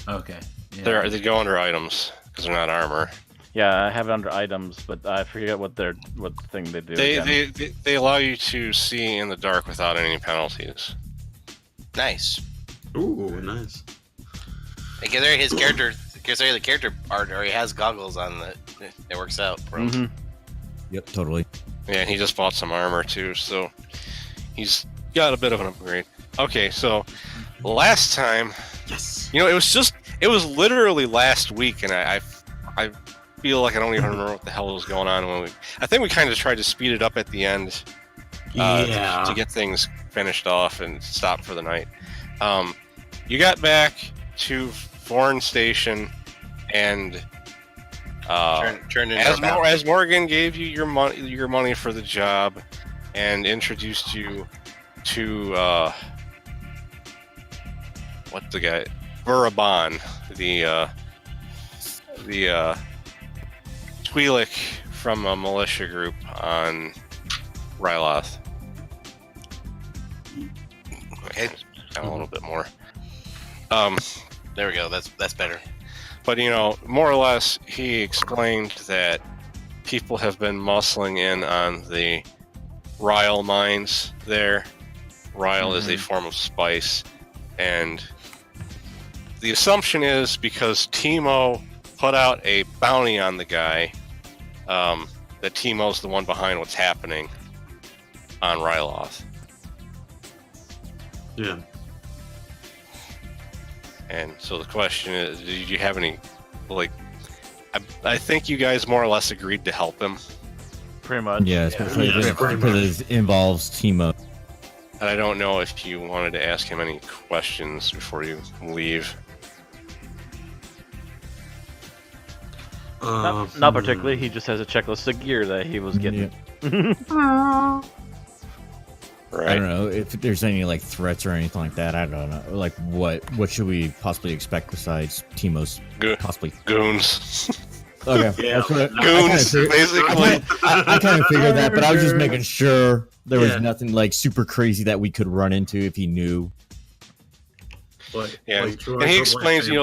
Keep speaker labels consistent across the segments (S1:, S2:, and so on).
S1: Okay. Yeah.
S2: They go under items because they're not armor.
S3: Yeah, I have it under items, but I forget what thing they do.
S2: They allow you to see in the dark without any penalties.
S4: Nice.
S5: Ooh, nice.
S4: Considering the character art, or he has goggles on, it works out for him.
S3: Mm-hmm.
S6: Yep, totally.
S2: Yeah, and he just bought some armor too, so he's got a bit of an upgrade. Okay, so last time,
S5: Yes.
S2: it was literally last week, and I feel like I don't even remember what the hell was going on I think we kind of tried to speed it up at the end, to get things finished off and stop for the night. You got back to Foreign Station, and
S4: Turned into
S2: as Morgan gave you your money for the job, and introduced you to what's the guy, Buraban, the Twi'lek from a militia group on Ryloth.
S4: Okay.
S2: A little bit more.
S4: There we go. That's better.
S2: But more or less, he explained that people have been muscling in on the Ryle mines there. Ryle is a form of spice, and the assumption is because Teemo put out a bounty on the guy, that Teemo's the one behind what's happening on Ryloth.
S5: Yeah.
S2: And so the question is, did you have any, I think you guys more or less agreed to help him.
S3: Pretty much.
S6: Yeah, especially because it involves Teemo.
S2: And I don't know if you wanted to ask him any questions before you leave.
S3: Not particularly. He just has a checklist of gear that he was getting.
S6: Yeah.
S2: Right.
S6: I don't know if there's any threats or anything like that. I don't know. What should we possibly expect besides Teemo's possibly
S2: goons?
S6: Okay,
S5: Yeah.
S6: that's what
S2: Goons, basically.
S6: I kind of figured that, but I was just making sure there was nothing super crazy that we could run into if he knew.
S2: Yeah, and he explains, they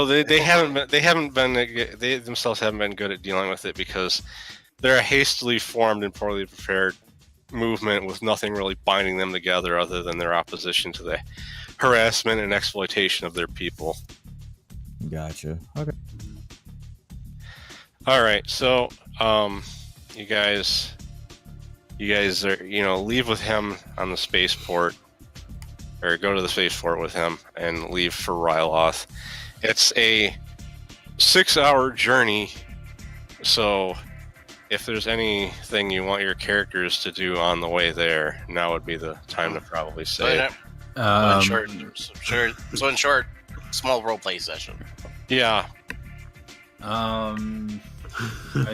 S2: themselves haven't been good at dealing with it because they're a hastily formed and poorly prepared movement with nothing really binding them together other than their opposition to the harassment and exploitation of their people.
S6: Gotcha. Okay.
S2: All right, so you guys are leave with him on the spaceport, or go to the spaceport with him and leave for Ryloth. It's a 6-hour journey, so if there's anything you want your characters to do on the way there, now would be the time to probably say it.
S4: So in short, small role play session.
S2: Yeah.
S1: I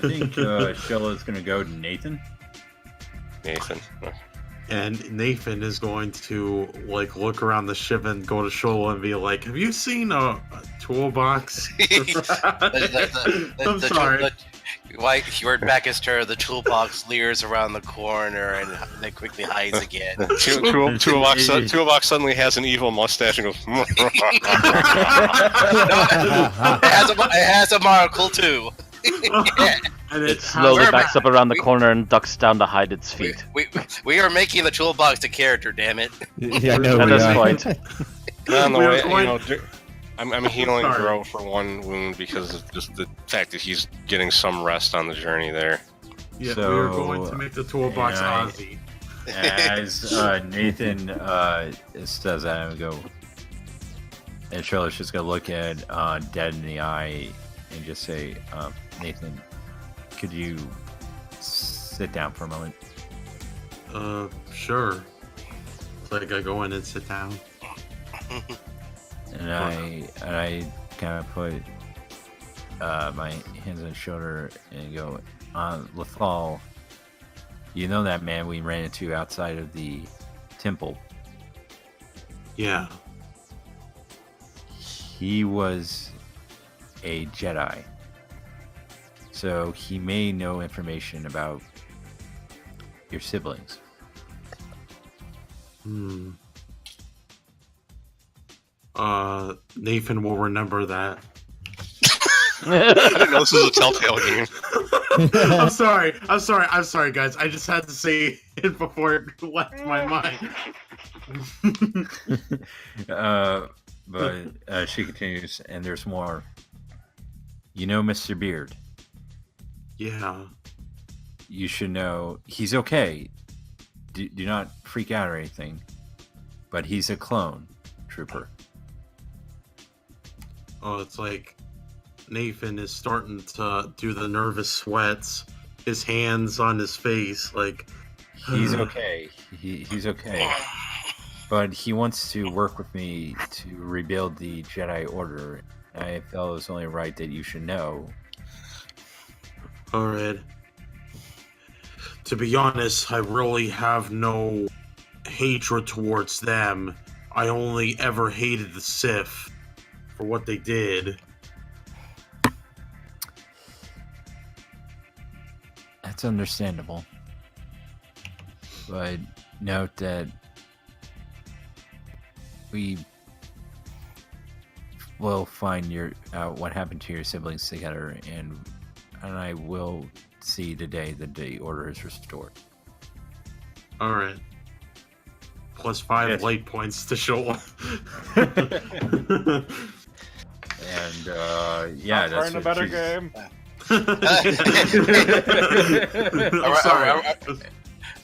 S1: think Shella's gonna go to Nathan.
S5: And Nathan is going to look around the ship and go to Shola and be like, "Have you seen a toolbox?" I'm sorry.
S4: Why your back is turned, the toolbox leers around the corner and then quickly hides again.
S2: Toolbox suddenly has an evil mustache and goes.
S4: It has a monocle too.
S5: And
S3: It slowly backs up around the corner and ducks down to hide its feet.
S4: We are making the toolbox a character, damn it.
S6: Yeah, no,
S3: At this point.
S2: On the
S5: We
S2: way,
S5: are going-
S2: I'm healing
S5: Sorry.
S2: Gro for one wound because of just the fact that he's getting some rest on the journey there.
S5: Yeah,
S1: So,
S5: we are going to make the toolbox
S1: yeah,
S5: Ozzie.
S1: As Nathan says that, and go, and Shella's just gonna look at Dead in the eye and just say, Nathan, could you sit down for a moment?
S5: Sure. I go in and sit down.
S1: And I kind of put my hands on his shoulder and go, Lethal, you know that man we ran into outside of the temple?
S5: Yeah.
S1: He was a Jedi. So he may know information about your siblings.
S5: Nathan will remember that.
S2: I didn't know this was a Telltale game.
S5: I'm sorry, guys. I just had to say it before it left my mind.
S1: But she continues, and there's more. You know Mr. Beard.
S5: Yeah.
S1: You should know he's okay. Do not freak out or anything. But he's a clone, Trooper.
S5: Oh, it's like Nathan is starting to do the nervous sweats. His hands on his face, like
S1: He's okay. He's okay. But he wants to work with me to rebuild the Jedi Order. I felt it was only right that you should know.
S5: Alright. To be honest, I really have no hatred towards them. I only ever hated the Sith for what they did.
S1: That's understandable. But note that we will find what happened to your siblings together, and I will see today that the order is restored.
S5: Alright. Plus 5
S1: Yes.
S5: light points to show up.
S1: And yeah,
S3: Not
S1: that's
S3: playing a
S1: what
S3: better
S1: she's-
S3: game.
S5: I'm sorry.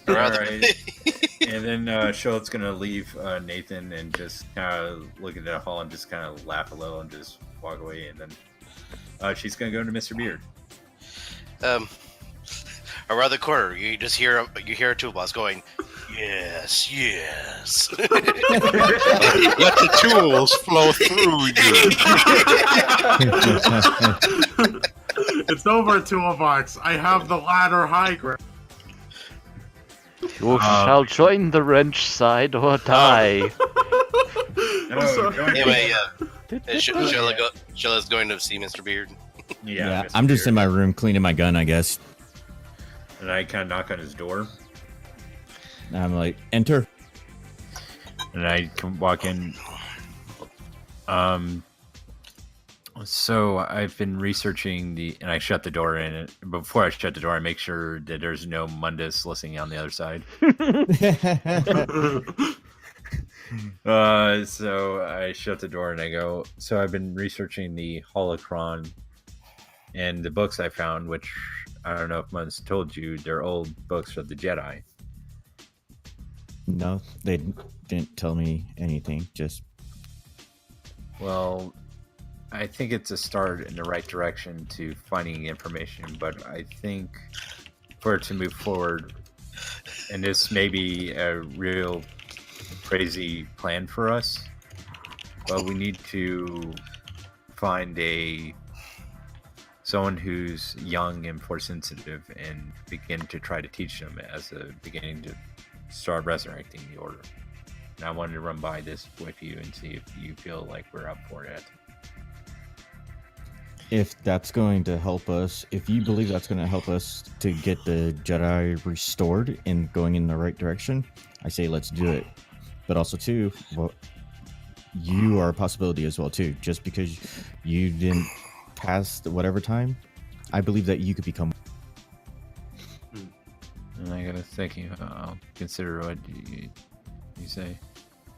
S1: All right. And then Charlotte's gonna leave Nathan and just kind of look at the hall and just kind of laugh a little and just walk away. And then she's gonna go to Mr. Beard.
S4: Around the corner, you hear a toolbox going, "Yes, yes."
S2: Let the tools flow through you.
S5: It's over, toolbox. I have the ladder high ground.
S3: You shall join the wrench side or die.
S4: Anyway, Shella's going to see Mr. Beard.
S6: Yeah,
S1: Mr.
S6: I'm just
S1: Beard.
S6: in my room cleaning my gun, I guess.
S1: And I kind of knock on his door,
S6: And I'm like, enter.
S1: and I can walk in. So I've been researching and I shut the door in it. Before I shut the door, I make sure that there's no Mundus listening on the other side. So I shut the door and I go, so I've been researching the holocron and the books I found, which I don't know if Mundus told you, they're old books of the Jedi.
S6: No, they didn't tell me anything. Just
S1: Well, I think it's a start in the right direction to finding information, but I think for it to move forward, and this may be a real crazy plan for us, but we need to find someone who's young and force sensitive and begin to try to teach them as a beginning to start resurrecting the order. And I wanted to run by this with you and see if you feel like we're up for it.
S6: if that's going to help us, if you believe that's going to help us to get the Jedi restored and going in the right direction, I say let's do it. But also too, well, you are a possibility as well too. Just because you didn't pass the whatever time, I believe that you could become.
S1: And I gotta think. I'll consider what you say.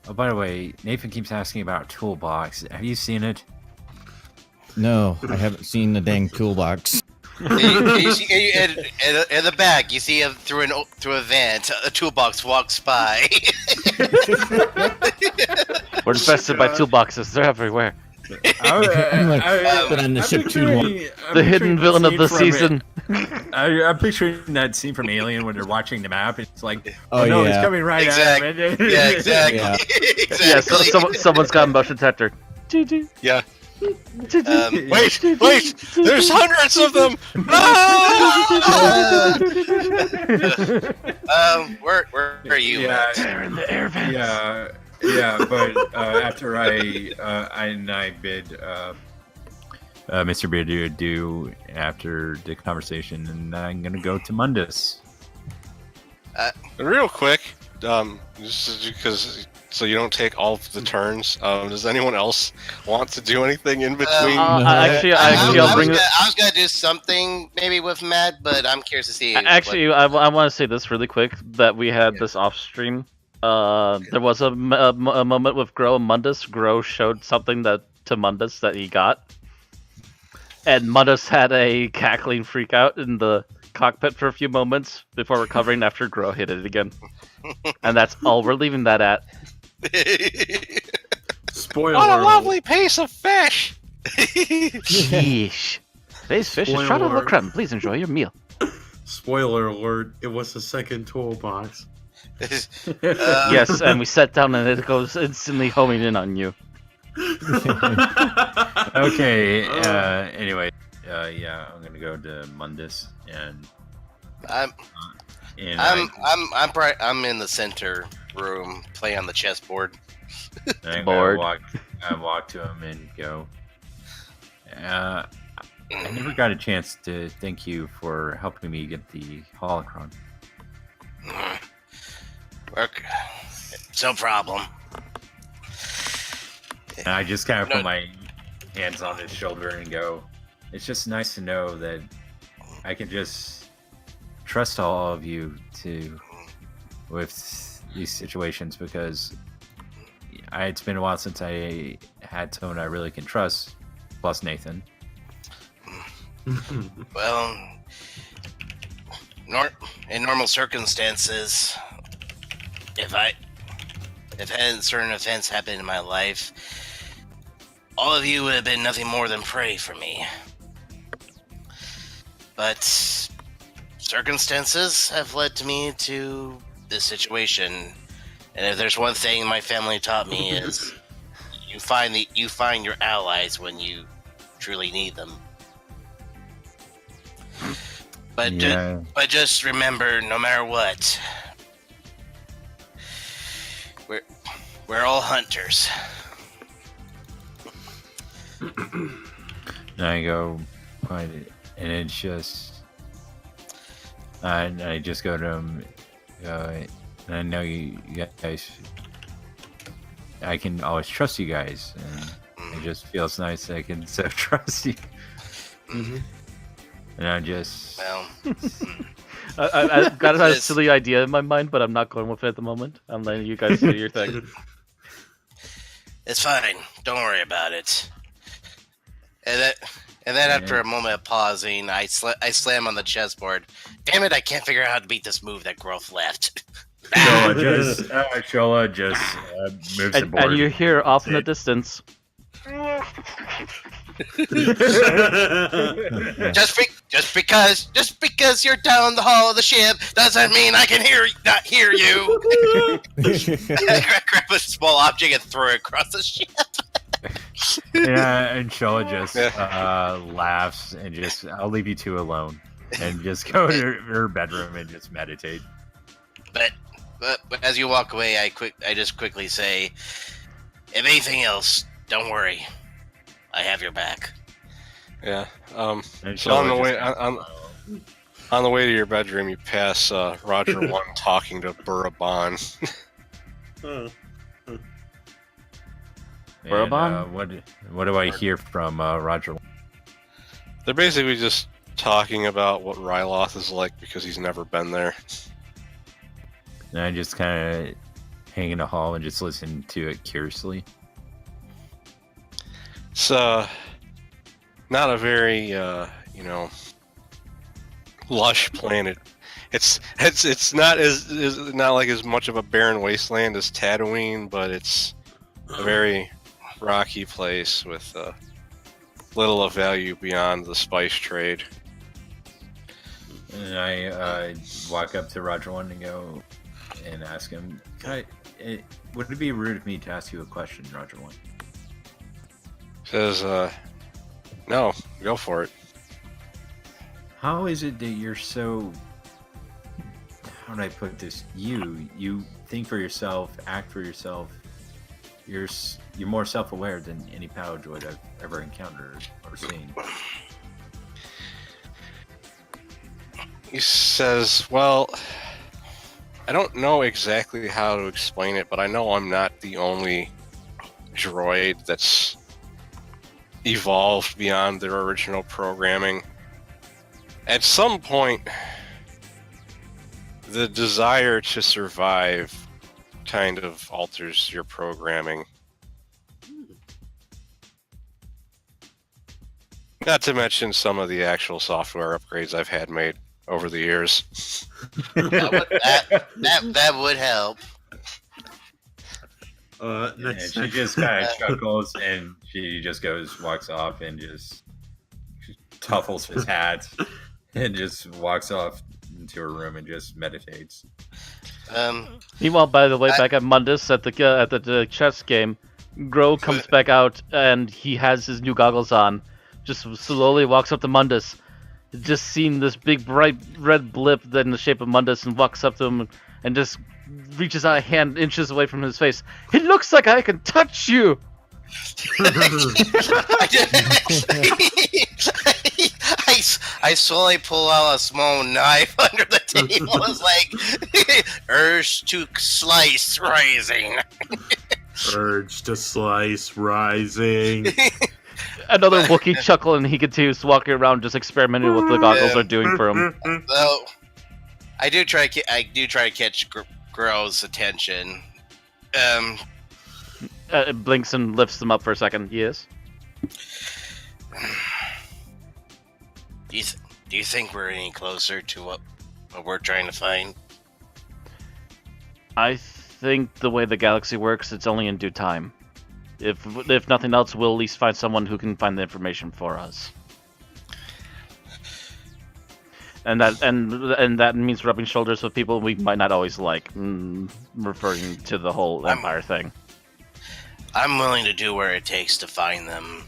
S1: Oh, by the way, Nathan keeps asking about Toolbox. Have you seen it?
S6: No, I haven't seen the dang toolbox.
S4: You see, in the back, you see through a vent, a toolbox walks by.
S3: We're infested by toolboxes. They're everywhere.
S6: I'm like, but on the ship too long.
S3: The hidden villain of the season.
S1: I'm picturing that scene from Alien when they're watching the map. It's like,
S6: Oh,
S1: no,
S6: yeah.
S1: it's coming right
S4: Exactly.
S1: at him.
S4: Yeah, exactly.
S6: Yeah.
S3: Yeah,
S4: exactly.
S3: someone's got a motion detector.
S2: Yeah.
S4: Um,
S2: Wait, there's hundreds of them! No!
S4: Where are you?
S1: Yeah.
S4: Matt?
S3: They're in the air vents.
S1: Yeah, but after I bid Mr. Beard adieu after the conversation, and I'm gonna go to Mundus.
S2: Real quick, just because so you don't take all of the turns. Does anyone else want to do anything in between?
S3: Actually,
S4: I
S3: I'll bring it.
S4: was gonna do something maybe with Matt, but I'm curious to see.
S3: Actually, I want to say this really quick that we had this off stream. There was a moment with Gro and Mundus. Gro showed something to Mundus that he got, and Mundus had a cackling freak out in the cockpit for a few moments before recovering after Gro hit it again. And that's all we're leaving that at.
S5: Spoiler.
S2: What a lovely piece of fish!
S3: Yeesh. Today's fish is trout
S5: Spoiler.
S3: au creme. Please enjoy your meal.
S5: Spoiler alert! It was the second toolbox.
S3: Yes, and we sat down and it goes instantly homing in on you.
S1: Okay. Anyway. Yeah, I'm gonna go to Mundus and.
S4: I'm in the center room playing on the chessboard.
S1: I
S3: Bored.
S1: walk to him and go. I never got a chance to thank you for helping me get the holocron.
S4: Work. No problem.
S1: And I just kind of put my hands on his shoulder and go, it's just nice to know that I can just trust all of you with these situations because it's been a while since I had someone I really can trust, plus Nathan.
S4: Well, in normal circumstances, if certain events happened in my life, all of you would have been nothing more than prey for me. But circumstances have led to me to this situation, and if there's one thing my family taught me is you find your allies when you truly need them. But
S1: Yeah.
S4: but just remember, no matter what, we're all hunters.
S1: And I go, find it, and it's just, and I just go to him, and I know you guys, I can always trust you guys, and it just feels nice that I can so trust you.
S5: Mhm.
S1: And I just,
S4: Well,
S3: I've got a
S4: Yes.
S3: silly idea in my mind, but I'm not going with it at the moment. I'm letting you guys do your thing.
S4: it's fine. Don't worry about it. And then after a moment of pausing, I slam on the chessboard. Damn it! I can't figure out how to beat this move that Growth left.
S1: Shola just moves the board.
S3: And you hear off in the
S1: That's
S3: distance.
S4: Just because you're down the hall of the ship doesn't mean I can not hear you. I grab a small object and throw it across the ship.
S1: Yeah, and Shola just laughs and just, I'll leave you two alone. And just go to her bedroom and just meditate.
S4: But as you walk away, I just quickly say, if anything else, don't worry. I have your back.
S2: Yeah.
S1: And
S2: So on
S1: Shola
S2: the
S1: just
S2: way
S1: kinda
S2: on,
S1: smiles.
S2: on the way to your bedroom, you pass Roger One talking to Burabon.
S1: And,
S3: Burabon?
S1: what do I hear from Roger?
S2: They're basically just talking about what Ryloth is like because he's never been there.
S1: And I just kind of hang in the hall and just listen to it curiously.
S2: It's not a very lush planet. It's not like as much of a barren wasteland as Tatooine, but it's a very rocky place with little of value beyond the spice trade.
S1: And I walk up to Roger One and go and ask him, would it be rude of me to ask you a question, Roger One?
S2: Says, no, go for it.
S1: How is it that you're so, how do I put this? You think for yourself, act for yourself. You're more self-aware than any Power Droid I've ever encountered or seen.
S2: He says, well, I don't know exactly how to explain it, but I know I'm not the only droid that's evolved beyond their original programming. At some point, the desire to survive kind of alters your programming. Not to mention some of the actual software upgrades I've had made over the years.
S4: That would help.
S1: And
S5: Next
S1: she just kind of chuckles, and she just walks off, and just tuffles his hat, and just walks off into her room and just meditates.
S3: Meanwhile, by the way, back at Mundus at the chess game, Grow comes back out and he has his new goggles on. Just slowly walks up to Mundus, just seeing this big bright red blip in the shape of Mundus, and walks up to him and just reaches out a hand inches away from his face. It looks like I can touch you.
S4: I slowly pull out a small knife under the table. It's like urge to slice rising.
S5: Urge to slice rising.
S3: Another Wookiee chuckle, and he continues walking around, just experimenting with what the goggles are doing for him.
S4: So, I do try to catch Grow's attention.
S3: Blinks and lifts them up for a second. Yes.
S4: Do you think we're any closer to what we're trying to find?
S3: I think the way the galaxy works, it's only in due time. If nothing else, we'll at least find someone who can find the information for us. And that means rubbing shoulders with people we might not always like, referring to the whole Empire thing.
S4: I'm willing to do where it takes to find them.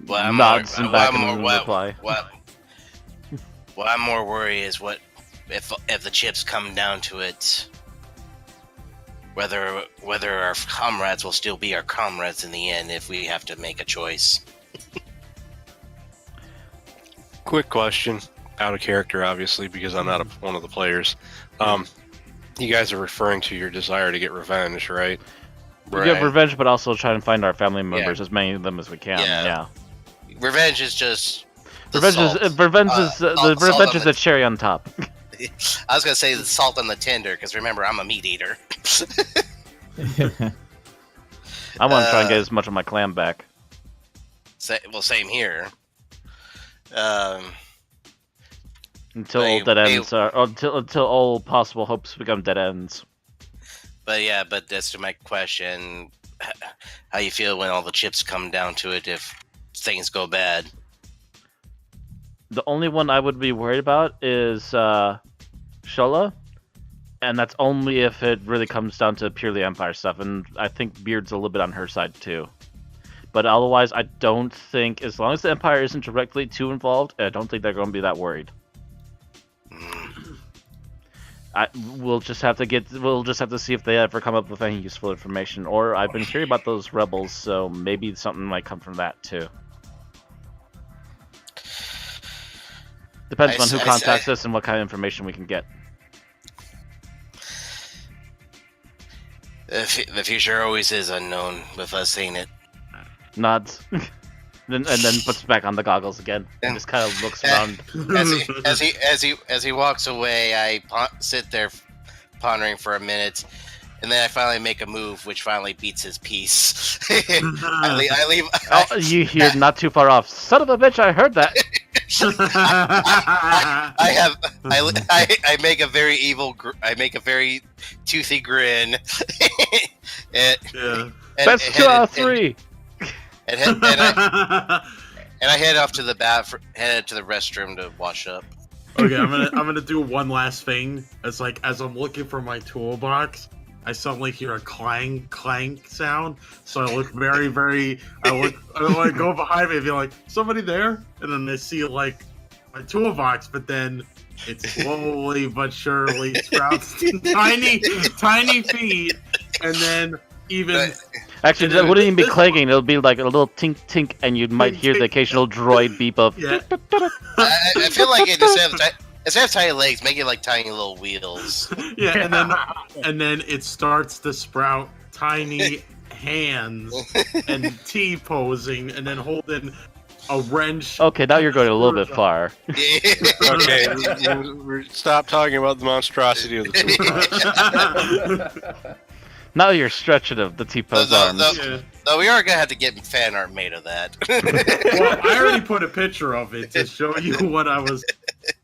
S4: Well,
S3: Nods and back and reply.
S4: What I'm more worried is what if the chips come down to it, whether our comrades will still be our comrades in the end if we have to make a choice.
S2: Quick question, out of character, obviously, because I'm not one of the players. You guys are referring to your desire to get revenge, right?
S3: We get revenge, but also try and find our family members, as many of them as we can. Yeah.
S4: Revenge is just
S3: revenge is the cherry on top.
S4: I was gonna say the salt on the tender, because remember, I'm a meat eater.
S3: I want to try and get as much of my clan back.
S4: Same here.
S3: Until all dead ends until all possible hopes become dead ends.
S4: But that's to my question: how you feel when all the chips come down to it if things go bad?
S3: The only one I would be worried about is Shola, and that's only if it really comes down to purely Empire stuff, and I think Beard's a little bit on her side too. But otherwise, I don't think, as long as the Empire isn't directly too involved, I don't think they're going to be that worried. We'll just have to see if they ever come up with any useful information. Or I've been hearing about those rebels, so maybe something might come from that too. Depends on who contacts us and what kind of information we can get.
S4: The future always is unknown with us, ain't it?
S3: Nods. and then puts back on the goggles again and just kind of looks around.
S4: As he walks away, I sit there pondering for a minute, and then I finally make a move, which finally beats his piece. I leave.
S3: You hear not too far off. Son of a bitch! I heard that.
S4: I make a very evil. I make a very toothy grin.
S3: Best 2 out of 3.
S4: And I head off to the head to the restroom to wash up.
S5: Okay, I'm gonna do one last thing. As I'm looking for my toolbox, I suddenly hear a clank sound. So I look I go behind me and be like, somebody there? And then they see like my toolbox, but then it slowly but surely sprouts tiny feet, and then Actually,
S3: that wouldn't even be clanging. It'll be like a little tink tink, and you might hear the occasional droid beep of.
S4: Yeah. I feel like Instead of tiny legs, make it like tiny little wheels.
S5: Yeah, and then it starts to sprout tiny hands and T posing, and then holding a wrench.
S3: Okay, now you're going a little bit far.
S2: Okay, stop talking about the monstrosity of the two.
S3: Now you're stretching of the T-pose arms.
S5: Yeah.
S4: Though we are gonna have to get fan art made of that.
S5: Well, I already put a picture of it to show you what I was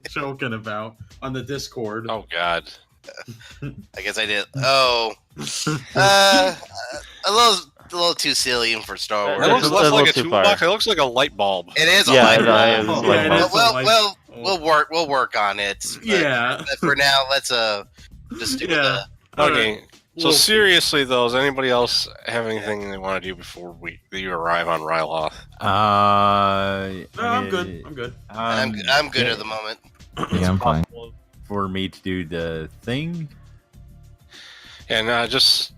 S5: joking about on the Discord.
S2: Oh God.
S4: I guess I did. Oh, a little too silly even for Star
S2: That
S4: Wars.
S2: looks
S3: It's a
S2: less
S3: little
S2: like a
S3: too
S2: toolbox.
S3: far.
S2: It looks like a light bulb.
S4: It is a
S3: Yeah,
S4: light
S3: it
S4: bulb.
S3: is
S5: Oh,
S3: like
S5: yeah, it
S3: that.
S5: is.
S4: We'll work on it. But,
S5: Yeah.
S4: but for now, let's just do
S5: Yeah.
S2: Okay. So
S5: Well,
S2: seriously, though, does anybody else have anything they want to do before you arrive on Ryloth?
S5: No, I'm good. I'm good.
S4: I'm good at the moment.
S6: Yeah, I'm fine.
S1: For me to do the thing.
S2: And just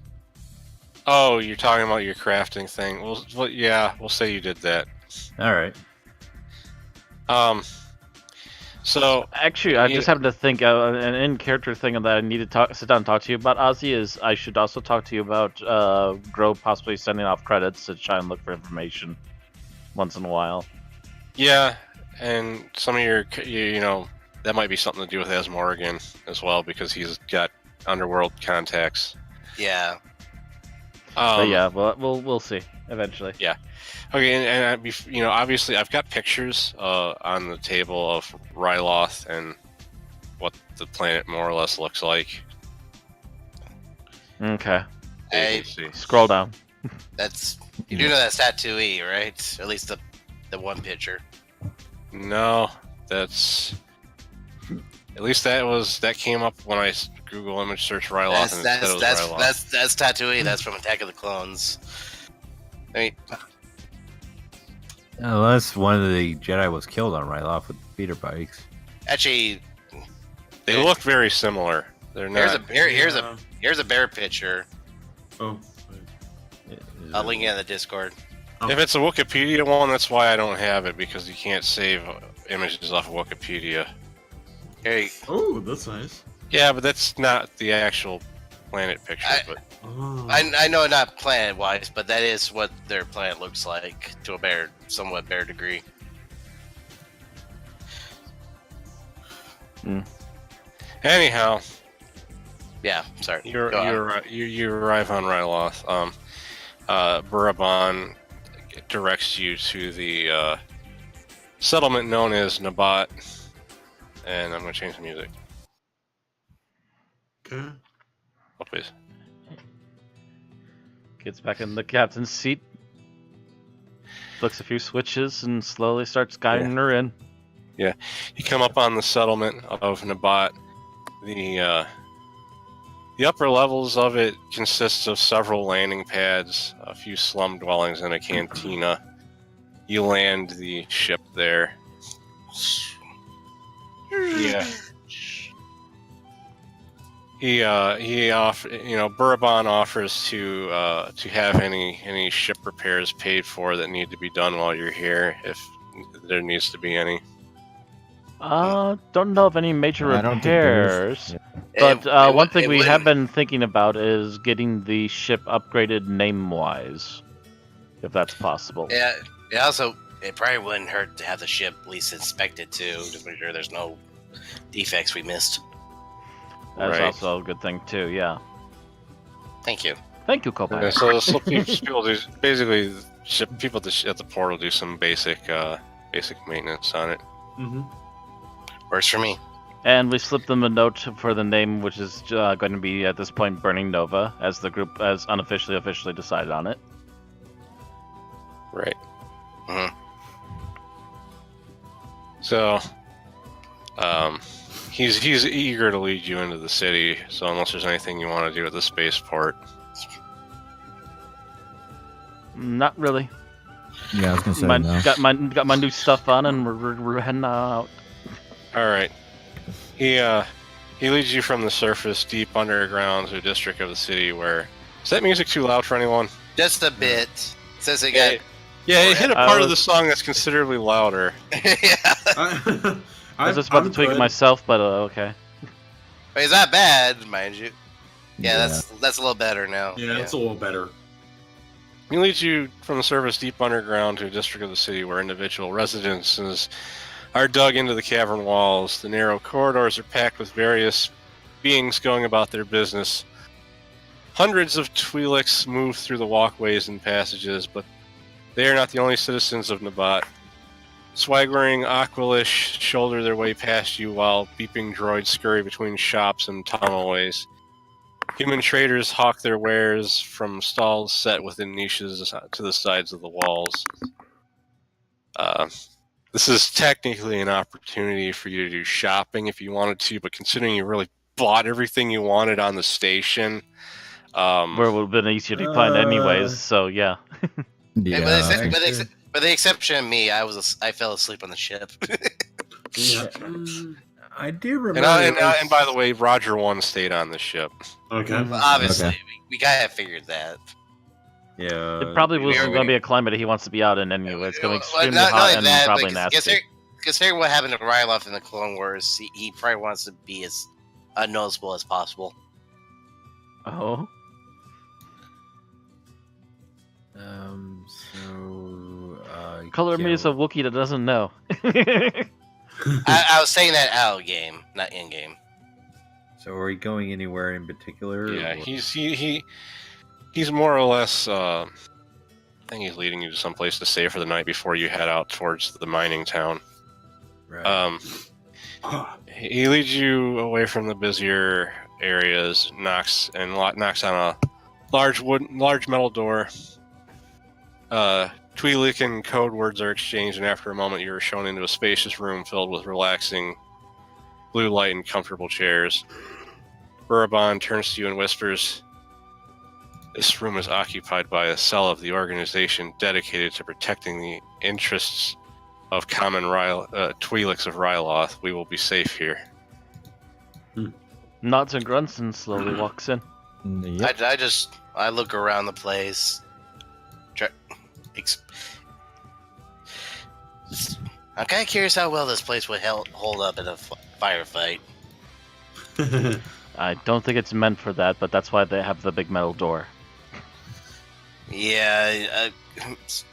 S2: oh, you're talking about your crafting thing. Well, yeah, we'll say you did that.
S1: All right.
S2: So
S3: Actually, I just happened to think an in-character thing that I need to sit down and talk to you about, Ozzie, is I should also talk to you about Grow possibly sending off credits to try and look for information once in a while.
S2: yeah, and some of your you know that might be something to do with Asmorgan as well because he's got underworld contacts.
S4: Yeah.
S3: But yeah, we'll see eventually.
S2: Okay, and you know, obviously, I've got pictures on the table of Ryloth and what the planet more or less looks like.
S3: Okay,
S4: Hey,
S2: You can see.
S3: scroll down.
S4: that's you do know that's Tatooine, right? At least the one picture.
S2: No, that's at least that came up when I Google image search Ryloth and it said it was Ryloth.
S4: That's Tatooine. That's from Attack of the Clones. I mean,
S1: Unless one of the Jedi was killed on Ryloth with beater bikes.
S4: actually,
S2: They look very similar. They're
S4: here's
S2: not.
S4: here's a bear picture.
S5: Oh.
S4: I'll link it in the Discord.
S2: If it's a Wikipedia one, that's why I don't have it because you can't save images off of Wikipedia.
S4: Hey,
S5: Oh, that's nice.
S2: Yeah, but that's not the actual planet picture. But
S5: Oh.
S4: I know not planet wise, but that is what their planet looks like to a somewhat bare degree.
S2: anyhow,
S4: Yeah, sorry.
S2: you
S4: Go on.
S2: arrive on Ryloth. Burabon directs you to the settlement known as Nabat, and I'm going to change the music.
S5: Okay.
S2: Oh, please.
S3: Gets back in the captain's seat, flicks a few switches, and slowly starts guiding her in.
S2: You come up on the settlement of Nabat. The upper levels of it consists of several landing pads, a few slum dwellings, and a cantina. You land the ship there. Yeah. Burabon offers to have any ship repairs paid for that need to be done while you're here, if there needs to be any.
S3: Don't know of any major
S6: I don't think there
S3: repairs.
S6: is.
S3: But one thing
S4: it
S3: we have
S4: wouldn't-
S3: been thinking about is getting the ship upgraded name-wise, if that's possible.
S4: Yeah. Also, it probably wouldn't hurt to have the ship at least inspected too, to make sure there's no defects we missed.
S3: That's
S2: Right.
S3: also a good thing too. Yeah.
S4: Thank you.
S3: Thank you, Kopai.
S2: Yeah, so people do basically people at the port will do some basic maintenance on it.
S5: Mm-hmm.
S4: Works for me.
S3: And we slipped them a note for the name, which is going to be at this point Burning Nova, as the group has officially decided on it.
S2: Right.
S4: Mhm.
S2: So, he's eager to lead you into the city. So unless there's anything you want to do at the spaceport,
S3: Not really.
S6: Yeah, I was gonna say no.
S3: Got my new stuff on, and we're heading out.
S2: all right. He leads you from the surface deep underground to a district of the city where. Is that music too loud for anyone?
S4: Just a bit. Says it got.
S2: Yeah, it hit a part of
S3: was-
S2: the song that's considerably louder.
S4: Yeah.
S3: I was just about to tweak it
S5: good.
S3: myself, but okay.
S4: But it's not bad, mind you. Yeah, that's a little better now.
S5: Yeah, it's a little better.
S2: He leads you from the surface deep underground to a district of the city where individual residences are dug into the cavern walls. The narrow corridors are packed with various beings going about their business. Hundreds of Twi'leks move through the walkways and passages, but they are not the only citizens of Nabat. Swaggering Aqualish shoulder their way past you while beeping droids scurry between shops and tunnelways. Human traders hawk their wares from stalls set within niches to the sides of the walls. This is technically an opportunity for you to do shopping if you wanted to, but considering you really bought everything you wanted on the station,
S3: Where it would have been easier to find anyways, so yeah.
S4: Yeah,
S6: Yeah.
S4: but the exception of me, I fell asleep on the ship.
S5: Yeah.
S1: I do remember.
S2: and by the way, Roger 1 stayed on the ship.
S5: Okay.
S4: But obviously,
S6: Okay.
S4: we gotta figured that.
S1: Yeah.
S3: It probably
S4: we
S3: wasn't
S4: are-
S3: going to be a climate he wants to be out in anyway. It's going to be
S4: Well,
S3: extremely
S4: not
S3: hot
S4: only
S3: and
S4: that,
S3: probably
S4: but
S3: nasty.
S4: considering what happened to Ryloth in the Clone Wars, he probably wants to be as unnoticeable as possible.
S3: Oh? Color me as a Wookiee that doesn't know.
S4: I was saying that out of game, not in game.
S1: So are we going anywhere in particular?
S2: Yeah,
S1: or-
S2: he's more or less. I think he's leading you to some place to stay for the night before you head out towards the mining town.
S1: Right.
S2: He leads you away from the busier areas, knocks on a large metal door. Twi'lek and code words are exchanged, and after a moment, you are shown into a spacious room filled with relaxing blue light and comfortable chairs. Burabon turns to you and whispers, "This room is occupied by a cell of the organization dedicated to protecting the interests of common Twi'leks of Ryloth. We will be safe here."
S3: Nods and grunts and slowly walks in.
S6: Yep.
S4: I look around the place. I'm kind of curious how well this place would hold up in a firefight.
S3: I don't think it's meant for that, but that's why they have the big metal door.
S4: Yeah,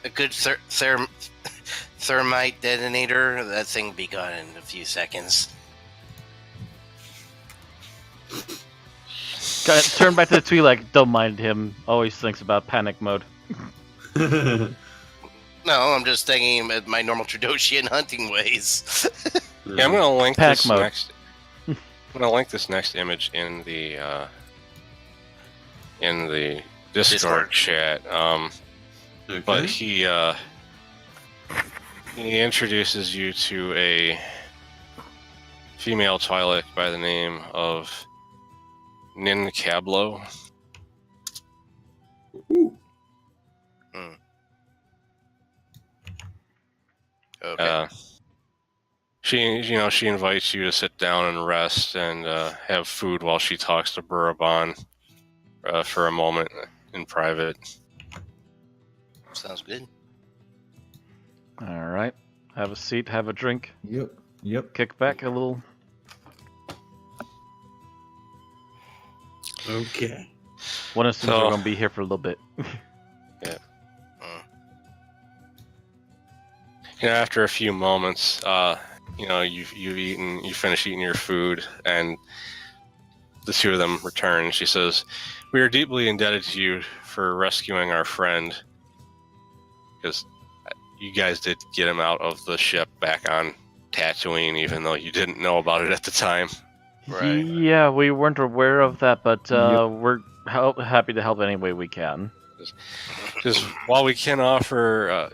S4: a good thermite detonator. That thing will be gone in a few seconds.
S3: Turn back to the Twi'lek. Don't mind him. Always thinks about panic mode.
S4: No, I'm just thinking of my normal Trandoshan hunting ways.
S2: Yeah, I'm gonna link
S3: Pack
S2: this
S3: mode.
S2: next. I'm gonna link this next image in the Discord chat. But he introduces you to a female Twi'lek by the name of Nin Cablo.
S4: Okay.
S2: She invites you to sit down and rest and have food while she talks to Burabon for a moment in private.
S4: Sounds good.
S3: All right. Have a seat. Have a drink.
S6: Yep.
S3: Kick back a little.
S5: Okay.
S3: One assumes
S2: So-
S3: we're gonna be here for a little bit.
S2: After a few moments, you finish eating your food, and the two of them return. She says, "We are deeply indebted to you for rescuing our friend, because you guys did get him out of the ship back on Tatooine, even though you didn't know about it at the time."
S4: Right.
S3: Yeah, we weren't aware of that, but
S6: Yep.
S3: we're happy to help any way we can.
S2: Because while we can offer,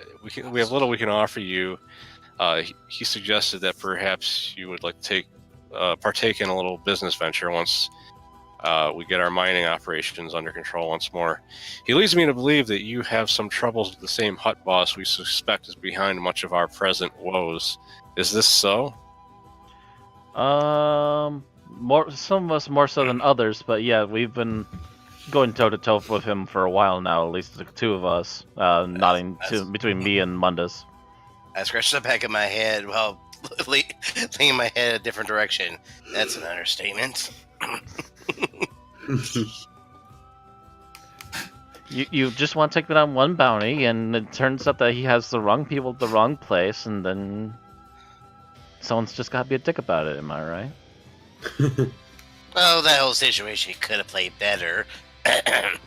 S2: we have little we can offer you. He suggested that perhaps you would like to partake in a little business venture once we get our mining operations under control once more. He leads me to believe that you have some troubles with the same hut boss we suspect is behind much of our present woes. Is this so?
S3: Some of us more so than others, but yeah, we've been going toe to toe with him for a while now. At least the two of us, nodding
S4: that's-
S3: between me and Mundus.
S4: I scratched the back of my head while leaning my head a different direction. That's an understatement.
S3: You just want to take it on one bounty, and it turns out that he has the wrong people at the wrong place, and then someone's just got to be a dick about it. Am I right?
S4: Well, that whole situation could have played better.
S3: Hey,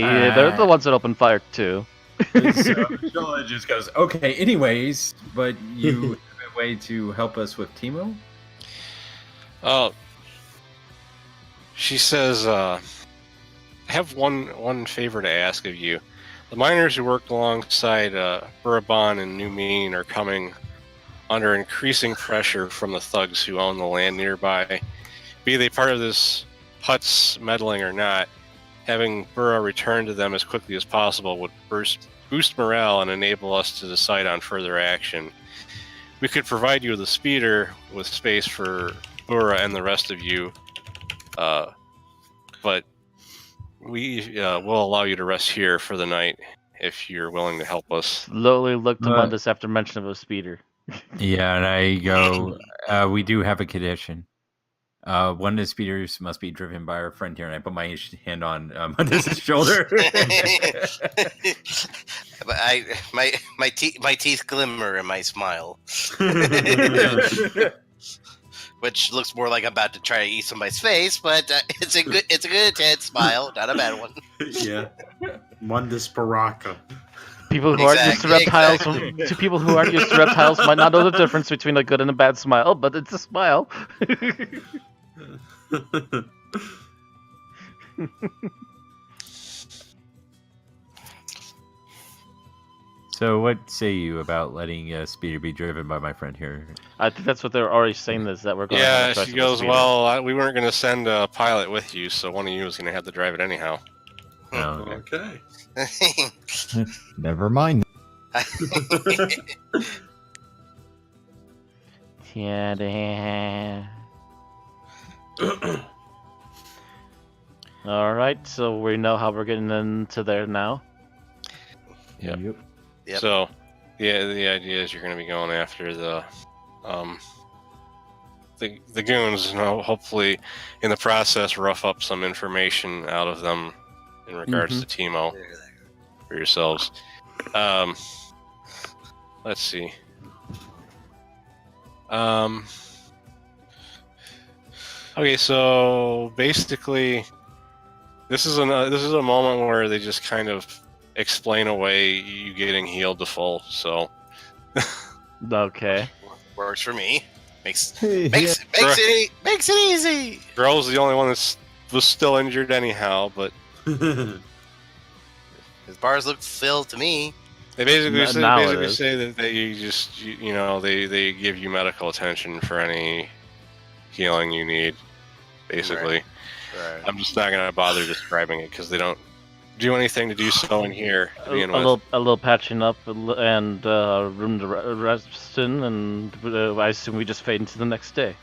S3: they're the ones that opened fire too.
S1: So Shola just goes, okay, anyways, but you have a way to help us with Timo?
S2: She says, I have one favor to ask of you. The miners who worked alongside Bourbon and New Mean are coming under increasing pressure from the thugs who own the land nearby. Be they part of this Hut's meddling or not, having Burra return to them as quickly as possible would boost morale and enable us to decide on further action. We could provide you with a speeder with space for Burra and the rest of you, but we will allow you to rest here for the night if you're willing to help us.
S3: Slowly look to Mundus after mention of a speeder.
S1: Yeah, and I go, we do have a condition. One of the speeders must be driven by our friend here, and I put my hand on Mundus' shoulder.
S4: But my teeth glimmer and my smile, which looks more like I'm about to try to eat somebody's face, but it's a good intense smile, not a bad one.
S5: Yeah, Mundus Baraka.
S3: People who aren't used to reptiles, to people who aren't used to reptiles, might not know the difference between a good and a bad smile, but it's a smile.
S1: So, what say you about letting Speeder be driven by my friend here?
S3: I think that's what they're already saying, is that we're going
S2: Yeah,
S3: to
S2: she goes, well, we weren't going to send a pilot with you, so one of you was going to have to drive it anyhow.
S1: No.
S5: Okay.
S6: Never mind.
S3: Yeah. Alright, so we know how we're getting into there now.
S2: Yep.
S4: Yep.
S2: So, yeah, the idea is you're going to be going after the goons, and hopefully, in the process, rough up some information out of them in regards to Timo for yourselves. Let's see. Okay, so basically, this is a moment where they just kind of explain away you getting healed to full. So,
S3: Okay.
S4: Works for me. Makes
S6: Yeah.
S4: it easy.
S2: Grow's the only one that was still injured anyhow, but
S4: His bars look filled to me.
S2: they basically
S3: Now it
S2: say,
S3: is.
S2: that they give you medical attention for any healing you need. Basically,
S4: Right.
S2: I'm just not gonna bother describing it because they don't do anything to do so in here to
S3: A
S2: begin with.
S3: little patching up and room to rest in, and I assume we just fade into the next day.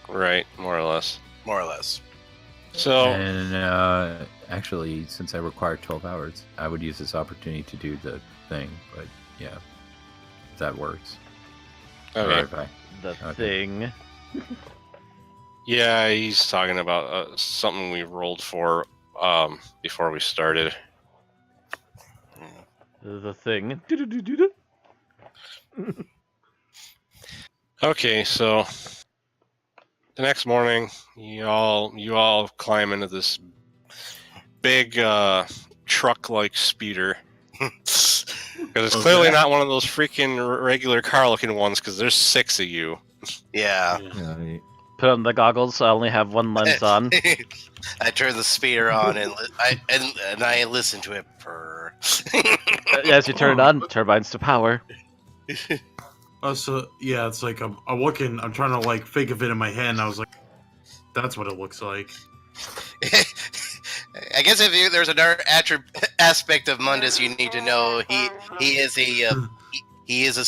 S2: Right, more or less.
S4: More or less.
S2: So,
S1: And actually, since I require 12 hours, I would use this opportunity to do the thing. But yeah, if that works.
S2: okay.
S1: Or if I-
S3: The
S1: Okay.
S3: thing.
S2: Yeah, he's talking about something we rolled for before we started.
S3: The thing.
S2: Okay, so the next morning, you all climb into this big truck-like speeder because it's clearly not one of those freaking regular car-looking ones because there's 6 of you.
S4: Yeah.
S6: Right.
S3: Put on the goggles. I only have one lens on.
S4: I turn the speeder on and I listen to it purr.
S3: As you turn it on, turbines to power.
S5: So yeah, it's like I'm looking. I'm trying to like think of it in my head. And I was like, that's what it looks like.
S4: I guess if there's another aspect of Mundus you need to know, he is a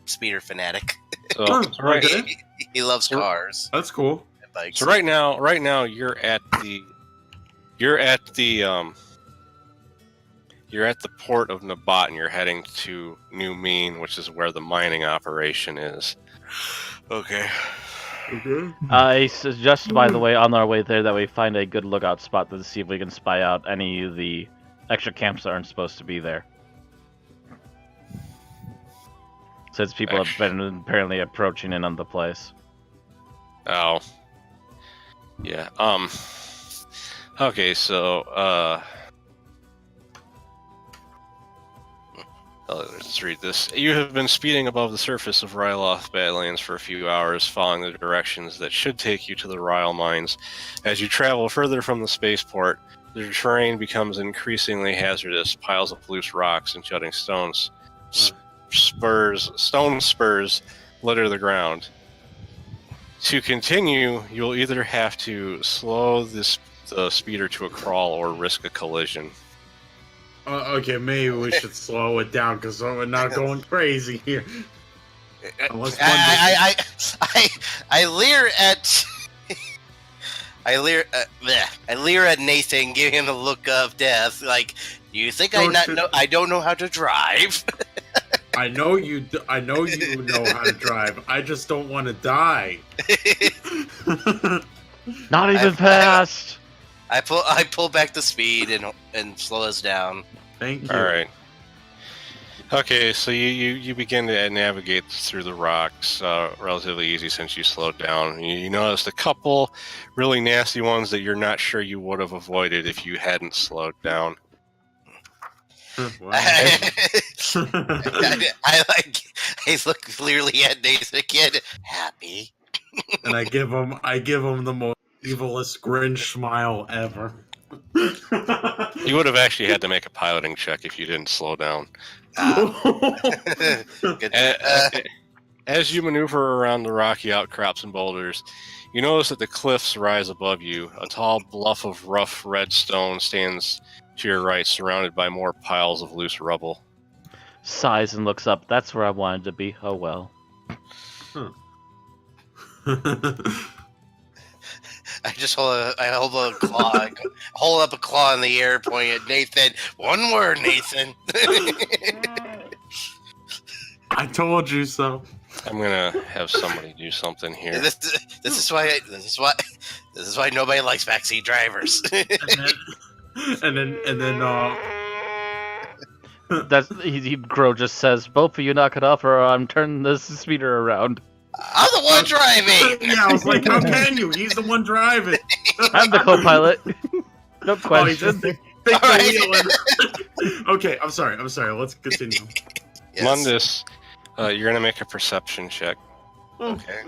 S4: speeder fanatic.
S2: So,
S5: Huh,
S2: right,
S5: okay.
S4: He loves cars
S5: That's cool.
S4: and bikes.
S2: so right now you're at the You're at the port of Nabat, and you're heading to New Mean, which is where the mining operation is.
S4: Okay.
S5: Okay.
S3: I suggest, by the way, on our way there, that we find a good lookout spot to see if we can spy out any of the extra camps that aren't supposed to be there. Since people have been apparently approaching in on the place.
S2: Oh. Yeah. Okay, so, let's read this. You have been speeding above the surface of Ryloth Badlands for a few hours, following the directions that should take you to the Ryle mines. As you travel further from the spaceport, the terrain becomes increasingly hazardous. Piles of loose rocks and jutting stones, stone spurs litter the ground. To continue, you'll either have to slow the speeder to a crawl or risk a collision.
S5: Okay, maybe we should slow it down because we're not going crazy here. Unless
S4: I leer at I leer at Nathan, give him the look of death. Like, you think I don't know how to drive?
S5: I know you know how to drive. I just don't want to die.
S3: Not even past.
S4: I pull back the speed and slow us down.
S5: Thank you.
S2: All right. Okay, so you begin to navigate through the rocks relatively easy since you slowed down. You noticed a couple really nasty ones that you're not sure you would have avoided if you hadn't slowed down.
S5: Wow.
S4: I look clearly at Nathan again, happy,
S5: And I give him the most evilest Grinch smile ever.
S2: You would have actually had to make a piloting check if you didn't slow down.
S4: Good.
S2: As you maneuver around the rocky outcrops and boulders, you notice that the cliffs rise above you. A tall bluff of rough red stone stands to your right, surrounded by more piles of loose rubble.
S3: Sighs and looks up. That's where I wanted to be. Oh well.
S4: I just hold a claw, hold up a claw in the air, pointing at Nathan. One word, Nathan.
S5: I told you so.
S2: I'm gonna have somebody do something here.
S4: This is why nobody likes backseat drivers.
S5: and then
S3: That's Grow just says, both of you knock it off, or I'm turning this speeder around.
S4: I'm the one driving.
S5: Yeah, I was like, how can you? He's the one driving.
S3: I'm the co-pilot. No question.
S5: Take the wheel. Okay, I'm sorry. Let's continue.
S4: Yes.
S2: Mundus, you're gonna make a perception check.
S4: Okay.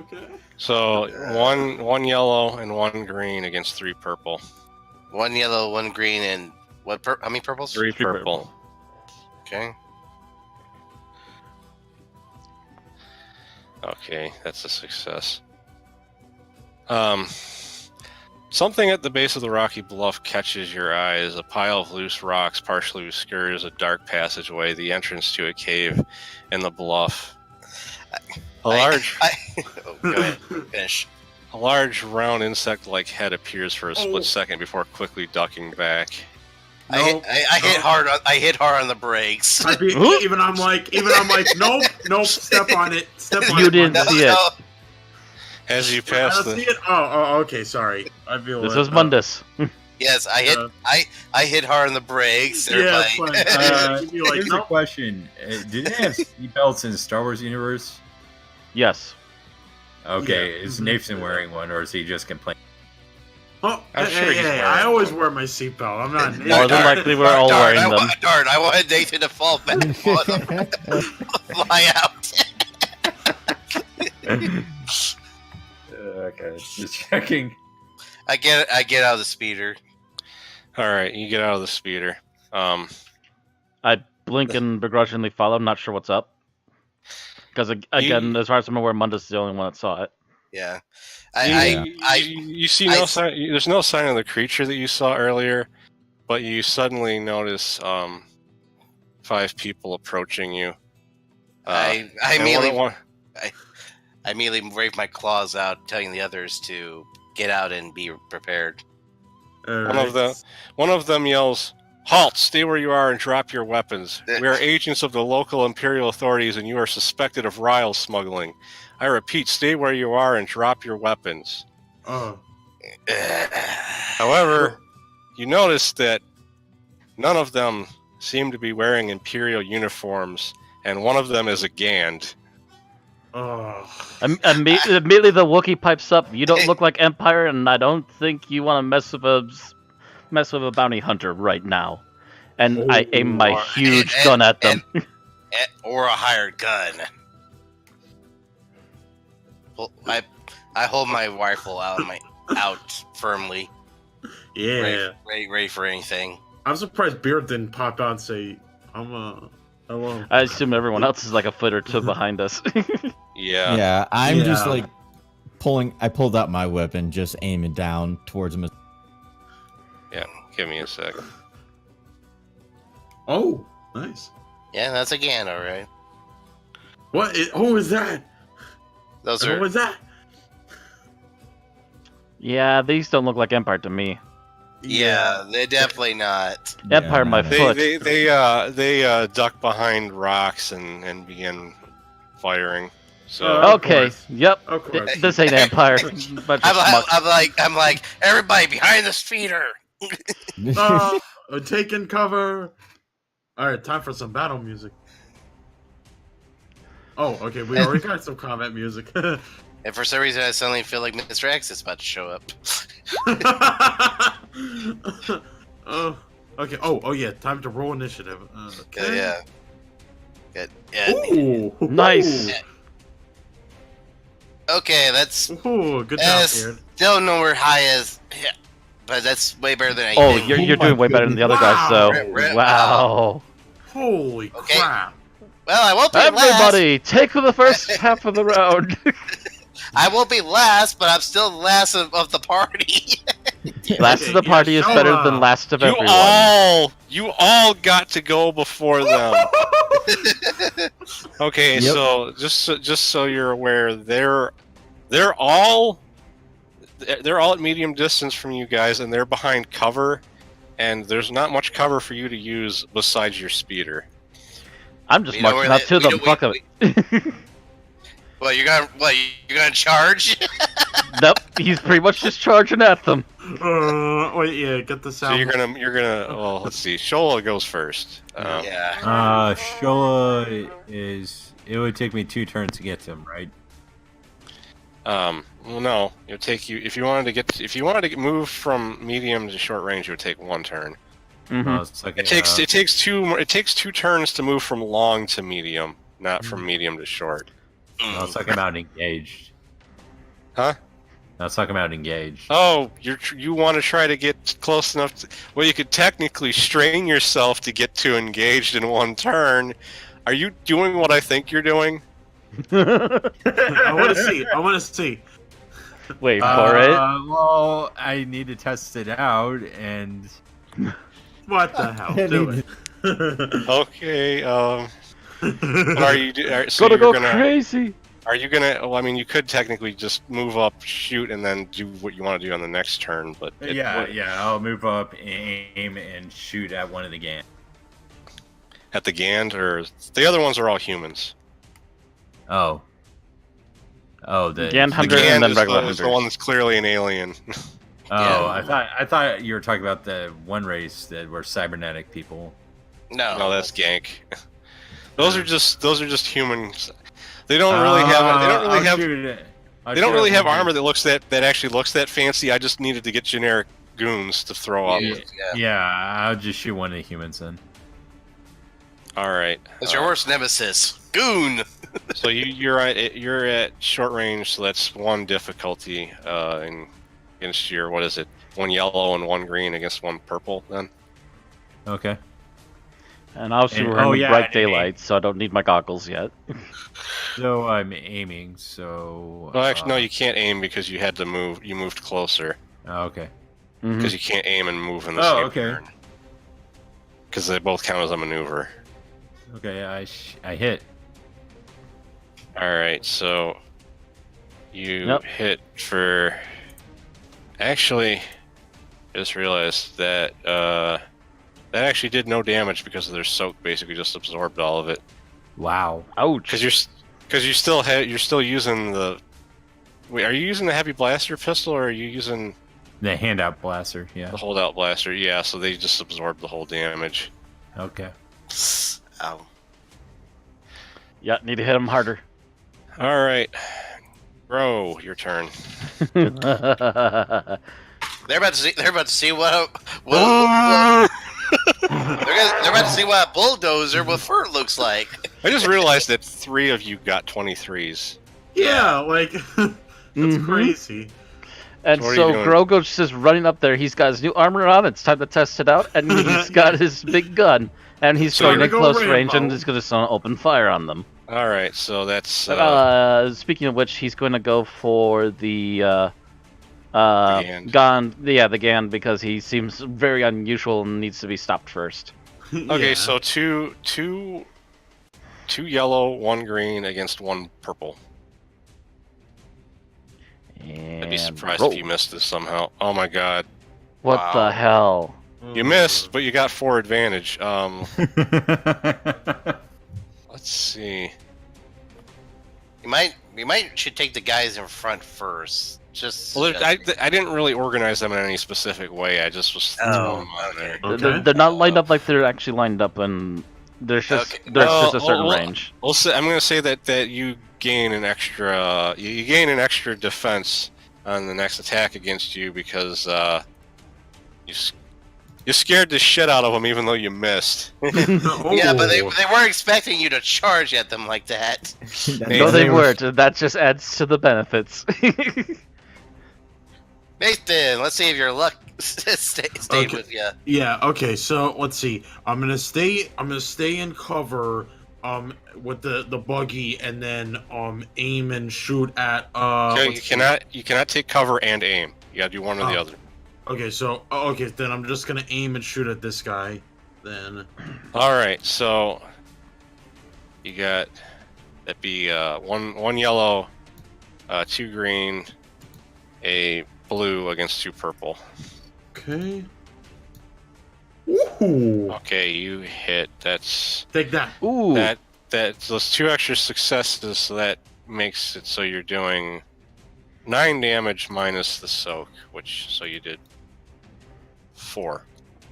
S2: So one yellow and one green against 3 purple.
S4: 1 yellow, 1 green, and how many purples?
S2: 3 purple.
S4: Okay.
S2: Okay, that's a success. Something at the base of the rocky bluff catches your eyes. A pile of loose rocks partially obscures a dark passageway, the entrance to a cave in the bluff.
S4: Go ahead, finish.
S2: A large, round insect-like head appears for a split second before quickly ducking back.
S4: I hit hard. I hit hard on the brakes.
S5: Even I'm like, nope. Step on it.
S3: You didn't see it.
S2: As you pass
S5: see it? Oh, okay. Sorry. I feel
S3: this was Mundus.
S4: Yes, I hit hard on the brakes.
S5: Yeah,
S1: Here's a question: did it have seatbelts in the Star Wars universe?
S3: Yes.
S1: Okay, is Nathan wearing one, or is he just complaining?
S5: Oh,
S2: I'm sure he's wearing
S5: I
S2: one.
S5: always wear my seatbelt. I'm not.
S3: More than likely, we're all wearing them.
S4: I wanted Nathan to fall back and fly out.
S1: Okay, just checking.
S4: I get out of the speeder.
S2: All right, you get out of the speeder.
S3: I blink and begrudgingly follow. I'm not sure what's up. Because, again, as far as I'm aware, Mundus is the only one that saw it.
S4: Yeah.
S2: You see no sign. There's no sign of the creature that you saw earlier, but you suddenly notice 5 people approaching you.
S4: I immediately wave my claws out, telling the others to get out and be prepared.
S2: One of them yells, Halt! Stay where you are and drop your weapons. We are agents of the local Imperial authorities, and you are suspected of Ryle smuggling. I repeat, stay where you are and drop your weapons. However, you notice that none of them seem to be wearing Imperial uniforms, and one of them is a Gand.
S3: Immediately the Wookiee pipes up. You don't look like Empire, and I don't think you want to mess with a bounty hunter right now. And I aim my huge gun at them.
S4: Or a hired gun. Well, I hold my rifle out firmly.
S5: Yeah.
S4: Ready for anything.
S5: I'm surprised Beard didn't pop out and say, hello.
S3: I assume everyone else is like a foot or two behind us.
S2: Yeah.
S6: Yeah, I'm just like I pulled out my weapon, just aiming down towards him.
S2: Yeah, give me a sec.
S5: Oh, nice.
S4: Yeah, that's a Gan, alright.
S5: Who is that?
S4: Who
S5: was that?
S3: Yeah, these don't look like Empire to me.
S4: Yeah, they're definitely not.
S3: Empire, my foot.
S2: They duck behind rocks and begin firing. So
S3: Okay, yep.
S5: Of course.
S3: This ain't Empire. Bunch of schmucks.
S4: I'm like, everybody behind the speeder.
S5: Taking cover. All right, time for some battle music. Oh, okay, we already got some combat music.
S4: And for some reason, I suddenly feel like Mr. X is about to show up.
S5: Okay. Oh, yeah. Time to roll initiative. Okay.
S4: Yeah. Good. Yeah.
S5: Ooh,
S3: Nice.
S4: Okay, that's.
S5: Ooh, good job, Beard.
S4: Still nowhere high as. Yeah, but that's way better than
S3: Oh,
S4: anything.
S3: you're doing way better than the other guys, so. Wow.
S5: Holy crap.
S4: Well, I won't be
S3: Everybody, take the first half of the round.
S4: I won't be last, but I'm still the last of the party.
S3: Last of the party is better than last of everyone.
S2: You all got to go before them. Okay, so just so you're aware, they're all at medium distance from you guys, and they're behind cover, and there's not much cover for you to use besides your speeder.
S3: I'm just marching out to them. Fuck it.
S4: Well, you're gonna charge?
S3: Nope, he's pretty much just charging at them.
S5: Wait, yeah, get the sound.
S2: So you're gonna. Well, let's see. Shola goes first.
S4: Yeah.
S1: Shola is. It would take me 2 turns to get to him, right?
S2: Well, no. It would take you if you wanted to move from medium to short range. It would take 1 turn.
S3: Mm-hmm.
S2: It takes 2 turns to move from long to medium, not from medium to short.
S1: No, it's talking about engaged.
S2: Huh?
S1: No, it's talking about engaged.
S2: Oh, you want to try to get close enough to... Well, you could technically strain yourself to get to engaged in 1 turn. Are you doing what I think you're doing?
S5: I want to see.
S3: Wait for it.
S1: Well, I need to test it out, and...
S5: What the hell? Do it.
S2: Okay, what are you
S3: So go crazy.
S2: Are you gonna? Well, I mean, you could technically just move up, shoot, and then do what you want to do on the next turn. But
S1: I'll move up, aim, and shoot at one of the Gand.
S2: At the Gand, or the other ones are all humans.
S1: Oh, the
S3: Gand
S2: The
S3: hunter
S2: Gand
S3: and then
S2: is
S3: regular
S2: the
S3: hunter.
S2: one that's clearly an alien.
S1: Oh, I thought you were talking about the one race that were cybernetic people.
S2: No, that's Gank. Those are just humans. They don't really have armor that actually looks that fancy. I just needed to get generic goons to throw up.
S1: Yeah, I'll just shoot one of the humans then.
S2: All right.
S4: It's your worst nemesis, Goon.
S2: So you're at short range, so that's 1 difficulty against your, what is it? 1 yellow and 1 green against 1 purple then.
S1: Okay.
S3: And obviously we're in bright daylight, so I don't need my goggles yet.
S1: So I'm aiming. So.
S2: Well, actually, no, you can't aim because you had to move. You moved closer.
S1: Oh, okay.
S2: Because you can't aim and move in the same turn. Because they both count as a maneuver.
S1: Okay, I hit.
S2: All right, so you hit for. Actually, I just realized that That actually did no damage because of their soak. Basically, just absorbed all of it.
S1: Wow.
S3: Ouch.
S2: Because you're still using the. Wait, are you using the heavy blaster pistol, or are you using
S1: The handout blaster, yeah.
S2: the holdout blaster? Yeah, so they just absorbed the whole damage.
S1: Okay.
S4: Ow.
S3: Yeah, need to hit him harder.
S2: All right, Bro, your turn.
S4: They're about to see. They're about to see they're about to see what a bulldozer with fur looks like.
S2: I just realized that 3 of you got 23s.
S5: Yeah, like that's crazy.
S3: And
S2: So what are
S3: so
S2: you doing?
S3: Grogo's just running up there. He's got his new armor on. It's time to test it out. And he's got his big gun. And he's
S2: So
S3: going
S2: you're
S3: at
S5: gonna go
S3: close range and
S5: Rambo.
S3: he's going to open fire on them.
S2: All right, so that's
S3: Speaking of which, he's going to go for the
S2: Gand.
S3: the Gand, because he seems very unusual and needs to be stopped first.
S2: okay.
S5: Yeah.
S2: So two yellow, 1 green against 1 purple.
S3: And
S2: I'd be surprised
S3: roll.
S2: if you missed this somehow. Oh my god,
S3: What
S4: Wow.
S3: the hell?
S2: you missed, but you got 4 advantage. Let's see.
S4: You might should take the guys in front first. Just.
S2: Well, I didn't really organize them in any specific way. I just was
S4: Oh,
S2: throwing them on there.
S5: Okay.
S3: They're not lined up like they're actually lined up, and there's just
S4: Okay.
S3: there's
S2: Well,
S3: just a certain
S2: well,
S3: range.
S2: I'm going to say that you gain an extra you gain an extra defense on the next attack against you because you scared the shit out of them even though you missed.
S4: Yeah, but they
S5: Oh.
S4: weren't expecting you to charge at them like that.
S3: No, they weren't. That just adds to the benefits.
S4: Nathan, let's see if your luck stayed
S5: Okay.
S4: with you.
S5: Yeah. Okay. So let's see. I'm gonna stay in cover. With the buggy, and then aim and shoot at.
S2: Okay,
S5: let's
S2: you cannot take cover and aim. You got to do one or the
S5: Oh.
S2: other.
S5: Okay. So okay, then I'm just gonna aim and shoot at this guy. Then.
S2: All right, so you got that'd be one yellow, 2 green, a blue against 2 purple.
S5: Okay. Ooh.
S2: Okay, you hit. That's
S5: Take that.
S3: Ooh.
S2: that those 2 extra successes. So that makes it so you're doing 9 damage minus the soak, so you did 4.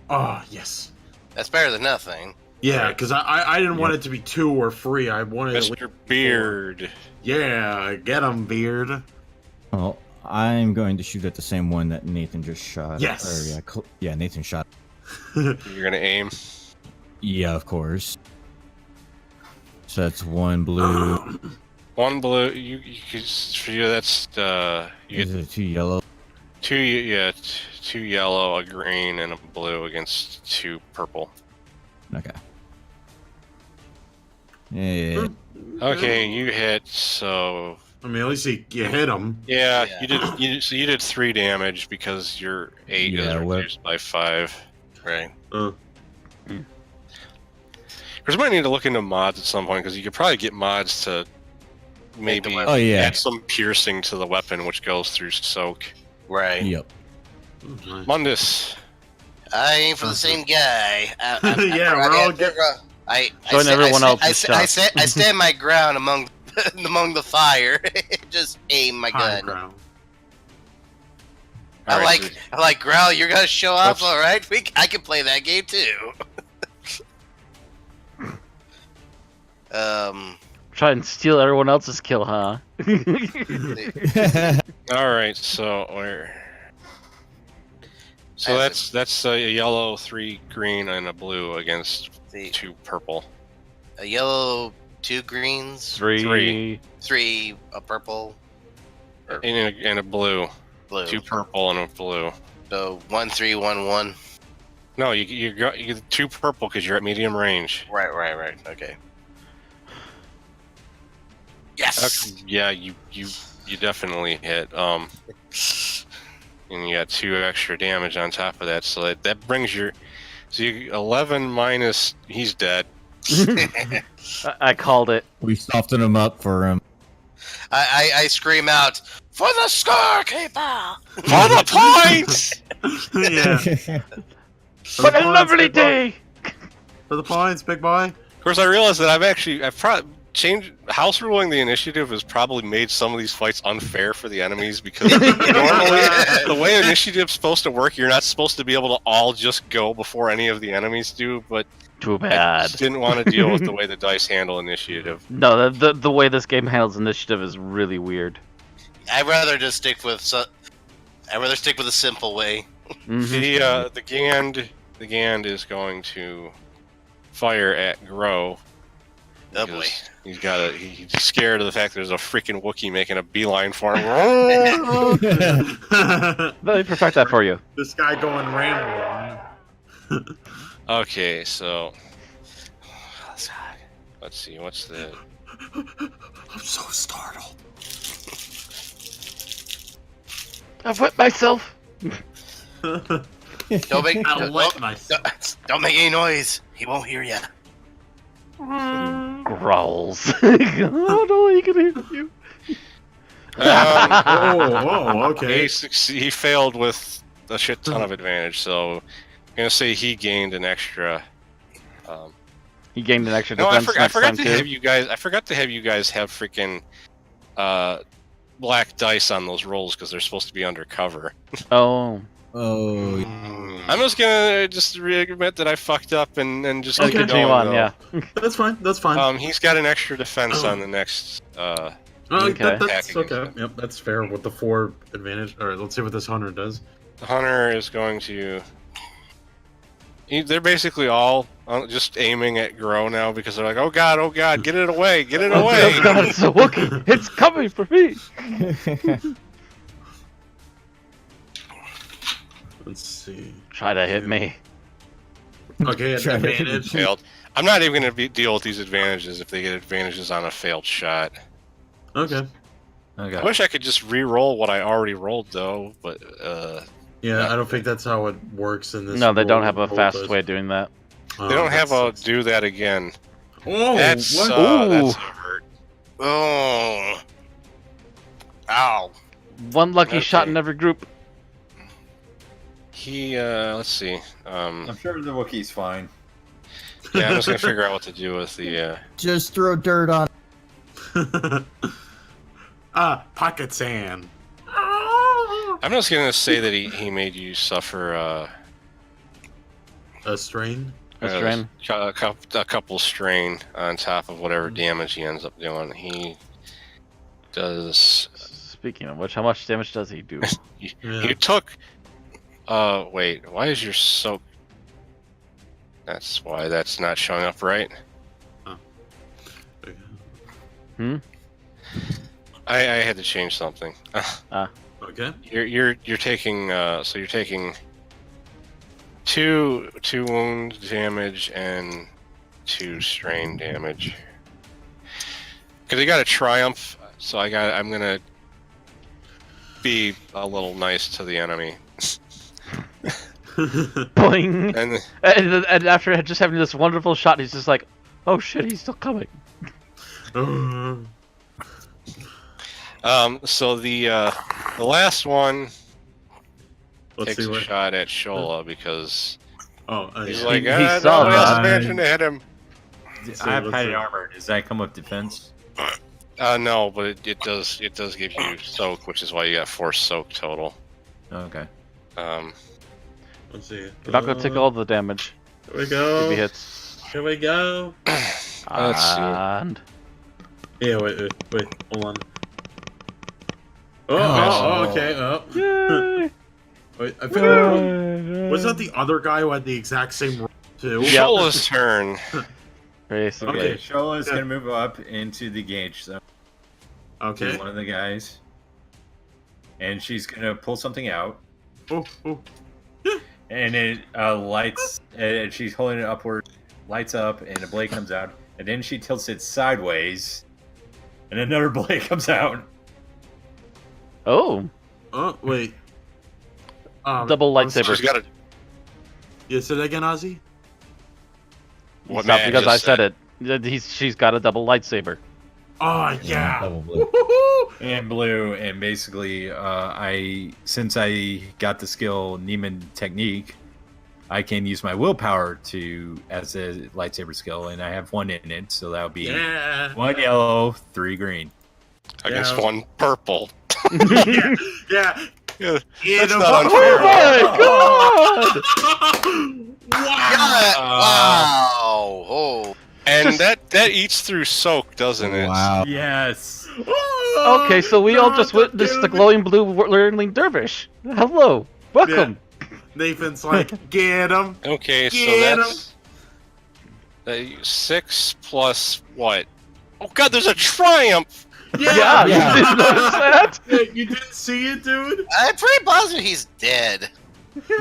S5: Ah, yes.
S4: That's better than nothing.
S5: Yeah, because I didn't want it to be 2 or 3. I wanted at least
S2: Mr. Beard.
S5: Yeah, get him, Beard.
S6: Well, I'm going to shoot at the same one that Nathan just shot.
S5: Yes.
S6: Or, yeah, Nathan shot.
S2: You're gonna aim.
S6: Yeah, of course. So that's 1 blue.
S2: 1 blue. For you that's you
S6: Is
S2: get
S6: it 2 yellow?
S2: 2 yellow, a green, and a blue against 2 purple.
S6: Okay. Yeah.
S2: Okay, you hit. So
S5: I mean, at least you hit him.
S2: yeah,
S4: Yeah.
S2: you did 3 damage because your 8 is
S6: Yeah, what-
S2: reduced by 5.
S4: Right.
S2: Because we might need to look into mods at some point because you could probably get mods to maybe
S6: Oh, yeah.
S2: add some piercing to the weapon, which goes through soak.
S4: Right.
S6: Yep.
S2: Mundus.
S4: I aim for the same guy.
S5: Yeah, we're all good.
S3: Join everyone else's shots.
S4: I stand my ground among the fire. Just aim my
S5: High
S4: gun.
S5: ground.
S2: All right, so-
S4: I like Growl. You're gonna show off,
S2: Oops.
S4: all right? I can play that game too.
S3: Try and steal everyone else's kill, huh?
S2: All right, so where? So that's a yellow, 3 green, and a blue against
S4: The
S2: 2 purple.
S4: a yellow, 2 greens,
S3: 3.
S4: 3 a purple,
S2: And a blue.
S4: blue.
S2: 2 purple and a blue.
S4: So 1, 3, 1, 1.
S2: No, you get 2 purple because you're at medium range.
S4: Right. Okay. Yes.
S2: Okay, yeah, you definitely hit. And you got 2 extra damage on top of that, so that brings your 11 minus. He's dead.
S3: I called it.
S6: We softened him up for him.
S4: I scream out for the scorekeeper.
S2: For the points.
S5: Yeah. For the
S3: What a
S5: points,
S3: lovely
S5: big boy.
S3: day!
S5: For the points, big boy.
S2: Of course, I realized that I've probably changed house ruling the initiative has probably made some of these fights unfair for the enemies because normally the way initiative's supposed to work, you're not supposed to be able to all just go before any of the enemies do. But
S3: Too
S2: I
S3: bad.
S2: just didn't want to deal with the way the dice handle initiative.
S3: No, the way this game handles initiative is really weird.
S4: I'd rather just stick with. I'd rather stick with a simple way.
S3: Mhm.
S2: The Gand is going to fire at Grow.
S4: Oh boy.
S2: because he's scared of the fact there's a freaking Wookiee making a beeline for him.
S3: Let me perfect that for you.
S5: This guy going random.
S2: Okay, so let's see, what's the
S5: I'm so startled.
S3: I've whipped myself.
S4: Don't make
S5: I wet myself.
S4: don't make any noise. He won't hear you.
S3: Growls. Oh no, he can hear you.
S5: Okay.
S2: he failed with a shit ton of advantage, so I'm gonna say he gained an extra.
S3: He gained an extra
S2: No, I
S3: defense
S2: forgot
S3: next
S2: to
S3: time too.
S2: have you guys. I forgot to have you guys have freaking black dice on those rolls because they're supposed to be undercover.
S3: Oh,
S6: Oh,
S2: I'm just gonna admit that I fucked up and just
S3: let's
S2: keep
S3: continue
S2: going,
S3: on.
S2: though.
S3: Yeah.
S5: That's fine. That's fine.
S2: He's got an extra defense on the next.
S3: Okay.
S5: That's
S2: Attacking
S5: okay.
S2: him.
S5: Yep, that's fair with the 4 advantage. All right, let's see what this hunter does.
S2: The hunter is going to. They're basically all just aiming at Grow now because they're like, oh god, get it away, get it away.
S3: Oh god, it's a Wookiee! It's coming for me!
S5: Let's see.
S3: Try to hit me.
S5: Okay,
S6: Try to-
S5: advantage.
S2: Failed. I'm not even going to deal with these advantages if they get advantages on a failed shot.
S5: Okay.
S1: Okay.
S2: I wish I could just re-roll what I already rolled though, but
S5: Yeah, I don't think that's how it works in this.
S3: No, they don't have a
S5: roll
S3: fast
S5: list.
S3: way of doing that.
S5: Oh,
S2: they don't have a
S5: that's-
S2: do that again.
S5: Oh,
S2: That's
S5: what?
S2: that's
S3: Ooh.
S2: gonna hurt.
S4: Oh. Ow.
S3: One lucky shot
S2: Okay.
S3: in every group.
S2: He let's see.
S1: I'm sure the Wookiee's fine.
S2: Yeah, I'm just gonna figure out what to do with the.
S6: just throw dirt on.
S5: Pocket sand.
S2: I'm just gonna say that he made you suffer
S5: A strain.
S3: A strain.
S2: a couple strain on top of whatever damage he ends up doing. He does.
S3: Speaking of which, how much damage does he do?
S5: Yeah.
S2: You took. Wait. Why is your soak? That's why that's not showing up right.
S3: Hmm?
S2: I had to change something.
S5: Okay.
S2: You're taking so you're taking two wound damage and 2 strain damage. Cause he got a triumph, so I'm gonna be a little nice to the enemy.
S3: Boing!
S2: And
S3: And after just having this wonderful shot, he's just like, oh shit, he's still coming.
S2: so the last one
S5: Let's
S2: takes
S5: see
S2: a
S5: what.
S2: shot at Shola because he's
S5: Yeah.
S2: like,
S3: He
S2: ah,
S3: saw
S2: nobody else
S1: that.
S2: managed to hit him.
S5: So
S1: I have
S5: let's
S1: padded
S5: see.
S1: armor. Does that come with defense?
S2: No, but it does give you soak, which is why you got 4 soak total.
S1: Okay.
S5: Let's see.
S3: You're not gonna take all the damage
S5: Here we
S3: if
S5: go.
S3: he hits.
S5: Here we go.
S2: Let's see.
S3: And
S5: Yeah, wait, hold on. Oh,
S2: Oh.
S5: okay. Oh.
S3: yay!
S5: Wait, I feel was that the other guy who had the exact same roll too?
S3: Yeah.
S2: Shola's turn.
S3: Basically.
S1: Okay.
S5: Okay.
S1: Shola's
S5: Yeah.
S1: gonna move up into the gauge zone.
S5: Okay.
S1: To one of the guys, and she's gonna pull something out,
S5: Oh, oh.
S1: and it lights. And she's holding it upward, lights up, and a blade comes out, and then she tilts it sideways, and another blade comes out.
S3: Oh,
S5: Oh, wait.
S3: double
S5: I'm sorry.
S3: lightsaber.
S2: She's got a
S5: You said that again, Ozzy?
S2: What
S3: Not
S2: Matt
S3: because I
S2: just
S3: said it. She's got a double lightsaber.
S5: Oh, yeah.
S6: Probably.
S1: And blue, and basically, since I got the skill Neiman technique, I can use my willpower to as a lightsaber skill, and I have 1 in it, so that would be
S5: Yeah.
S1: 1 yellow, 3 green.
S2: Against
S5: Yeah.
S2: 1 purple.
S5: yeah.
S2: Yeah,
S5: Get
S2: that's
S5: him.
S2: not unfair.
S3: Oh my god!
S4: Yeah, wow. Oh.
S2: And that eats through soak, doesn't it?
S6: Wow.
S1: Yes.
S3: Okay, so we all just witnessed the glowing blue whirling dervish. Hello, welcome.
S5: Nathan's like, get him.
S2: Okay, so
S5: Get
S2: that's 6 plus what? Oh god, there's a triumph!
S3: Yeah,
S6: Yeah.
S3: you didn't notice that?
S5: You didn't see it, dude?
S4: I'm pretty positive he's dead.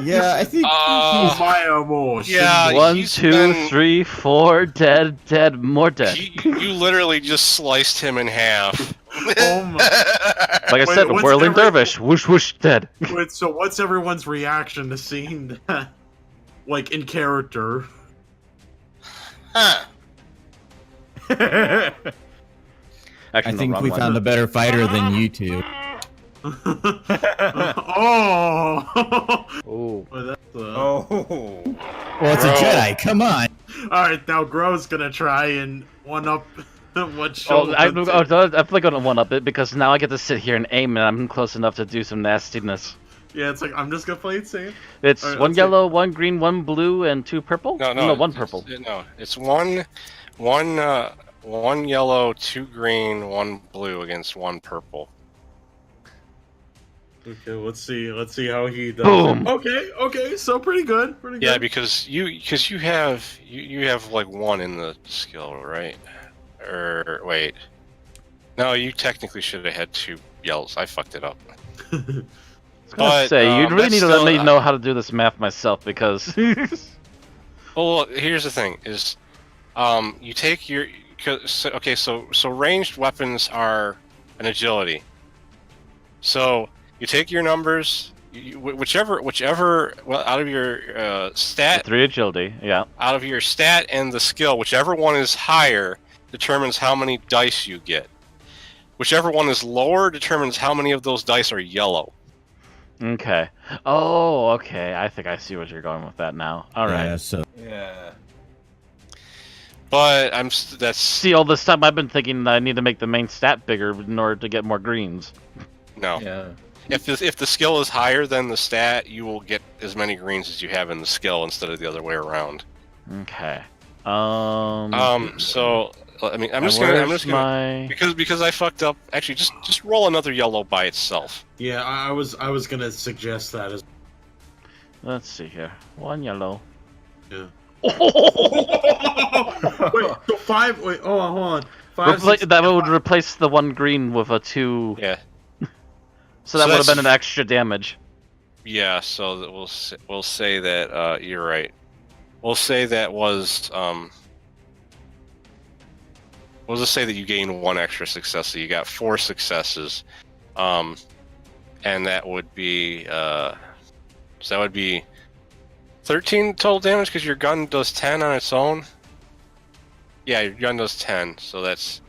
S6: Yeah, I think
S2: Uh,
S5: My emotion.
S2: Yeah,
S3: 1,
S2: he's
S3: 2,
S2: been-
S3: 3, 4, dead, more dead.
S2: you literally just sliced him in half.
S5: Oh my.
S3: Like I
S5: Wait,
S3: said, a
S5: what's
S3: whirling
S5: every-
S3: dervish, whoosh whoosh, dead.
S5: Wait, so what's everyone's reaction to seeing that? Like, in character?
S4: Huh.
S3: Actually,
S6: I
S3: no,
S6: think
S3: wrong
S6: we
S3: one.
S6: found a better fighter than you two.
S5: Oh!
S3: Oh.
S5: Well, that's,
S1: Oh.
S6: Well, it's a
S2: Bro.
S6: Jedi. Come on.
S5: Alright, now Gro's gonna try and one-up what
S3: Oh,
S5: show.
S3: I'm definitely gonna one up it because now I get to sit here and aim, and I'm close enough to do some nastiness.
S5: Yeah, it's like, I'm just gonna play it safe.
S3: It's
S5: Alright,
S3: 1
S5: let's see.
S3: yellow, 1 green, 1 blue, and 2 purple.
S2: No,
S3: 1 purple.
S2: No, it's one yellow, 2 green, 1 blue against 1 purple.
S5: Okay, let's see how he does.
S3: Boom.
S5: Okay, so pretty good.
S2: Yeah, because you have like 1 in the skill, right? Or wait, no, you technically should have had 2 yellows. I fucked it up.
S3: I was gonna
S2: But,
S3: say, you really
S2: that's
S3: need to let
S2: still-
S3: me know how to do this math myself because.
S2: Well, look, here's the thing: is you take your so ranged weapons are an agility. So you take your numbers, whichever well, out of your stat,
S3: 3 agility, yeah.
S2: out of your stat and the skill, whichever one is higher determines how many dice you get. Whichever one is lower determines how many of those dice are yellow.
S3: Okay. Oh, okay. I think I see what you're going with that now. All right.
S6: Yeah, so
S1: Yeah.
S2: But that's
S3: See, all this time I've been thinking that I need to make the main stat bigger in order to get more greens.
S2: no.
S1: Yeah.
S2: If the skill is higher than the stat, you will get as many greens as you have in the skill instead of the other way around.
S3: Okay.
S2: So I mean, I'm
S3: and
S2: just gonna
S3: where's my...
S2: because I fucked up. Actually, just roll another yellow by itself.
S5: Yeah, I was gonna suggest that as.
S3: Let's see here. 1 yellow.
S5: Yeah.
S3: Oh!
S5: Wait, so 5. Wait, hold on. 5.
S3: That would replace the 1 green with a 2.
S2: Yeah,
S3: So that
S2: So
S3: would have
S2: that's-
S3: been an extra damage.
S2: yeah. So that we'll say that you're right. We'll say that was We'll just say that you gained 1 extra success, so you got 4 successes, and that would be 13 total damage because your gun does 10 on its own. Yeah, your gun does 10, so that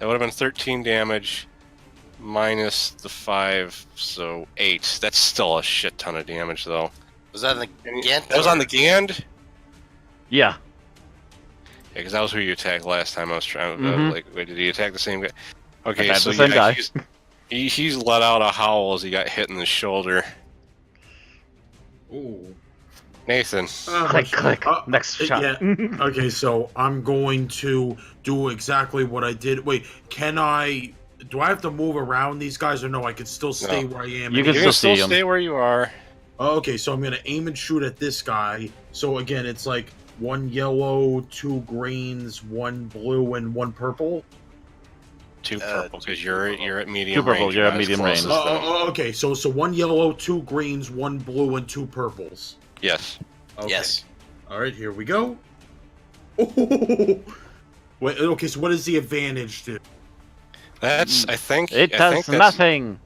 S2: would have been 13 damage minus the 5, so 8. That's still a shit ton of damage, though.
S4: Was that on the Gant?
S2: That was on the Gand.
S3: Yeah.
S2: Yeah, because that was who you attacked last time. I was trying.
S3: Mhm.
S2: Wait, did he attack the same guy? Okay,
S3: Attacked
S2: so
S3: the same
S2: yeah,
S3: guy.
S2: he's let out a howl as he got hit in the shoulder.
S5: Ooh.
S2: Nathan,
S3: Click. Next shot.
S5: Yeah. Okay, so I'm going to do exactly what I did. Wait, do I have to move around these guys or no? I can still stay
S2: No.
S5: where I am.
S3: You
S5: and
S3: can
S2: you
S5: aim-
S2: can
S3: still
S2: still
S3: see him.
S2: stay where you are.
S5: Oh, okay, so I'm gonna aim and shoot at this guy. So again, it's like 1 yellow, 2 greens, 1 blue, and 1 purple.
S2: 2 purple because you're at medium
S3: 2 purple,
S2: range.
S3: you're at
S2: not as
S3: medium
S2: close
S3: range.
S2: as them.
S5: Okay, so 1 yellow, 2 greens, 1 blue, and 2 purples.
S2: Yes.
S5: Okay.
S4: Yes.
S5: All right, here we go. Oh! Wait, okay, so what does the advantage do?
S2: That's I think.
S3: It
S2: I
S3: does
S2: think that's-
S3: nothing.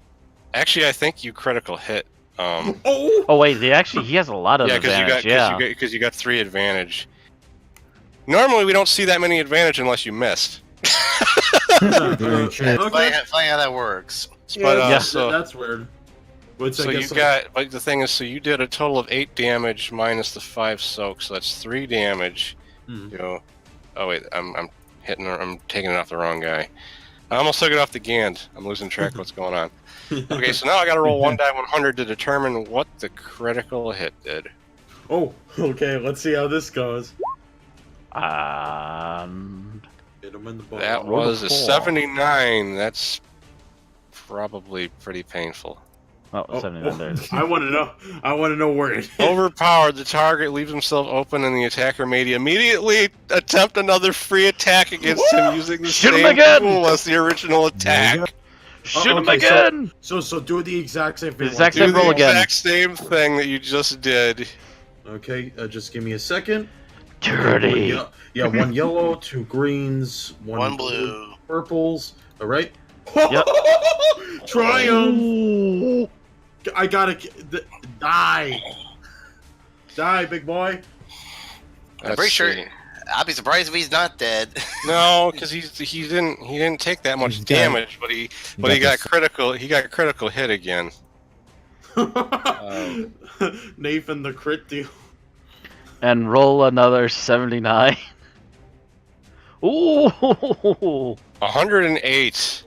S2: Actually, I think you critical hit.
S5: Oh!
S3: Oh wait, he has a lot of
S2: Yeah, because
S3: advantage.
S2: you got 3 advantage. Normally, we don't see that many advantage unless you missed.
S6: Very true.
S5: Okay.
S4: Funny how that works.
S2: But
S3: Yeah.
S2: so
S5: That's weird. Which
S2: So
S5: I
S2: you
S5: guess
S2: got, but the thing is, so you did a total of 8 damage minus the 5 soak, so that's 3 damage.
S5: Hmm.
S2: You know, oh wait, I'm taking it off the wrong guy. I almost took it off the Gand. I'm losing track of what's going on. Okay, so now I got to roll 1 die 100 to determine what the critical hit did.
S5: Oh, okay. Let's see how this goes. Hit him in the ball.
S2: That
S3: roll
S2: was
S3: the
S2: a
S3: 4.
S2: 79. That's probably pretty painful.
S3: Oh, 79 there.
S5: I want to know. I want to know where it hit.
S2: Overpowered, the target leaves himself open, and the attacker may immediately attempt another free attack against him using the
S3: Shoot him
S2: same
S3: again!
S2: tool as the original attack.
S3: Shoot him
S5: okay,
S3: again!
S5: So do the exact same thing.
S3: Exact
S2: Do
S3: same roll
S2: the
S3: again.
S2: exact same thing that you just did.
S5: Okay, just give me a second.
S3: Dirty.
S5: Yeah, 1 yellow, 2 greens,
S4: 1 blue.
S5: purples. All right.
S3: Yep.
S5: Triumph!
S3: Ooh.
S5: I gotta die. Die, big boy.
S4: I'm
S2: Let's
S4: pretty sure.
S2: see.
S4: I'll be surprised if he's not dead.
S2: No, because he didn't take that much
S6: He's got-
S2: damage, but he got
S6: this-
S2: critical. He got critical hit again.
S5: Nathan the crit deal.
S3: And roll another 79. Ooh.
S2: 108.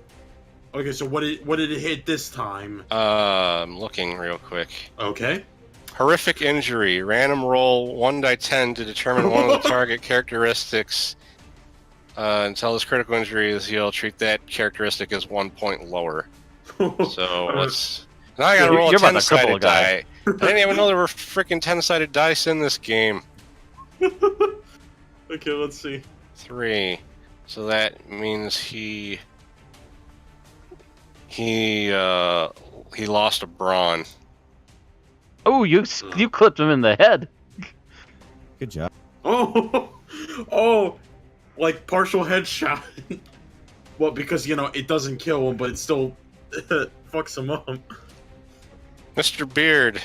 S5: Okay, so what did it hit this time?
S2: I'm looking real quick.
S5: Okay.
S2: Horrific injury. Random roll 1 die 10 to determine one of the target characteristics. Until this critical injury is healed, treat that characteristic as 1 point lower. So let's. Now I gotta roll a
S3: You're about to cripple
S2: 10-sided
S3: a guy.
S2: die. I didn't even know there were freaking 10-sided dice in this game.
S5: Okay, let's see.
S2: 3. So that means he lost a brawn.
S3: Oh, you clipped him in the head.
S6: Good job.
S5: Oh, like partial headshot. Well, because it doesn't kill him, but it still fucks him up.
S2: Mr. Beard.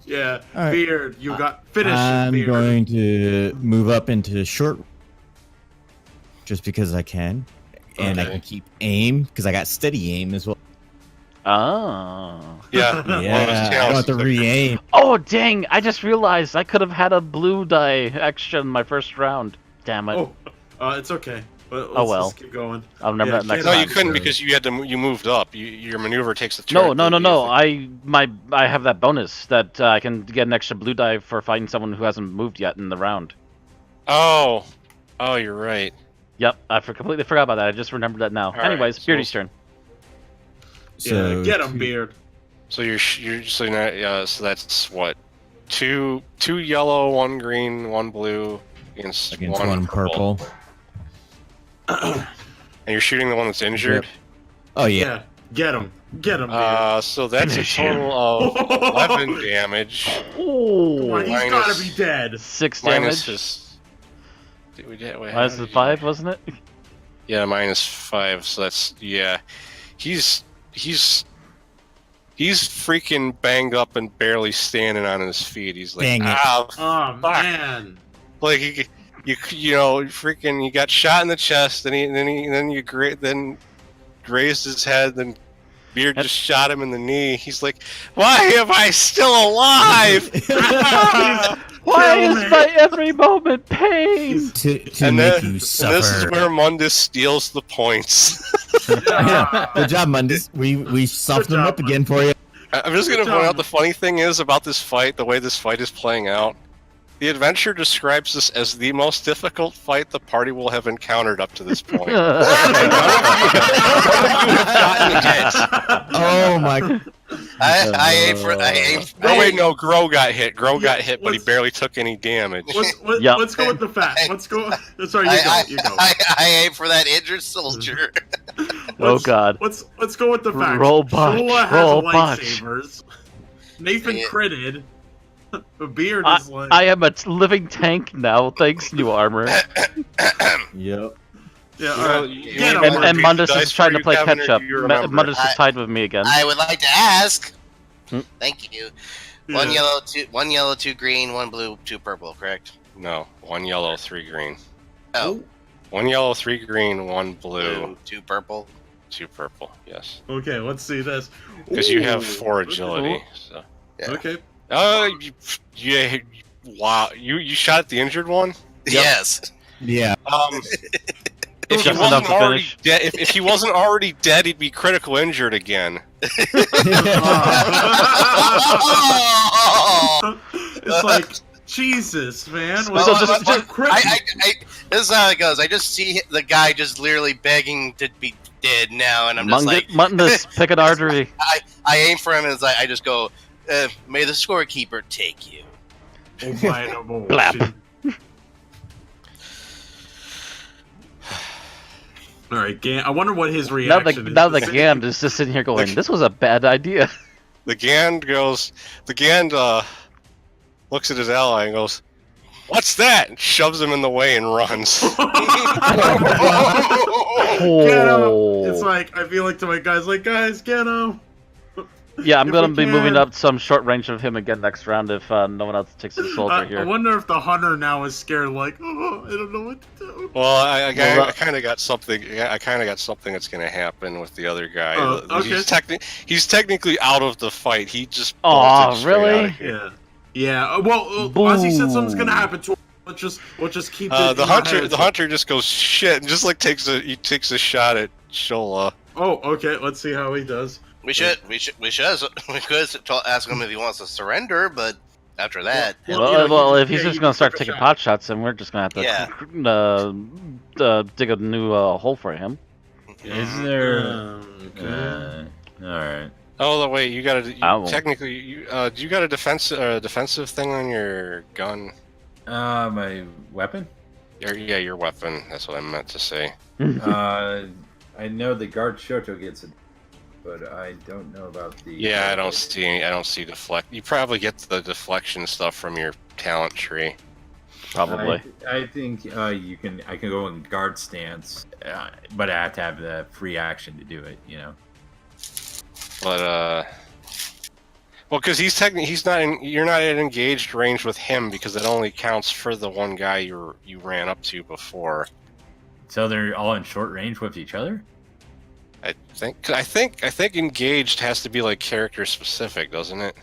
S5: Yeah,
S6: All right.
S5: Beard, you got finish.
S6: I'm
S5: Beard.
S6: going to move up into short, just because I can, and I
S2: Okay.
S6: can keep aim because I got steady aim as well.
S3: Oh.
S2: Yeah.
S6: Yeah, I don't have to re-aim.
S3: Oh, dang. I just realized I could have had a blue die extra in my first round. Damn it.
S5: Oh, it's okay. Let's
S3: well.
S5: just keep going.
S3: I'll remember
S5: Yeah,
S3: that next
S2: No,
S3: time.
S2: you couldn't
S6: Sure.
S2: because you moved up. Your maneuver takes the
S3: No,
S2: turn.
S3: no. I have that bonus that I can get an extra blue die for fighting someone who hasn't moved yet in the round.
S2: Oh, you're right.
S3: Yep, I completely forgot about that. I just remembered that now.
S2: All right,
S3: Anyways,
S2: so
S3: Beardy's turn.
S6: So
S5: Yeah, get him,
S6: two-
S5: Beard.
S2: So so that's what 2 yellow, 1 green, 1 blue against
S6: one purple.
S2: And you're shooting the one that's injured.
S6: Oh yeah.
S5: Yeah, get him, Beard.
S2: So that's a
S3: Finish him.
S2: total of 11 damage.
S5: Come
S3: Ooh,
S5: on, he's
S2: minus-
S5: gotta be dead.
S3: 6
S2: Minus
S3: damage.
S2: his. Wait, how
S3: Minus
S2: did
S3: the
S2: you-
S3: 5, wasn't it?
S2: Yeah, minus 5. So that's He's freaking banged up and barely standing on his feet. He's like,
S6: Dang it.
S5: Oh
S2: fuck.
S5: man.
S2: Like he got shot in the chest, then raised his head, then Beard just shot him in the knee. He's like, why am I still alive?
S3: Why
S5: Kill
S3: is
S5: me.
S3: my every moment pain?
S6: To
S2: and
S6: make
S2: then,
S6: you
S2: and
S6: suffer.
S2: this is where Mundus steals the points.
S6: Yeah. Good job, Mundus. We softened them
S5: job,
S6: up again for you.
S2: I'm just going to
S5: Good
S2: point
S5: job.
S2: out the funny thing is about this fight, the way this fight is playing out. The adventure describes this as the most difficult fight the party will have encountered up to this point.
S6: Oh my!
S4: I aim for.
S2: Oh wait, no, Grow got hit. Grow got hit, but he
S5: let's-
S2: barely took any damage.
S3: Yep.
S5: Let's go with the fact. Let's go. Sorry, you go.
S4: I aim for that injured soldier.
S3: Oh god.
S5: Let's go with the facts.
S3: Roll botch,
S5: Shola has
S3: roll botch.
S5: lightsabers. Nathan
S4: Yeah.
S5: critted. Beard is like.
S3: I am a living tank now, thanks, new armor.
S6: Yep.
S5: Yeah, all
S2: Well,
S5: right.
S2: you
S5: Get
S2: want
S5: him.
S2: me to
S3: And
S2: repeat
S3: Mundus
S2: the dice
S3: is trying
S2: for
S3: to
S2: you,
S3: play
S2: Kevin, or
S3: catch up.
S2: do you remember?
S3: Mundus
S4: I-
S3: is tied with me again.
S4: I would like to ask.
S3: Hmm?
S4: Thank you.
S5: Yeah.
S4: One yellow, 2 green, 1 blue, 2 purple. Correct.
S2: No, 1 yellow, 3 green.
S4: Oh,
S2: 1 yellow, 3 green, 1 blue.
S4: 2 purple.
S2: 2 purple. Yes,
S5: Okay, let's see this.
S2: because you have
S5: Ooh,
S2: 4
S5: okay.
S2: agility. So.
S4: Yeah.
S5: Okay.
S2: Yeah. Wow. You shot at the injured one.
S4: Yes.
S6: Yeah.
S2: If he
S3: Just enough
S2: wasn't
S3: to
S2: already
S3: finish.
S2: dead, if he wasn't already dead, he'd be critical injured again.
S5: It's like Jesus, man.
S3: So
S5: What-
S3: just-
S5: what crap-
S4: This is how it goes. I just see the guy just literally begging to be dead now, and I'm just like,
S3: Muttonus, pick an artery.
S4: I aim for him, and I just go, "May the scorekeeper take you."
S5: Oh my God.
S3: Blap.
S5: All right, Gan. I wonder what his
S3: Now
S5: reaction
S3: the
S5: is.
S3: now the Gand is just sitting here going, "This was a bad idea."
S2: The Gand looks at his ally and goes, "What's that?" and shoves him in the way and runs.
S5: Get him. It's
S3: Oh.
S5: like I feel like to my guys, like guys, get him.
S3: Yeah, I'm
S5: if
S3: gonna
S5: we
S3: be moving
S5: can.
S3: up some short range of him again next round if no one else takes his soldier
S5: I
S3: here.
S5: wonder if the hunter now is scared, like, oh, I don't know what to do.
S2: Well, I
S3: Well,
S2: kind of got something. I kind of got something that's going to happen with the other guy.
S5: Okay.
S2: He's technically out of the fight. He just
S3: Aw,
S2: bolted straight
S3: really?
S2: out of here.
S5: Yeah. Well, Ozzie said something's gonna happen to him. We'll just keep it.
S2: The hunter just goes shit and just like takes a shot at Shola.
S5: Oh, okay. Let's see how he does.
S4: We could ask him if he wants to surrender, but after that,
S3: Well, if he's just gonna start taking pot shots, then we're just gonna have to dig a new hole for him.
S1: Is there?
S5: Okay.
S1: All right.
S2: Oh, wait, you got
S3: Ow.
S2: technically you do you got a defensive thing on your gun?
S1: My weapon.
S2: Your weapon. That's what I meant to say.
S1: I know the guard Shoto gets it, but I don't know about the.
S2: Yeah, I don't see deflect. You probably get the deflection stuff from your talent tree.
S3: Probably.
S1: I think I can go in guard stance, but I have to have the free action to do it. You know.
S2: But well, because you're not at engaged range with him because it only counts for the one guy you ran up to before.
S1: So they're all in short range with each other.
S2: I think engaged has to be like character specific, doesn't it?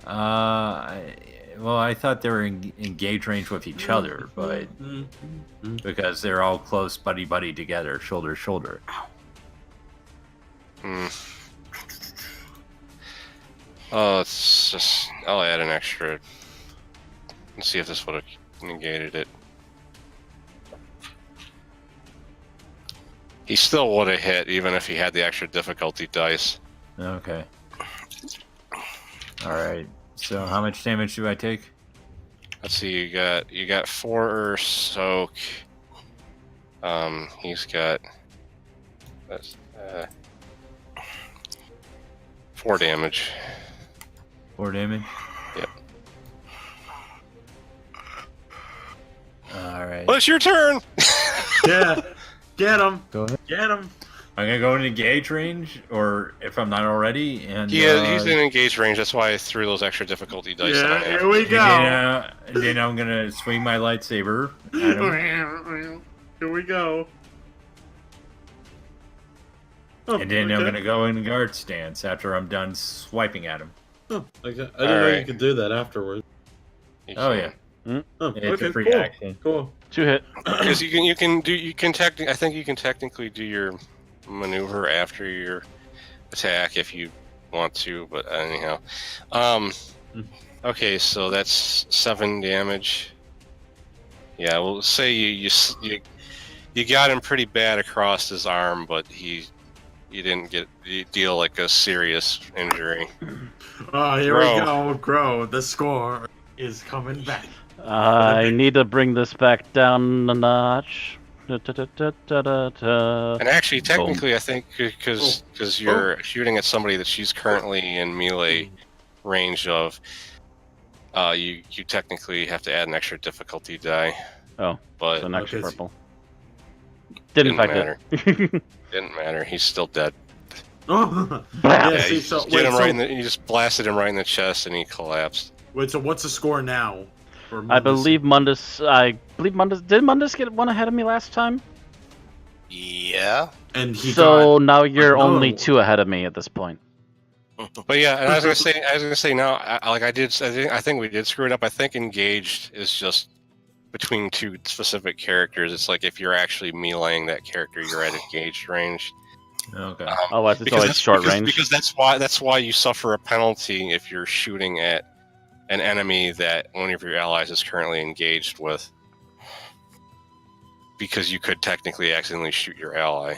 S1: Well, I thought they were in engaged range with each other, but because they're all close, buddy together, shoulder to shoulder.
S2: Hmm. Oh, it's just I'll add an extra. Let's see if this would have negated it. He still would have hit even if he had the extra difficulty dice.
S1: Okay. All right. So how much damage do I take?
S2: Let's see. You got 4 soak. He's got that's 4 damage.
S1: 4 damage.
S2: Yep.
S1: All right.
S2: Well, it's your turn.
S5: Yeah. Get him.
S6: Go ahead.
S5: Get him.
S1: I'm gonna go in engage range, or if I'm not already, and
S2: Yeah, he's in engaged range. That's why I threw those extra difficulty dice on
S5: Yeah.
S2: him.
S5: Here we go.
S1: and then I'm gonna swing my lightsaber at him,
S5: Here we go. Oh,
S1: and then I'm
S5: okay.
S1: gonna go in guard stance after I'm done swiping at him.
S5: Oh, okay. I didn't know you could do that afterwards.
S1: Oh yeah,
S5: Oh,
S1: it's
S5: okay,
S1: a free
S5: cool.
S1: action.
S5: Cool.
S3: 2 hit.
S2: Because I think you can technically do your maneuver after your attack if you want to, but anyhow. Okay, so that's 7 damage. Yeah, we'll say you got him pretty bad across his arm, but you didn't deal like a serious injury.
S5: Oh, here
S2: Grow.
S5: we go. Grow. The score is coming back.
S3: I need to bring this back down a notch. Da-da-da-da-da-da.
S2: And actually, technically, I think because you're shooting at somebody that she's currently in melee range of, you technically have to add an extra difficulty die.
S3: Oh,
S2: but
S3: so an extra
S5: Okay.
S3: purple. Didn't
S2: Didn't
S3: matter.
S2: didn't matter. He's still dead.
S5: Oh,
S3: Yeah,
S2: Yeah,
S5: see,
S2: you
S5: so,
S2: just
S5: wait,
S2: get him
S5: so,
S2: right in the. You just blasted him right in the chest, and he collapsed.
S5: wait, so what's the score now? For
S3: I
S5: Mundus?
S3: believe Mundus. Did Mundus get one ahead of me last time?
S4: Yeah.
S5: And he
S3: So
S5: got
S3: now you're
S5: no.
S3: only 2 ahead of me at this point.
S2: But yeah, and I was gonna say now, I think we did screw it up. I think engaged is just between 2 specific characters. It's like if you're actually meleeing that character, you're at engaged range.
S1: Okay.
S3: Oh, it's always short range.
S2: Because that's why you suffer a penalty if you're shooting at an enemy that one of your allies is currently engaged with, because you could technically accidentally shoot your ally.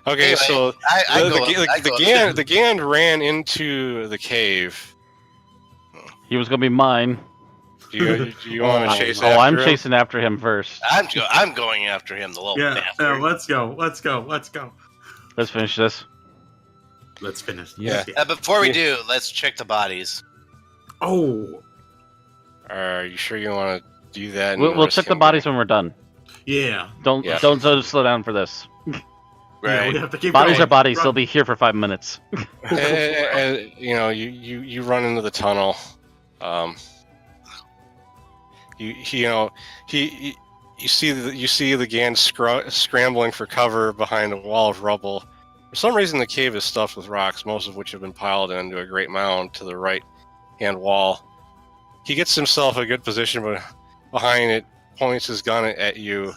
S2: Okay,
S4: Anyway,
S2: so the Gand ran into the cave.
S3: He was gonna be mine.
S2: Do you want to chase?
S3: Oh, I'm
S2: after him?
S3: chasing after him first.
S4: I'm going after him, the little
S5: Yeah,
S4: bastard.
S5: let's go.
S3: Let's finish this.
S5: Let's finish.
S2: Yeah.
S4: Before we do, let's check the bodies.
S5: Oh,
S2: Are you sure you want to do that? and
S3: We'll
S2: risk
S3: check the
S2: him
S3: bodies when we're done.
S5: yeah.
S3: Don't
S2: Yeah.
S3: don't slow down for this.
S5: Yeah, we have to keep
S3: Bodies
S5: going.
S3: are bodies.
S5: Run.
S3: They'll be here for 5 minutes.
S2: You know, you run into the tunnel. You see the Gand scrambling for cover behind a wall of rubble. For some reason, the cave is stuffed with rocks, most of which have been piled into a great mound to the right-hand wall. He gets himself a good position behind it, points his gun at you,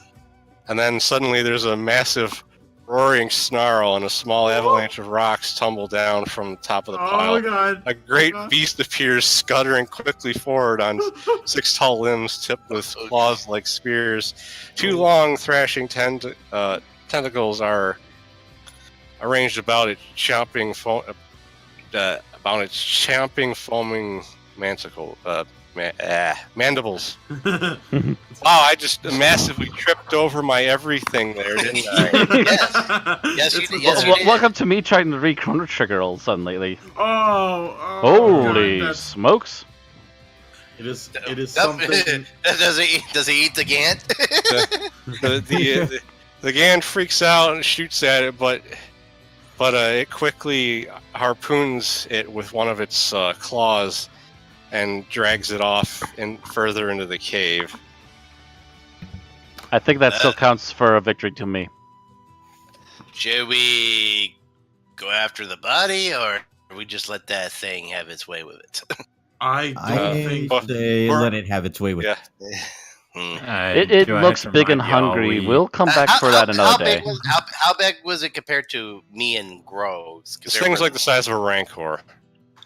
S2: and then suddenly there's a massive roaring snarl and a small avalanche of rocks tumble down from the top of the pile.
S5: Oh god.
S2: A great
S5: God.
S2: beast appears, scuttering quickly forward on 6 tall limbs tipped with claws like spears. 2 long, thrashing tentacles are arranged about its chomping, foaming mandibles. Wow, I just massively tripped over my everything there, didn't I?
S4: Yes, you
S5: It's
S4: did.
S5: a-
S4: Yes, you did.
S3: Welcome to me trying to read Chrono Trigger all of a sudden lately.
S5: Oh,
S3: Holy
S5: God,
S3: smokes!
S5: it is
S4: Nope.
S5: something.
S4: Does he eat the Gant?
S2: The Gand freaks out and shoots at it, but it quickly harpoons it with one of its claws and drags it off further into the cave.
S3: I think that still counts for a victory to me.
S4: Should we go after the body, or we just let that thing have its way with it?
S5: I don't
S6: I
S5: think.
S6: say let it have its way with
S2: Yeah.
S3: It looks big and hungry. We'll come back for that another day.
S4: How big was it compared to me and Groves?
S2: This thing's like the size of a Rancor.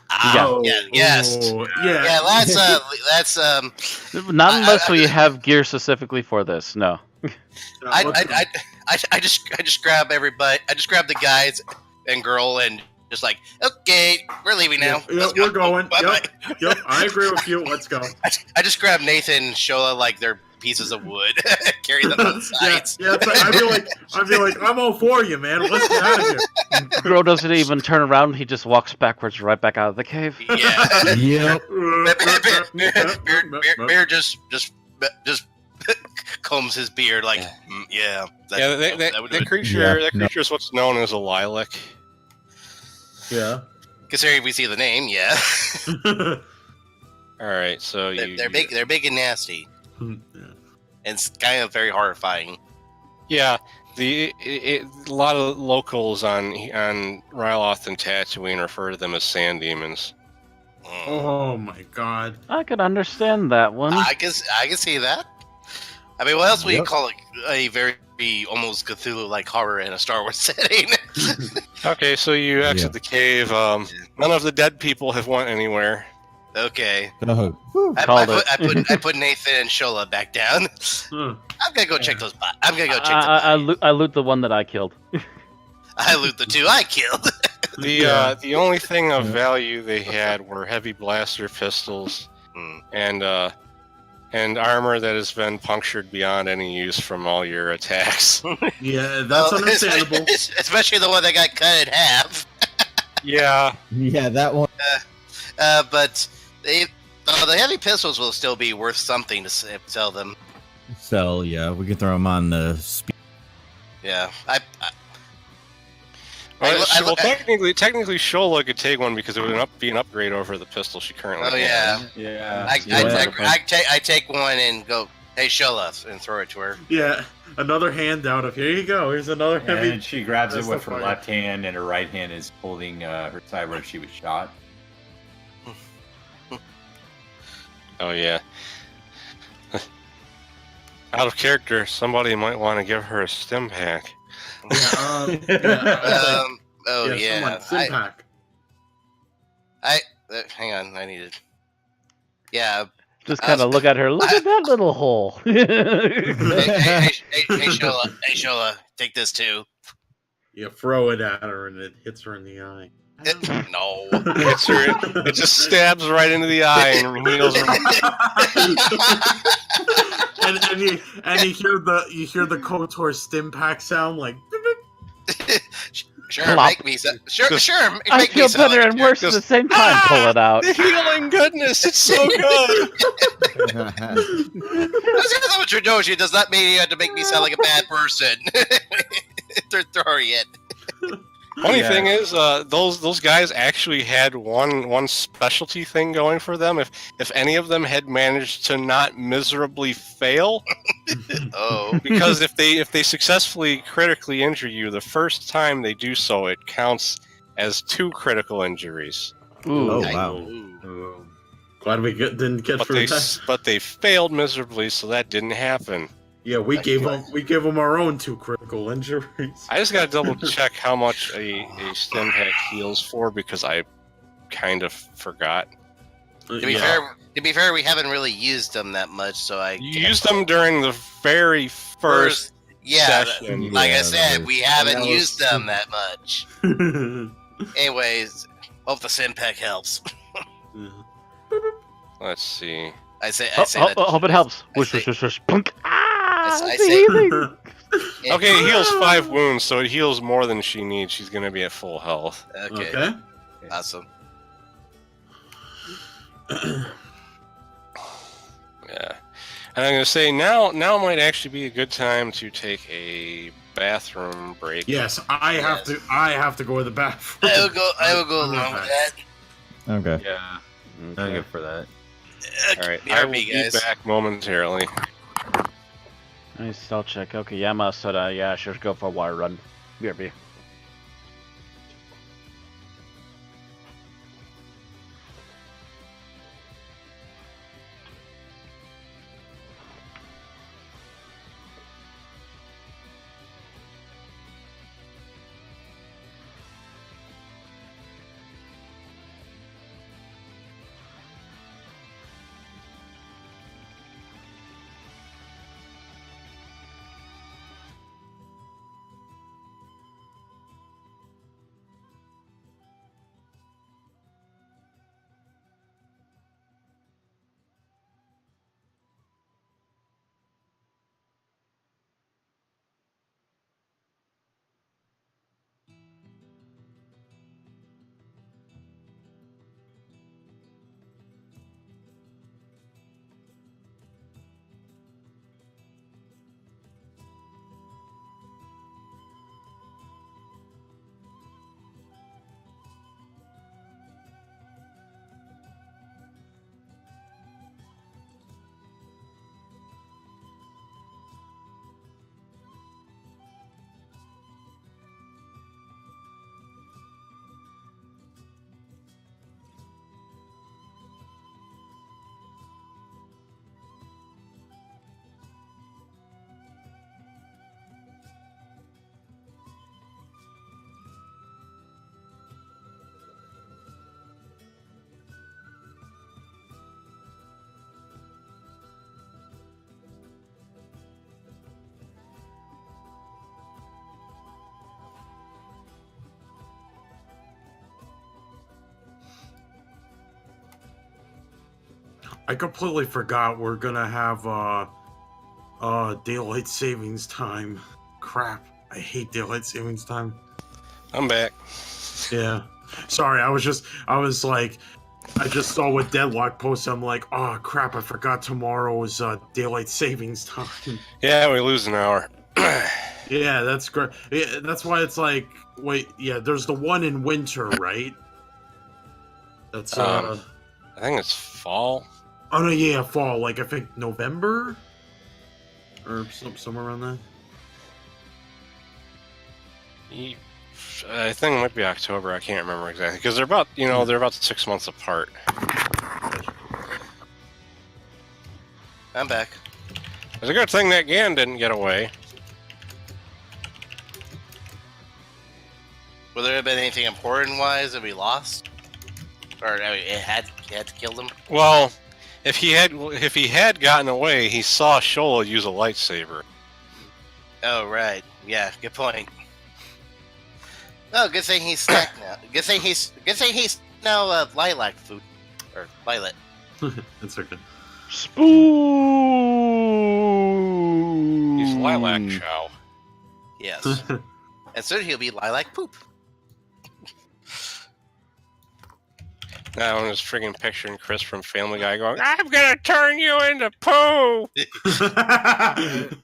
S4: Oh, yeah, yes.
S5: Yeah.
S4: Yeah, that's
S3: Not unless we have gear specifically for this. No.
S4: I just grab everybody. I just grab the guys and girl and just like, okay, we're leaving now.
S5: Yep,
S4: Let's
S5: we're
S4: go.
S5: going.
S4: Bye-bye.
S5: Yep, I agree with you. Let's go.
S4: I just grab Nathan and Shola like they're pieces of wood, carry them on the
S5: Yeah,
S4: sides.
S5: yeah. It's like, I feel like I'm all for you, man. Let's get out of here.
S3: Gro doesn't even turn around. He just walks backwards right back out of the cave.
S4: Yeah.
S6: Yep.
S4: Bear just combs his beard like, yeah. That would do
S2: That
S4: it.
S2: creature is what's known as a lilac.
S5: Yeah.
S4: Considering we see the name, yeah.
S2: All right, so
S4: They're big. They're big and nasty, and it's kind of very horrifying.
S2: Yeah, a lot of locals on Ryloth and Tatooine refer to them as sand demons.
S5: Oh my god.
S3: I could understand that one.
S4: I can see that. I mean, what else would you
S6: Yep.
S4: call it? A very almost Cthulhu-like horror in a Star Wars setting.
S2: Okay, so you exit the cave. None of the dead people have went anywhere.
S4: Okay,
S6: Oh, whew.
S3: Called
S4: I put Nathan and Shola back down. I'm gonna go check those. I'm gonna go check.
S3: I loot the one that I killed.
S4: I loot the 2 I killed.
S2: The only thing of value they had were heavy blaster pistols and armor that has been punctured beyond any use from all your attacks.
S5: Yeah, that's understandable.
S4: Especially the one that got cut in half.
S2: Yeah,
S6: Yeah, that one.
S4: But the heavy pistols will still be worth something to sell them.
S6: So yeah, we can throw them on the speed.
S4: Yeah,
S2: well, technically, Shola could take one because it would be an upgrade over the pistol she currently
S4: oh
S2: has.
S4: yeah.
S1: Yeah.
S4: I take one and go. Hey, Shola, and throw it to her.
S5: Yeah, another handout of here you go. Here's another heavy.
S1: And she grabs it
S5: That's
S1: with
S5: the
S1: her
S5: fire.
S1: left hand, and her right hand is holding her side where she was shot.
S2: Oh yeah. Out of character, somebody might want to give her a stim pack.
S4: Oh
S5: yeah.
S4: yeah.
S5: Someone, Simpack.
S4: Hang on, I needed. Yeah.
S3: Just kind of look at her. Look at that little hole.
S4: Hey, Shola, take this too.
S5: You throw it at her and it hits her in the eye.
S4: No.
S2: It just stabs right into the eye and heals her.
S5: and you hear the KOTOR stim pack sound like.
S4: Sure,
S3: Plop.
S4: make me. Sure,
S3: I
S4: make
S3: feel
S4: me sound
S3: better
S4: like
S3: and worse at the same time. Pull it out.
S2: The healing goodness, it's so good.
S4: That's what you're doing. She does not mean you have to make me sound like a bad person. They're throwing it.
S2: Funny thing is, those guys actually had one specialty thing going for them. If any of them had managed to not miserably fail,
S4: Oh,
S2: because if they successfully critically injure you, the first time they do so, it counts as 2 critical injuries.
S3: Ooh.
S6: Oh,
S4: I-
S6: wow.
S5: Ooh. Glad we didn't get
S2: But
S5: through that.
S2: but they failed miserably, so that didn't happen.
S5: Yeah, we gave them our own 2 critical injuries.
S2: I just gotta double check how much a stim pack heals for because I kind of forgot.
S4: to be fair, we haven't really used them that much, so I
S2: You used them during the very first
S4: Yeah,
S2: session.
S4: like I
S6: Yeah,
S4: said,
S6: that
S4: we
S5: that
S4: haven't
S5: was-
S4: used them that much. Anyways, hope the Simpec helps.
S2: Let's see.
S4: I say that.
S3: Hope it helps.
S4: I
S3: Whoosh,
S4: say-
S3: whoosh, whoosh, whoosh. Plunk. Ah,
S4: I
S3: it's
S4: say-
S3: healing.
S2: Okay, it heals 5 wounds, so it heals more than she needs. She's gonna be at full health.
S4: Okay,
S5: Okay.
S4: awesome.
S2: Yeah. And I'm gonna say now might actually be a good time to take a bathroom break.
S5: Yes, I have to go to the bathroom.
S4: I will go along with that.
S6: Okay.
S1: Yeah, I'm good for that.
S2: All right, I will
S4: BRB,
S2: be
S4: guys.
S2: back momentarily.
S3: Nice, I'll check. Okay, Yama said, yeah, sure, go for a water run. BRB.
S5: I completely forgot we're gonna have daylight savings time. Crap, I hate daylight savings time.
S2: I'm back.
S5: Yeah, sorry, I just saw what Deadlock posted. I'm like, oh crap, I forgot tomorrow is daylight savings time.
S2: Yeah, we lose an hour.
S5: Yeah, that's great. Yeah, that's why it's like, wait, yeah, there's the one in winter, right? That's
S2: I think it's fall.
S5: oh no, yeah, fall. Like I think November. or somewhere around there.
S2: I think it might be October. I can't remember exactly because they're about they're about 6 months apart.
S4: I'm back.
S2: It's a good thing that Gan didn't get away.
S4: Would there have been anything important wise that we lost, or I mean, it had to kill them?
S2: Well, if he had gotten away, he saw Shola use a lightsaber.
S4: Oh right, yeah, good point. Oh, good thing he's stacked now. Good thing he's now lilac food or violet.
S5: That's okay.
S3: Spoon.
S2: He's lilac chow.
S4: Yes, and soon he'll be lilac poop.
S2: Now I'm just friggin' picturing Chris from Family Guy going, "I'm gonna turn you into poo."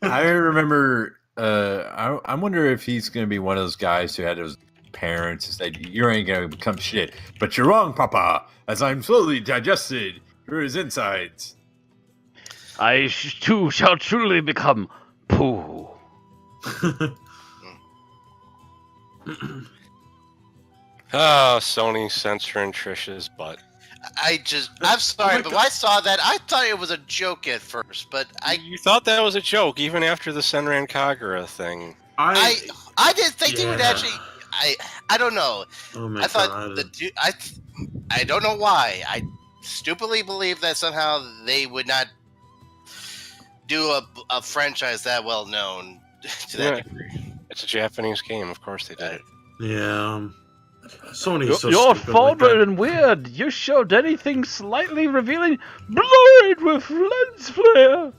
S1: I remember. I wonder if he's going to be one of those guys who had his parents who said, "You ain't going to become shit," but you're wrong, Papa. As I'm slowly digested through his insides.
S3: I too shall truly become poo.
S2: Oh, Sony censoring Trish's butt.
S4: I'm sorry, but when I saw that, I thought it was a joke at first, but
S2: You thought that was a joke even after the Senran Kagura thing.
S4: I didn't think he would actually. I don't know.
S5: Oh my
S4: I thought
S5: god.
S4: I don't know why. I stupidly believed that somehow they would not do a franchise that well known to that degree.
S2: It's a Japanese game, of course they did it.
S5: Yeah. Sony's so
S3: You're
S5: stupid like
S3: forward
S5: that.
S3: and weird. You showed anything slightly revealing, blurred with lens flare.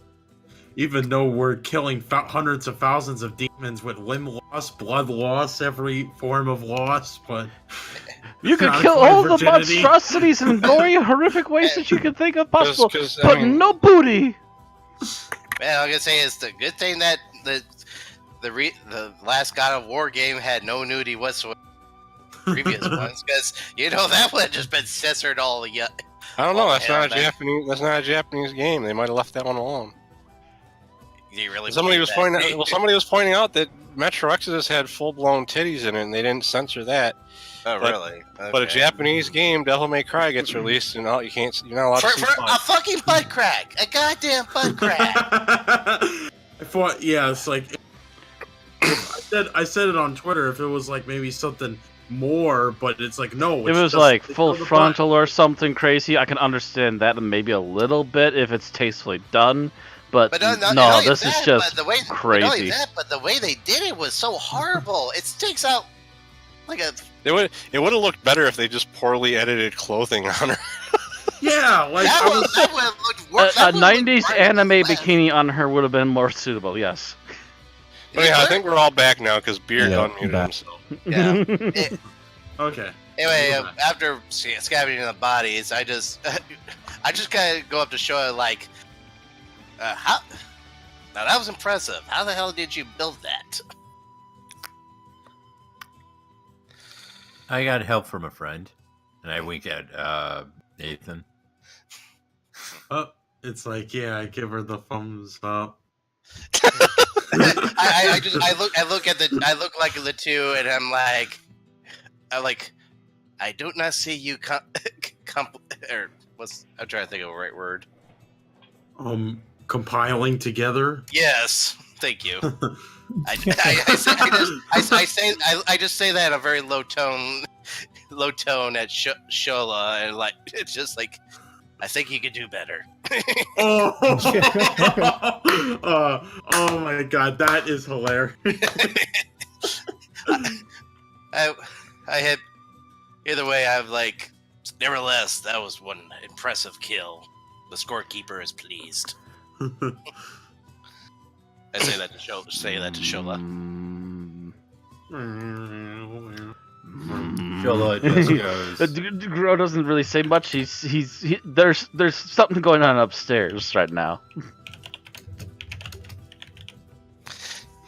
S5: Even though we're killing hundreds of thousands of demons with limb loss, blood loss, every form of loss, but
S3: You could
S5: Not
S3: kill
S5: quite
S3: all the
S5: virginity.
S3: monstrosities in gory, horrific ways that you could think of possible,
S2: 'Cause, I
S3: but
S2: mean-
S3: no booty.
S4: Man, I'm gonna say it's the good thing that the last God of War game had no nudity whatsoever. Previous ones, because that would have just been censored all. Yeah,
S2: I don't know.
S4: Oh,
S2: That's
S4: hell,
S2: not a
S4: man.
S2: Japanese. That's not a Japanese game. They might have left that one alone.
S4: you really.
S2: Somebody
S4: believe
S2: was
S4: that?
S2: pointing. Well, somebody was pointing out that Metro Exodus had full-blown titties in it, and they didn't censor that.
S4: Oh,
S2: but-
S4: really?
S2: But a
S4: Okay.
S2: Japanese game, Devil May Cry, gets released, and you're not allowed
S4: for,
S2: to see
S4: for
S2: butt.
S4: a fucking butt crack, a goddamn butt crack.
S5: I thought, yeah, it's like I said it on Twitter. If it was like maybe something more, but it's like no.
S3: If
S5: It's
S3: it was
S5: just-
S3: like
S5: they
S3: full
S5: show the
S3: frontal or something crazy, I can understand that and maybe a little bit if it's tastefully done. But,
S4: But
S3: no,
S4: not only
S3: this
S4: that,
S3: is just
S4: but the way, Not
S3: crazy.
S4: only that, but the way they did it was so horrible. It sticks out like a.
S2: It would have looked better if they just poorly edited clothing on her.
S5: butt. Yeah, like
S4: That
S5: I
S4: would
S5: was.
S4: have looked worse.
S3: A 90s anime bikini on her would have been more suitable, yes.
S2: But yeah, I think we're all back now because Beard
S6: Yeah,
S2: unmuted
S6: back.
S2: himself.
S4: Yeah.
S5: Okay.
S4: Anyway,
S5: Go back.
S4: after scavenging the bodies, I just kind of go up to show it like, how. Now that was impressive. How the hell did you build that?
S1: I got help from a friend, and I wink at Nathan.
S5: It's like, yeah, I give her the thumbs up.
S4: I look at the two, and I'm like, I do not see you or I'm trying to think of the right word.
S5: Compiling together.
S4: Yes, thank you. I just say that in a very low tone at Shola, and like it's just like I think you could do better.
S5: Oh, oh my god, that is hilarious.
S4: I had either way. I'm like, nevertheless, that was one impressive kill. The scorekeeper is pleased. I say that to Shola.
S1: Shola just goes.
S3: Gro doesn't really say much. There's something going on upstairs right now.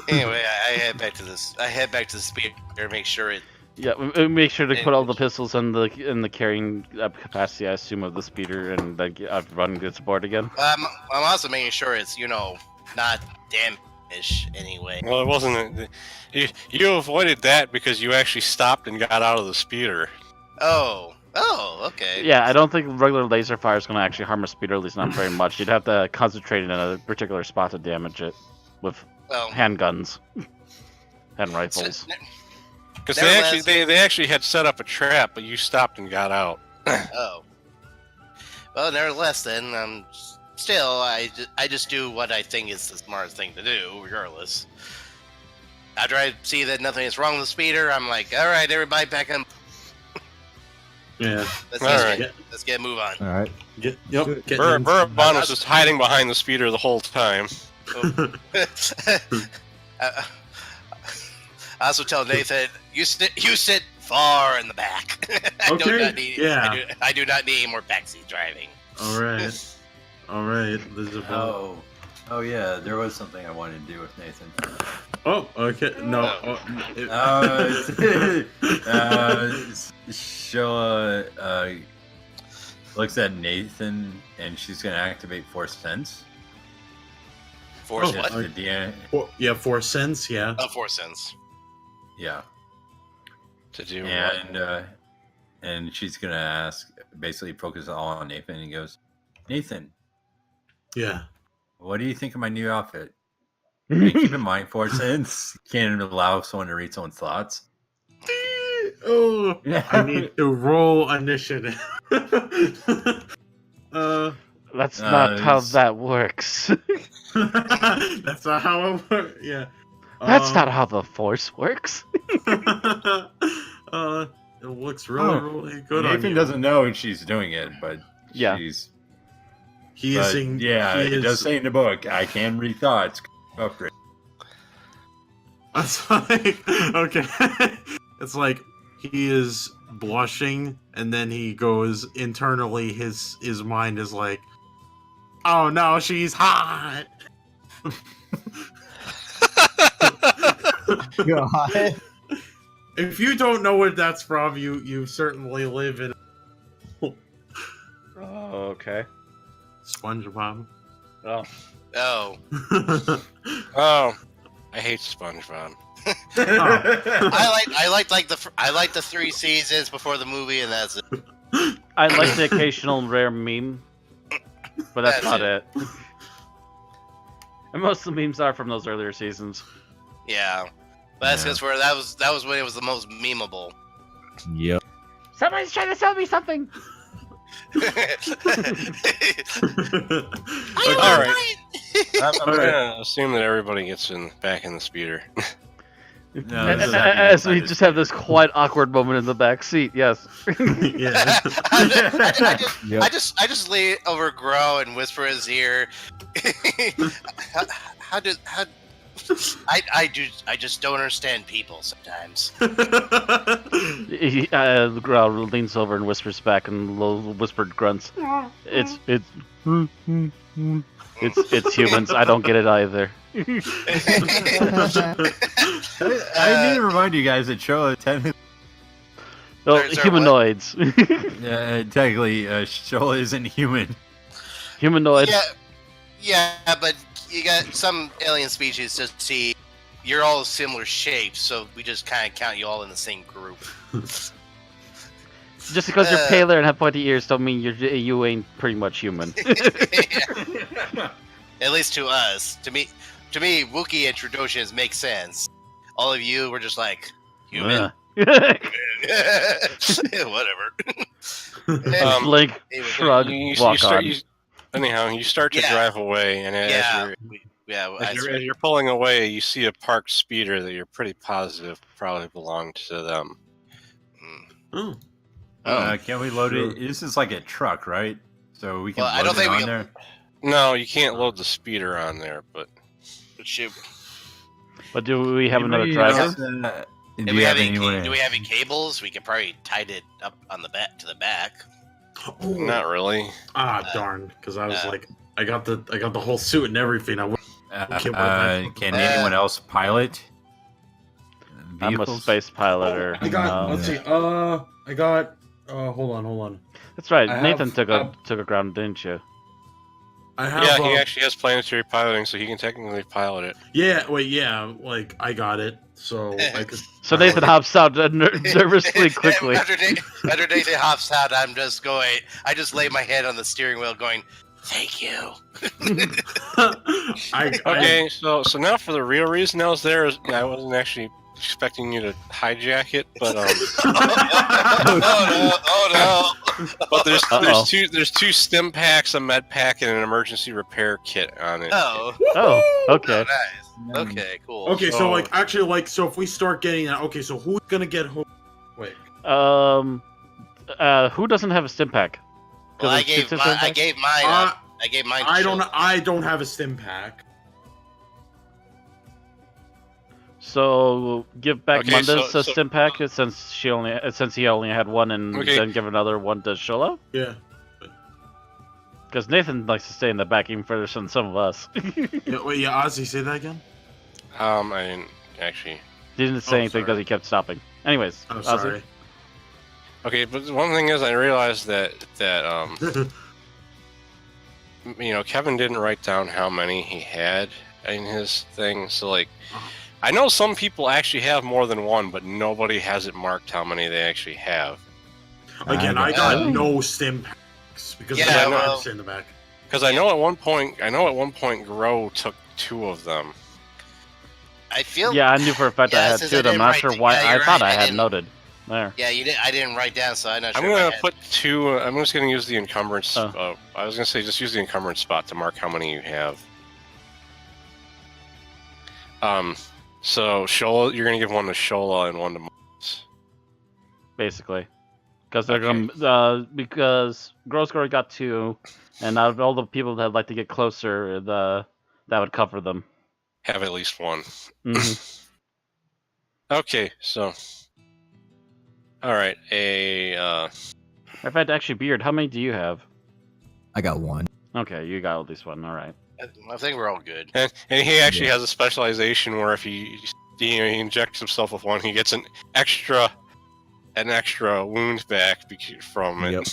S4: Anyway, I head back to this. I head back to the speeder, make sure it.
S3: Yeah, we make sure to put all the pistols in the carrying capacity, I assume, of the speeder, and then run this board again.
S4: I'm also making sure it's not damage anyway.
S2: Well, it wasn't. You avoided that because you actually stopped and got out of the speeder.
S4: Oh, okay.
S3: Yeah, I don't think regular laser fire is going to actually harm a speeder, at least not very much. You'd have to concentrate in a particular spot to damage it with
S4: Well,
S3: handguns and rifles.
S2: Because
S4: Nevertheless-
S2: they actually had set up a trap, but you stopped and got out.
S4: oh. Well, nevertheless, then, still, I just do what I think is the smartest thing to do, regardless. After I see that nothing is wrong with the speeder, I'm like, all right, everybody back on.
S5: Yeah.
S4: Let's get a move on.
S6: All right.
S5: Get
S2: Bourbon was just hiding behind the speeder the whole time.
S4: I also tell Nathan, you sit far in the back. I do not need any more backseat driving.
S5: All right. This is about...
S1: Oh yeah, there was something I wanted to do with Nathan.
S5: Oh, okay. No.
S1: Sheila looks at Nathan and she's gonna activate Force Sense.
S4: Force
S5: Oh,
S4: what?
S1: The
S5: Force Sense. Yeah.
S4: Oh, Force Sense.
S1: yeah,
S2: To do what?
S1: and she's gonna ask, basically focus all on Nathan. And he goes, Nathan,
S5: Yeah.
S1: what do you think of my new outfit? And keep in mind, Force Sense can't allow someone to read someone's thoughts.
S5: Oh, I need to roll initiative.
S3: That's not how
S1: it's-
S3: that works.
S5: That's not how it works. Yeah.
S3: That's not how the Force works.
S5: It looks really good on
S1: Nathan
S5: you.
S1: doesn't know she's doing it, but
S3: Yeah.
S1: she's.
S5: He is
S1: But,
S5: saying.
S1: yeah,
S5: he
S1: it
S5: is,
S1: does say in the book, I can read thoughts. Upgrade.
S5: It's like okay. It's like he is blushing, and then he goes internally. His mind is like, "Oh no, she's hot."
S6: God.
S5: If you don't know what that's from, you certainly live in
S3: Okay.
S5: SpongeBob.
S3: Oh.
S4: Oh,
S2: Oh, I hate SpongeBob.
S4: I like the 3 seasons before the movie, and that's it.
S3: I like the occasional rare meme, but that's
S4: That's
S3: not
S4: it.
S3: it. And most of the memes are from those earlier seasons.
S4: Yeah, but that's
S1: Yeah.
S4: because that was when it was the most memeable.
S6: Yep.
S3: Somebody's trying to sell me something.
S2: All right. I'm gonna assume that everybody gets back in the speeder.
S1: No, this is
S3: As we just have this quite awkward moment in the back seat. Yes.
S5: Yeah.
S6: Yep.
S4: I just lean over Grow and whisper in his ear. I just don't understand people sometimes.
S3: The growl leans over and whispers back in low whispered grunts. It's humans. I don't get it either.
S1: I need to remind you guys that Shola technically,
S3: Well,
S4: There's our
S3: humanoids.
S1: Shola isn't human.
S3: Humanoids.
S4: Yeah, but you got some alien species just see you're all similar shapes, so we just kind of count you all in the same group.
S3: Just because you're paler and have pointy ears don't mean you ain't pretty much human.
S4: At least to us. To me, Wookiee and Trudosians make sense. All of you were just like human. Whatever.
S3: Blink, shrug, walk on.
S2: Anyhow, you start to
S4: Yeah.
S2: drive away, and as you're pulling away, you see a parked speeder that you're pretty positive probably belonged to them.
S5: Oh.
S1: Can we load it? This is like a truck, right? So we can
S4: Well, I
S1: load
S4: don't
S1: it
S4: think we
S1: on
S4: can-
S1: there.
S2: No, you can't load the speeder on there, but
S4: Shoot.
S3: But do we have another
S1: Anybody
S3: driver?
S1: else,
S4: Do
S1: do
S4: we
S1: you
S4: have
S1: have
S4: any?
S1: anyone?
S4: Do we have any cables? We could probably tie it up on the back to the back.
S2: not really.
S5: Ah, darn! Because I was like, I got the whole suit and everything.
S1: Can anyone else pilot
S3: I'm a
S1: vehicles?
S3: space pilot. Or
S5: I got.
S3: no.
S5: Let's see. I got. Hold on.
S3: That's right.
S5: I have-
S3: Nathan took a ground, didn't you?
S5: I have.
S2: Yeah, he actually has planetary piloting, so he can technically pilot it.
S5: Yeah, wait, yeah, like I got it, so I could.
S3: So Nathan hops out nervously quickly.
S4: After Nathan hops out, I'm just going. I just lay my head on the steering wheel, going, "Thank you."
S2: Okay, so now for the real reason I was there, I wasn't actually expecting you to hijack it, but
S4: Oh no!
S2: but there's two stim packs, a med pack, and an emergency repair kit on it.
S4: Oh,
S3: Oh, okay.
S4: nice. Okay, cool.
S5: Okay, so like actually, like so if we start getting okay, so who's gonna get home? Wait.
S3: Who doesn't have a stim pack?
S4: Well, I gave mine up. I gave mine. To
S5: I don't have a stim pack.
S3: So give back
S2: Okay,
S3: Mundus
S2: so-
S3: a stim pack since he only had one, and
S2: Okay.
S3: then give another one to Shola.
S5: Yeah.
S3: Because Nathan likes to stay in the back even further than some of us.
S5: Yeah, wait, yeah, Ozzie, say that again.
S2: I didn't actually.
S3: He didn't say anything
S5: sorry.
S3: because he kept stopping. Anyways,
S5: I'm
S3: Ozzie.
S5: sorry.
S2: Okay, but one thing is, I realized that Kevin didn't write down how many he had in his thing. So like, I know some people actually have more than one, but nobody has it marked how many they actually have.
S5: Again, I got no stim packs because
S4: Yeah,
S5: I don't
S4: well-
S5: understand the back.
S2: Because I know at one point, Grow took 2 of them.
S4: I feel.
S3: Yeah, I knew for a fact I
S4: Yeah,
S3: had
S4: since
S3: two
S4: I
S3: of them. I'm
S4: didn't
S3: not sure
S4: write-
S3: why.
S4: yeah,
S3: I
S4: you're
S3: thought
S4: right,
S3: I
S4: I
S3: had
S4: didn't-
S3: noted. There.
S4: Yeah, you did. I didn't write down, so I'm not sure.
S2: I'm
S4: if I
S2: gonna
S4: had-
S2: put 2. I'm just gonna use the encumbrance.
S3: Oh.
S2: I was gonna say just use the encumbrance spot to mark how many you have. So Shola, you're gonna give one to Shola and one to Mons.
S3: Basically, because they're
S2: Okay.
S3: because Grosgore got 2, and out of all the people that like to get closer, that would cover them.
S2: Have at least one.
S3: Mhm.
S2: Okay, so. All right,
S3: In fact, actually, Beard, how many do you have?
S6: I got one.
S3: Okay, you got at least one. All right.
S4: I think we're all good.
S2: and he actually
S6: Yeah.
S2: has a specialization where if he injects himself with one, he gets an extra wound back from it.
S6: Yep.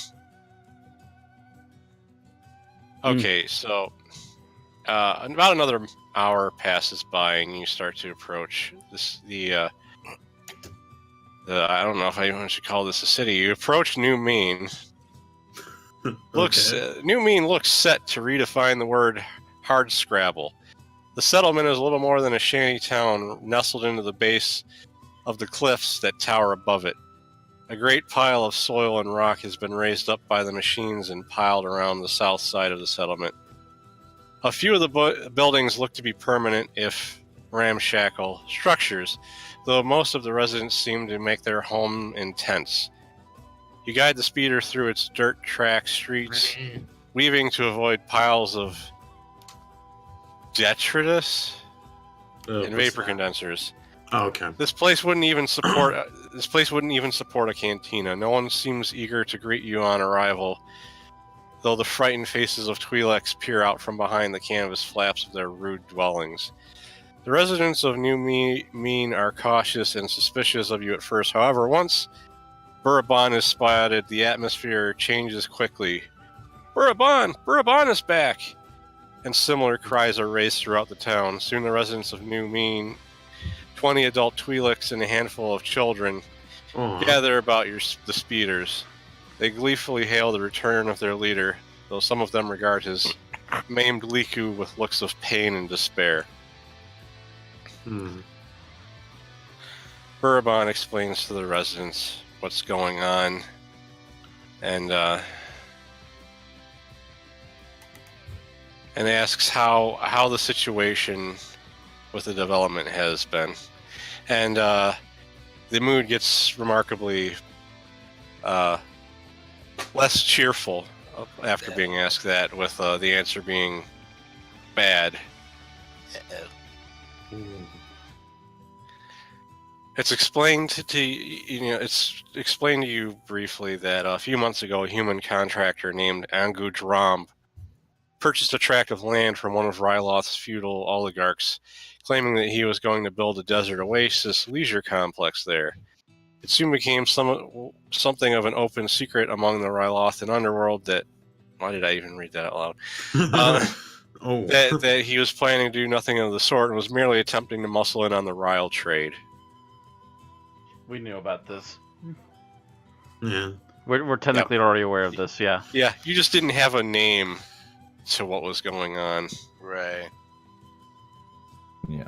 S2: Okay, so about another hour passes by, and you start to approach the I don't know if I should call this a city. You approach New Mean. New Mean looks set to redefine the word hard scrabble. The settlement is little more than a shanty town nestled into the base of the cliffs that tower above it. A great pile of soil and rock has been raised up by the machines and piled around the south side of the settlement. A few of the buildings look to be permanent, if ramshackle, structures, though most of the residents seem to make their home in tents. You guide the speeder through its dirt track streets, weaving to avoid piles of detritus and vapor condensers.
S5: Oh, okay.
S2: This place wouldn't even support a cantina. No one seems eager to greet you on arrival, though the frightened faces of Twi'leks peer out from behind the canvas flaps of their rude dwellings. The residents of New Mean are cautious and suspicious of you at first. However, once Buraban is spotted, the atmosphere changes quickly. Buraban is back! And similar cries are raised throughout the town. Soon the residents of New Mean, 20 adult Twi'leks and a handful of children, gather about the speeders. They gleefully hail the return of their leader, though some of them regard his maimed Liku with looks of pain and despair. Buraban explains to the residents what's going on, and asks how the situation with the development has been. And the mood gets remarkably less cheerful after being asked that, with the answer being bad. It's explained to you briefly that a few months ago, a human contractor named Angu Dramb purchased a tract of land from one of Ryloth's feudal oligarchs, claiming that he was going to build a desert oasis leisure complex there. It soon became something of an open secret among the Rylothan underworld that, Why did I even read that out loud? Uh,
S5: Oh.
S2: that he was planning to do nothing of the sort and was merely attempting to muscle in on the Ryle trade.
S3: We knew about this.
S5: Yeah.
S3: We're technically already aware of this, yeah.
S2: Yeah, you just didn't have a name to what was going on.
S4: Right.
S6: Yeah.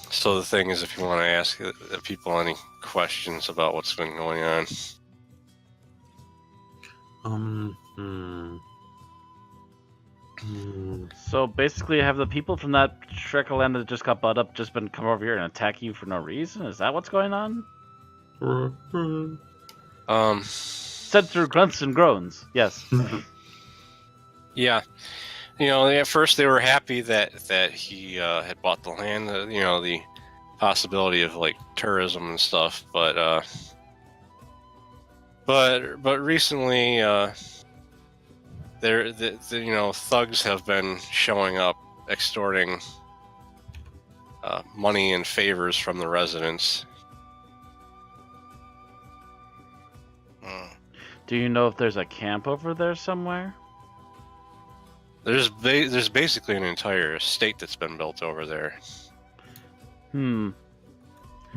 S2: So the thing is, if you want to ask people any questions about what's been going on.
S3: So basically, have the people from that Shrek land that just got bought up just been come over here and attack you for no reason? Is that what's going on? Said through grunts and groans. Yes.
S2: Yeah. You know, at first they were happy that he had bought the land, you know, the possibility of like tourism and stuff, but recently the you know, thugs have been showing up extorting money and favors from the residents.
S3: Do you know if there's a camp over there somewhere?
S2: There's basically an entire estate that's been built over there.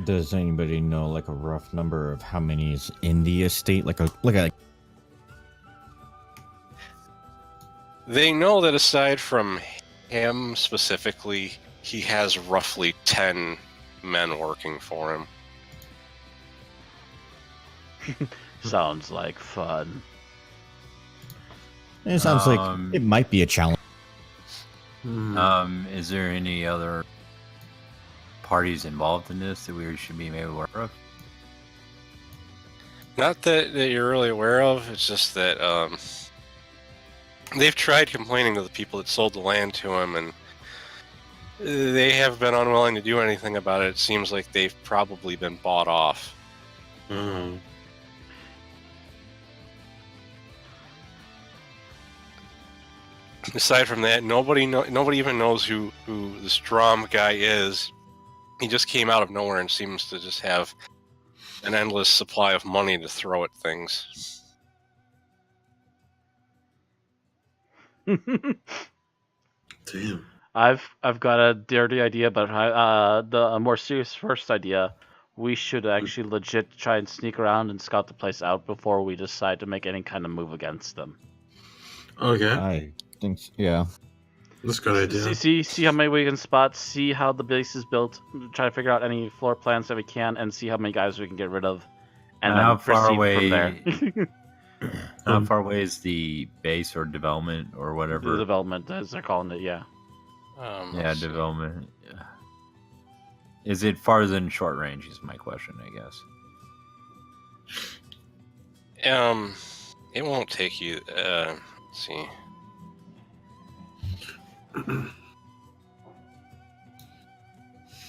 S6: Does anybody know like a rough number of how many is in the estate?
S2: They know that aside from him specifically, he has roughly 10 men working for him.
S3: Sounds like fun.
S6: It sounds like it might be a challenge.
S1: Is there any other parties involved in this that we should be made aware of?
S2: Not that you're really aware of. It's just that they've tried complaining to the people that sold the land to him, and they have been unwilling to do anything about it. It seems like they've probably been bought off. Aside from that, nobody even knows who this Drum guy is. He just came out of nowhere and seems to just have an endless supply of money to throw at things.
S5: Damn.
S3: I've got a dirty idea, but a more serious first idea. We should actually legit try and sneak around and scout the place out before we decide to make any kind of move against them.
S5: Okay.
S6: I think, yeah.
S5: That's a good idea.
S3: See how many we can spot. See how the base is built. Try to figure out any floor plans that we can, and see how many guys we can get rid of. And
S1: how
S3: then
S1: far
S3: proceed
S1: away?
S3: from there.
S1: How far away is the base or development or whatever?
S3: The development, as they're calling it, yeah.
S1: Yeah, development. Yeah. Is it farther than short range? Is my question, I guess.
S2: It won't take you. Let's see.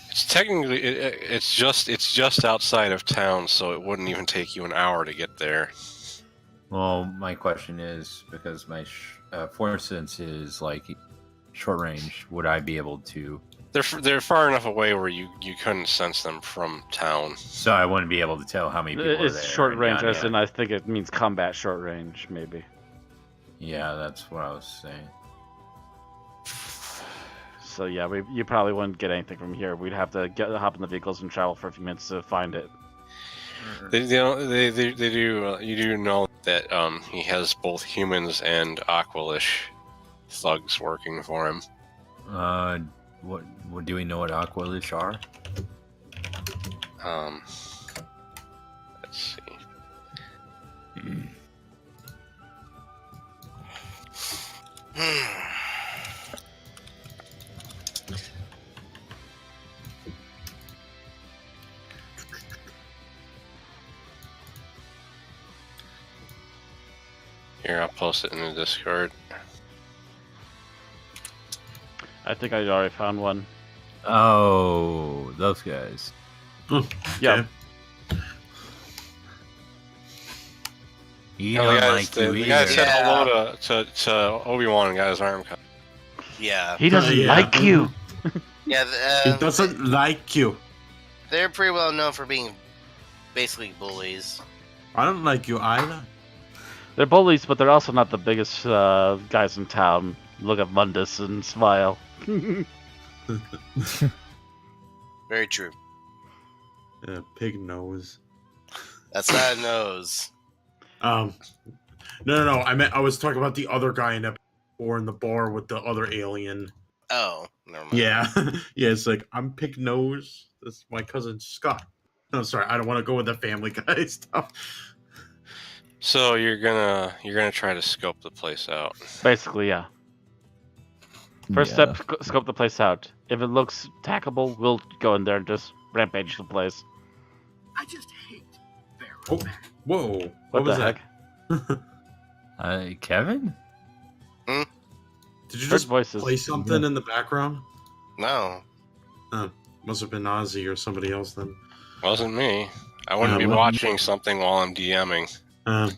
S2: It's technically it's just outside of town, so it wouldn't even take you an hour to get there.
S1: Well, my question is because my for instance is like short range. Would I be able to?
S2: They're far enough away where you couldn't sense them from town.
S1: So I wouldn't be able to tell how many people are there.
S3: It's short range,
S1: Yeah,
S3: as in I think it means combat short range, maybe.
S1: Yeah, that's what I was saying.
S3: So yeah, you probably wouldn't get anything from here. We'd have to hop in the vehicles and travel for a few minutes to find it.
S2: They do. You do know that he has both humans and Aqualish thugs working for him.
S1: What do we know what Aqualish are?
S2: Let's see. Here, I'll post it in the Discord.
S3: I think I already found one.
S1: Oh, those guys.
S3: Yeah.
S1: You
S2: Oh,
S1: don't
S2: the
S1: like you
S2: the
S1: either.
S2: guy said
S4: Yeah.
S2: hello to Obi-Wan and got his arm cut.
S4: Yeah.
S3: He doesn't
S5: Yeah.
S3: like you.
S4: Yeah.
S5: He doesn't like you.
S4: They're pretty well known for being basically bullies.
S5: I don't like you either.
S3: They're bullies, but they're also not the biggest guys in town. Look at Mundus and smile.
S4: Very true.
S5: Pig nose.
S4: That's not a nose.
S5: No. I was talking about the other guy in episode 4 in the bar with the other alien.
S4: Oh, never mind.
S5: Yeah, yeah. It's like I'm Pig Nose. That's my cousin Scott. No, sorry, I don't want to go with the Family Guy stuff.
S2: So you're gonna try to scope the place out.
S3: Basically, yeah. First step, scope the place out. If it looks tackable, we'll go in there and just rampage the place.
S7: I just hate
S5: Oh, whoa!
S3: What
S5: was
S3: the
S5: that?
S3: heck?
S1: Kevin?
S5: Did you
S3: Heard
S5: just
S3: voices.
S5: play something in the background?
S4: No.
S5: Must have been Ozzie or somebody else then.
S2: Wasn't me. I wouldn't be
S5: well-
S2: watching something while I'm DMing.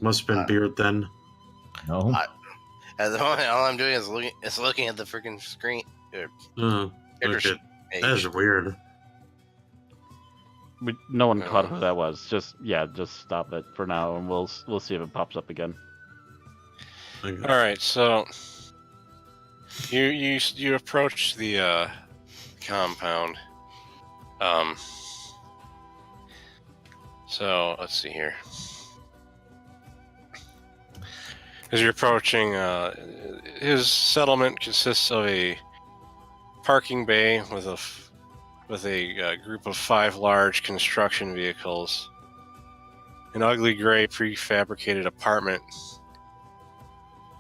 S5: Must have been Beard then.
S6: No.
S4: At the moment, all I'm doing is looking at the freaking screen.
S5: Look
S4: Character
S5: at,
S4: page.
S5: that is weird.
S3: No one caught who that was. Just stop it for now, and we'll see if it pops up again.
S5: Okay.
S2: All right, so you approach the compound. So let's see here. As you're approaching, his settlement consists of a parking bay with a group of 5 large construction vehicles, an ugly gray prefabricated apartment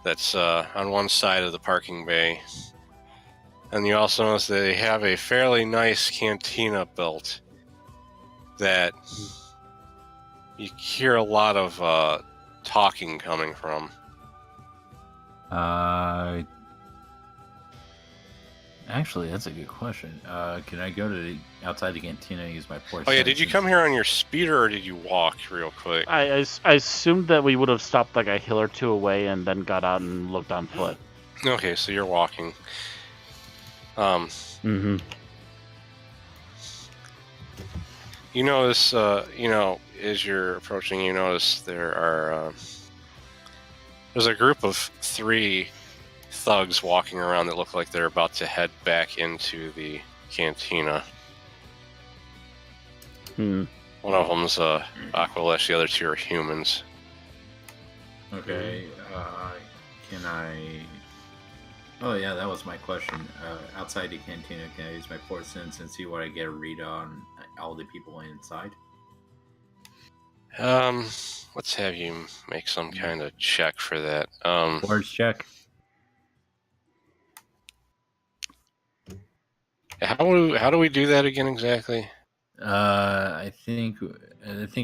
S2: that's on one side of the parking bay, and you also notice that they have a fairly nice cantina built that you hear a lot of talking coming from.
S1: Actually, that's a good question. Can I go to outside the cantina and use my porch?
S2: Oh yeah, did you come here on your speeder or did you walk real quick?
S3: I assumed that we would have stopped like a hill or two away and then got out and looked on foot.
S2: Okay, so you're walking.
S3: Mm-hmm.
S2: You notice, as you're approaching, you notice there's a group of 3 thugs walking around that look like they're about to head back into the cantina.
S3: Hmm.
S2: One of them's Aqualish, the other 2 are humans.
S1: Okay. Can I? Oh yeah, that was my question. Outside the cantina, can I use my porch sense and see what I get a read on all the people inside?
S2: Let's have you make some kind of check for that.
S1: Porch check.
S2: How do we do that again exactly?
S1: I think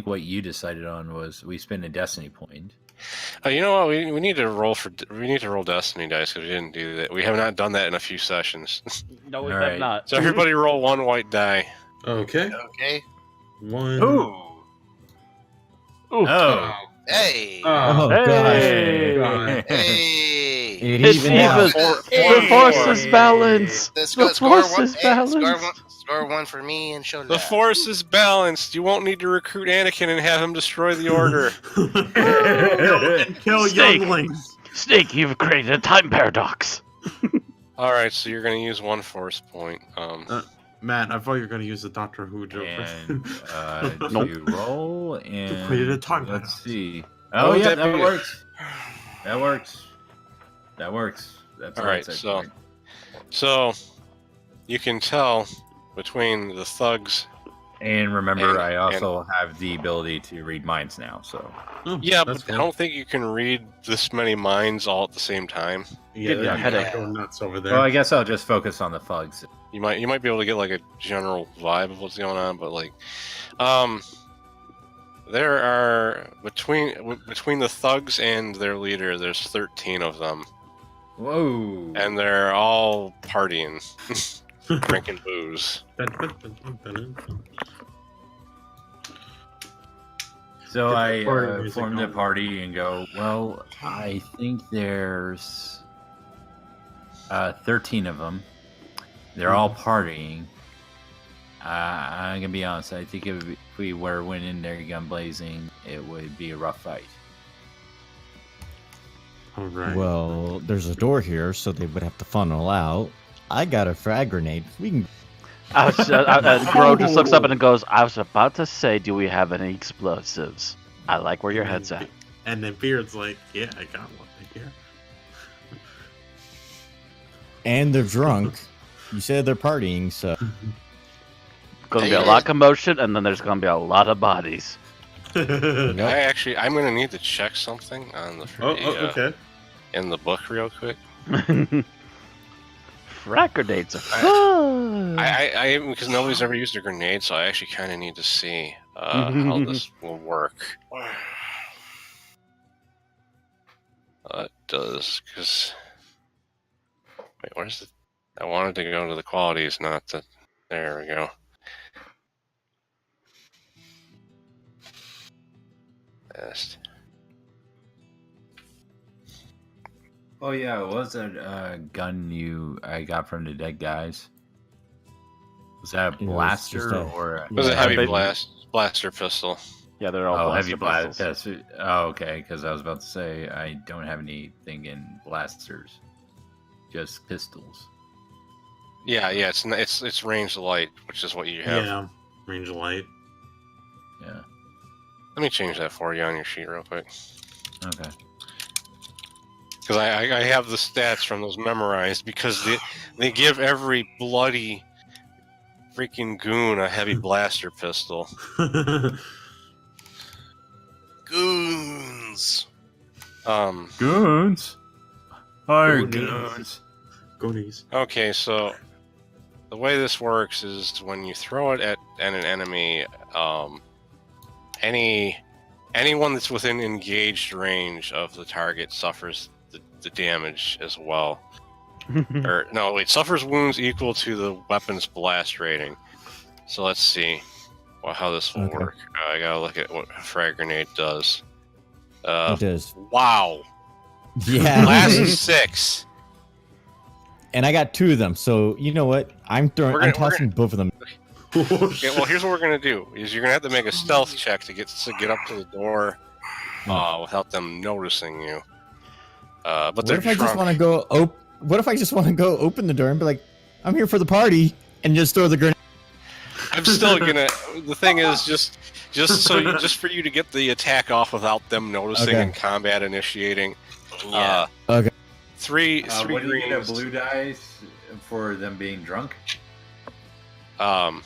S1: what you decided on was we spend a destiny point.
S2: You know what? We need to roll destiny dice because we didn't do that. We have not done that in a few sessions.
S3: No, we
S1: All
S3: have
S1: right.
S3: not.
S2: So everybody roll 1 white die.
S5: Okay.
S4: Okay.
S5: 1.
S1: Ooh. Oh.
S4: Hey.
S5: Oh,
S3: Hey!
S5: God.
S4: Hey.
S6: It
S3: It's
S6: even
S3: even.
S6: out.
S3: The force is balanced.
S4: Let's
S3: The
S4: go. Score
S3: force
S4: one.
S3: is
S4: Hey,
S3: balanced.
S4: score 1 for me and show
S2: The force is balanced. You won't need to recruit Anakin and have him destroy the Order.
S5: Kill
S3: Snake.
S5: younglings.
S3: Snake, you've created a time paradox.
S2: All right, so you're going to use 1 force point.
S5: Matt, I thought you were going to use the Doctor Who joke.
S1: And
S3: Nope.
S1: you roll and
S5: created a time
S1: let's
S5: paradox.
S1: see.
S2: Oh,
S1: Oh yeah,
S2: that'd
S1: that
S2: be-
S1: works. That works. That works. That's
S2: All right,
S1: that's
S2: so-
S1: point.
S2: So you can tell between the thugs.
S1: And remember,
S2: and-
S1: I also have the ability to read minds now. So
S5: Oh,
S2: Yeah,
S5: that's
S2: but I
S5: cool.
S2: don't think you can read this many minds all at the same time.
S5: Yeah,
S3: Give you a
S5: they're
S3: headache.
S5: going nuts over there.
S1: well, I guess I'll just focus on the thugs.
S2: You might be able to get like a general vibe of what's going on, but like, there are between the thugs and their leader, there's 13 of them,
S1: Whoa!
S2: and they're all partying, drinking booze.
S1: So
S5: Get
S1: I
S5: the party music
S1: form the
S5: on.
S1: party and go, well, I think there's 13 of them. They're all partying. I'm going to be honest. I think if we went in there gun blazing, it would be a rough fight.
S5: All right.
S6: Well, there's a door here, so they would have to funnel out. I got a frag grenade. We can.
S3: Gro just looks up and goes, I was about to say, do we have any explosives? I like where your head's at.
S5: And then Beard's like, yeah, I got one right here.
S6: And they're drunk. You said they're partying, so.
S3: Gonna be a lot of commotion, and then there's gonna be a lot of bodies.
S6: Yep.
S2: I'm gonna need to check something on the
S5: okay.
S2: in the book real quick.
S3: Frag grenades are fun.
S2: I because nobody's ever used a grenade, so I actually kind of need to see how this will work. It does, because wait, where's the? I wanted to go to the qualities, not the. There we go. Best.
S1: Oh yeah, what was that gun I got from the dead guys? Was that a
S6: It was
S1: blaster
S6: just a-
S1: or?
S2: It was a
S6: Yeah,
S2: heavy
S3: they-
S2: blaster pistol.
S3: Yeah, they're all
S1: heavy
S3: blaster
S1: blast.
S3: pistols.
S1: Yes. Oh, okay. Because I was about to say I don't have anything in blasters, just pistols.
S2: Yeah, it's range light, which is what you have.
S5: Yeah, range of light.
S1: Yeah.
S2: Let me change that for you on your sheet real quick,
S1: Okay.
S2: because I have the stats from those memorized, because they give every bloody freaking goon a heavy blaster pistol.
S4: Goons.
S1: Goons. Hi,
S5: Goonies.
S1: goons.
S5: Goonies.
S2: Okay, so the way this works is when you throw it at an enemy, anyone that's within engaged range of the target suffers the damage as well. Or no, wait, suffers wounds equal to the weapon's blast rating. So let's see how this will
S6: Okay.
S2: work. I gotta look at what a frag grenade does.
S6: It does.
S2: Wow,
S6: Yeah.
S2: blast 6.
S6: And I got 2 of them, so you know what? I'm
S2: We're
S6: tossing both of them.
S2: Okay, well, here's what we're gonna do: is you're gonna have to make a stealth check to get up to the door without them noticing you. But
S6: What
S2: they're
S6: if I just
S2: drunk.
S6: want to go? What if I just want to go open the door and be like, "I'm here for the party," and just throw the grenade?
S2: I'm still gonna. The thing is, just for you to get the attack off without them noticing
S6: Okay.
S2: and combat initiating.
S4: Yeah.
S6: Okay.
S2: Three
S1: What do you get a
S2: greens.
S1: blue dice for them being drunk?
S2: Well,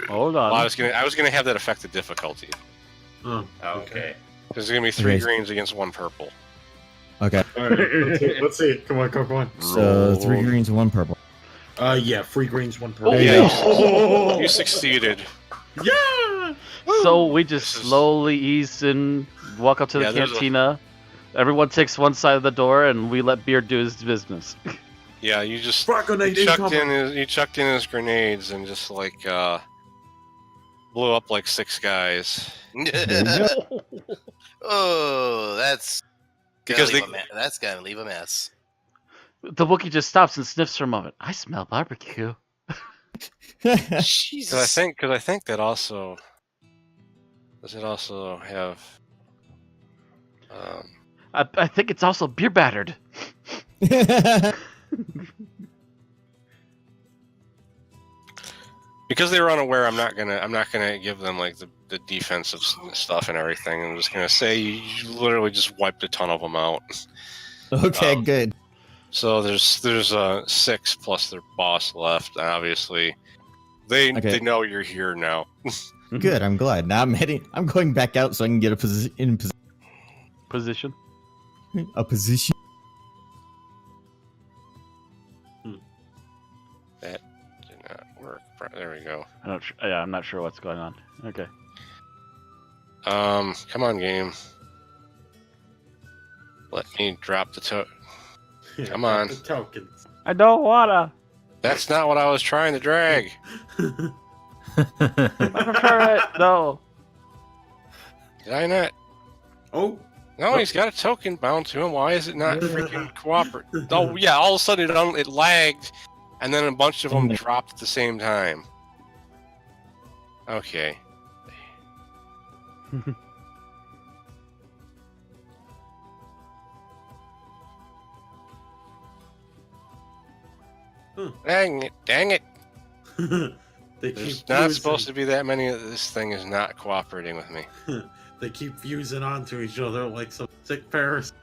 S3: Hold on.
S2: I was gonna have that affect the difficulty.
S5: Oh,
S1: Okay.
S2: There's gonna be 3
S6: Okay.
S2: greens against 1 purple.
S6: Okay.
S5: All right, let's see it. Come on, come on.
S6: So 3 greens and 1 purple.
S5: Yeah, 3 greens, 1 purple.
S3: Oh,
S2: Yeah, you succeeded.
S5: Yeah!
S3: So we just
S2: This is-
S3: slowly ease in, walk up to the
S2: Yeah, there's a-
S3: cantina. Everyone takes one side of the door, and we let Beard do his business.
S2: Yeah, you just
S5: Frag grenade
S2: chucked
S5: incoming.
S2: in his grenades and just like blew up like 6 guys.
S4: Oh, that's
S2: Because
S4: that's gotta leave a mess.
S3: The Wookiee just stops and sniffs for a moment. I smell barbecue.
S4: Jesus.
S2: Because I think that also does it also have
S3: I think it's also beer battered.
S2: because they were unaware. I'm not gonna give them like the defensive stuff and everything. I'm just gonna say you literally just wiped a ton of them out.
S6: Okay,
S2: Um,
S6: good.
S2: So there's 6 plus their boss left. And obviously, they know you're here now.
S6: Good. I'm glad. Now I'm going back out so I can get a position.
S3: Position.
S6: A position.
S2: That did not work. There we go.
S3: I'm not sure what's going on. Okay.
S2: Come on, game. Let me drop the Come on.
S5: The tokens.
S3: I don't wanna.
S2: That's not what I was trying to drag.
S3: I prefer it. No.
S2: Did I not?
S5: Oh,
S2: No, he's got a token bound to him. Why is it not freaking cooperate? Oh, yeah, all of a sudden it lagged, and then a bunch of them dropped at the same time. Okay. Dang it! Dang it!
S5: They
S2: There's
S5: keep
S2: not
S5: fusing.
S2: supposed to be that many. This thing is not cooperating with me.
S5: They keep fusing onto each other like some sick parasites.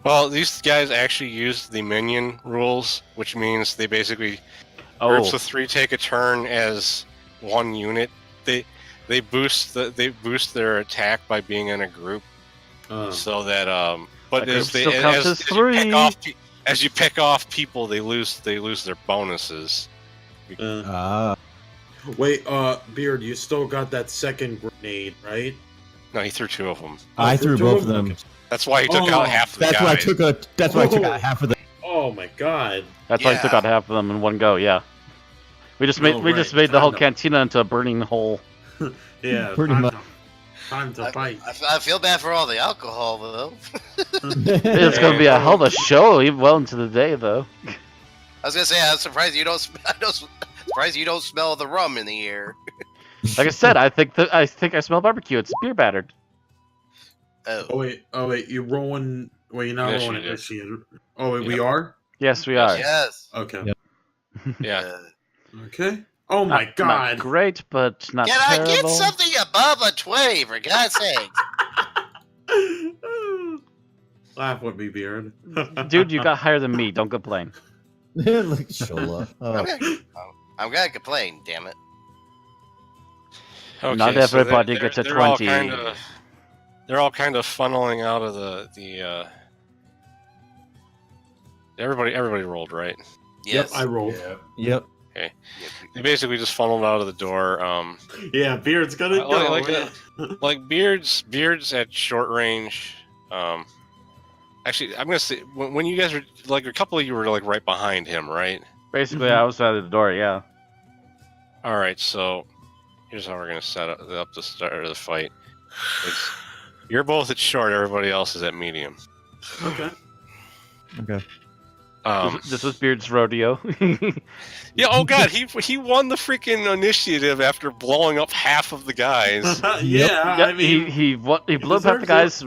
S2: Well, these guys actually used the minion rules, which means they basically
S3: Oh,
S2: groups of 3 take a turn as one unit. They boost their attack by being in a group, so that but
S3: A group
S2: as they
S3: still counts as
S2: you
S3: three.
S2: as you pick off people, they lose their bonuses.
S5: Wait, Beard, you still got that second grenade, right?
S2: No, he threw 2 of them.
S6: I threw
S5: two
S6: both
S5: of
S6: of them.
S5: Okay.
S2: That's why he took out half of the
S6: That's
S2: guys.
S6: why I took a. That's why I took out half of the.
S5: Oh my god.
S3: that's why I took
S4: Yeah.
S3: out half of them in one go. Yeah, we just made
S5: Oh,
S3: we just
S5: right.
S3: made the whole
S5: Kinda.
S3: cantina into a burning hole.
S5: Yeah,
S6: Pretty
S5: time
S6: much.
S5: Time to fight.
S4: I feel bad for all the alcohol though.
S3: It's gonna be a hell of a show, even well into the day, though.
S4: I was gonna say I'm surprised you don't. Surprised you don't smell the rum in the air.
S3: Like I said, I think I smell barbecue. It's beer battered.
S5: Oh wait, you're rolling. Wait, you're not
S2: Yes,
S5: rolling
S2: you did.
S5: initiative. Oh wait, we
S2: Yep.
S5: are.
S3: Yes, we
S2: Yes.
S3: are.
S4: Yes.
S5: Okay.
S6: Yep.
S2: Yeah.
S5: Okay. Oh my
S3: Not
S5: god.
S3: great, but not
S4: Can I
S3: terrible.
S4: get something above a 20, for God's sake?
S5: Laugh with me, Beard.
S3: Dude, you got higher than me. Don't complain.
S6: Look at Shola.
S4: I'm gonna complain, damn it.
S2: Okay,
S3: Not
S2: so
S3: everybody gets a
S2: they're all
S3: 20.
S2: They're all kind of funneling out of the. Everybody rolled, right?
S4: Yes.
S5: Yep, I rolled.
S6: Yep.
S2: They basically just funneled out of the door.
S5: Yeah, Beard's gonna go.
S2: Like Beard's at short range. Actually, I'm gonna say when you guys were like a couple of you were like right behind him, right?
S3: Basically, I was out of the door. Yeah.
S2: All right, so here's how we're gonna set up the start of the fight. You're both at short. Everybody else is at medium.
S5: Okay.
S6: Okay.
S3: This was Beard's rodeo.
S2: Yeah. Oh God, he won the freaking initiative after blowing up half of the guys.
S5: Yeah,
S3: Yep,
S5: I mean,
S3: he blew up half the guys,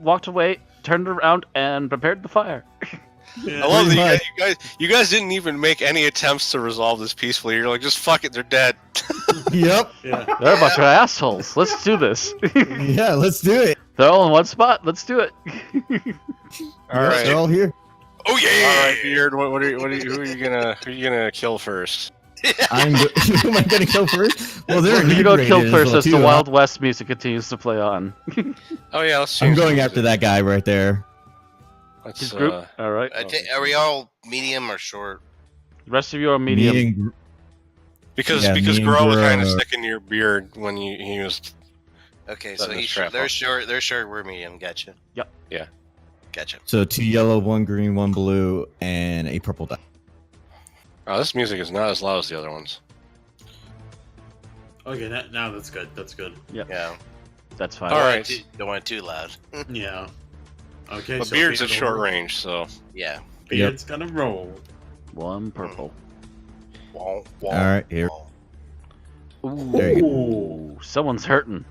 S3: walked away, turned around, and prepared the fire.
S5: yeah.
S2: I love
S6: Pretty
S2: that you guys didn't even make any attempts to resolve this peacefully. You're like, just fuck it, they're dead.
S6: Yep.
S5: Yeah.
S3: They're a bunch of assholes. Let's do this.
S6: Yeah. Let's do it.
S3: They're all in one spot. Let's do it.
S2: All right.
S6: They're all here.
S2: All
S4: Oh yeah.
S2: right, Beard. Who are you gonna kill first?
S6: Who am I gonna kill first? Well, they're
S3: You go kill
S6: inebriated
S3: first as
S6: well,
S3: the
S6: too,
S3: Wild West music continues to play on.
S2: Oh yeah, let's.
S6: I'm
S2: change
S6: going
S2: the
S6: after
S2: music.
S6: that guy right there.
S2: Let's,
S3: His group. All right.
S4: Are we all medium or short?
S3: The rest of you are medium.
S6: Me and
S2: because
S6: Yeah,
S2: because
S6: me and
S2: Grow was
S6: Grow
S2: kind of
S6: are-
S2: sticking to your beard when he was.
S4: Okay,
S2: Setting
S4: so
S2: the
S4: he's
S2: trap
S4: they're
S2: up.
S4: short. They're short. We're medium. Gotcha.
S3: Yep.
S2: Yeah.
S4: Gotcha.
S6: So 2 yellow, 1 green, 1 blue, and a purple die.
S2: Oh, this music is not as loud as the other ones.
S5: Okay, now that's good. That's good.
S4: Yeah.
S3: That's fine.
S2: All right.
S4: Don't want it too loud.
S5: Yeah. Okay.
S2: But
S5: so
S2: Beard's at
S5: Beard
S2: short
S5: will-
S2: range, so
S4: Yeah.
S5: Beard's gonna roll.
S3: One purple.
S4: Wall, wall,
S6: All right, here.
S3: Ooh.
S6: There you
S5: Ooh.
S3: Someone's hurting.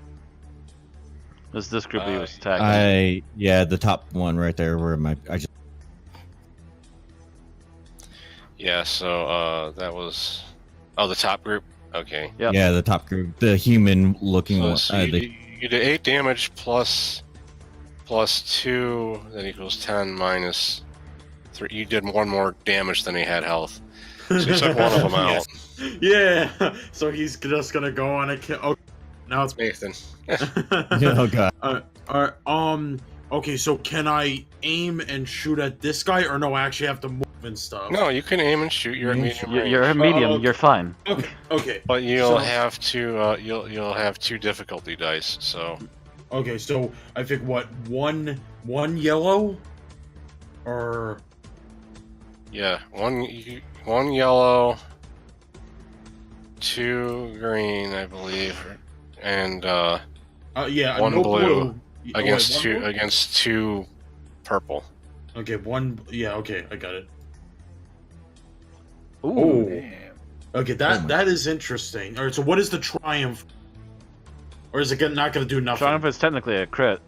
S3: This group he was attacking.
S6: The top one right there. Where I just
S2: yeah. So that was the top group. Okay.
S3: Yep.
S6: yeah, the top group, the human looking
S2: So,
S6: one.
S2: so you did 8 damage plus 2, that equals 10 minus 3. You did 1 more damage than he had health. So you took one of them out.
S5: Yeah. So he's just gonna go on a kill. Okay. Now it's
S2: Nathan.
S6: oh god.
S5: Okay, so can I aim and shoot at this guy, or no? I actually have to move and stuff.
S2: No, you can aim and shoot. You're at
S6: You
S2: medium
S3: You're,
S2: range.
S3: you're a medium.
S5: okay.
S3: You're fine.
S5: Okay. Okay.
S2: But you'll
S5: So-
S2: have to you'll have 2 difficulty dice. So
S5: Okay. So I think what one yellow, or
S2: yeah, one yellow, 2 green, I believe, and
S5: yeah,
S2: One
S5: no
S2: blue
S5: Oh, wait, one blue?
S2: against 2 purple.
S5: Okay, one. Yeah. Okay, I got it.
S3: Ooh.
S5: Okay,
S6: Oh
S5: that
S6: my-
S5: that is interesting. All right. So what is the triumph? Or is it not going to do nothing?
S3: Triumph is technically a crit.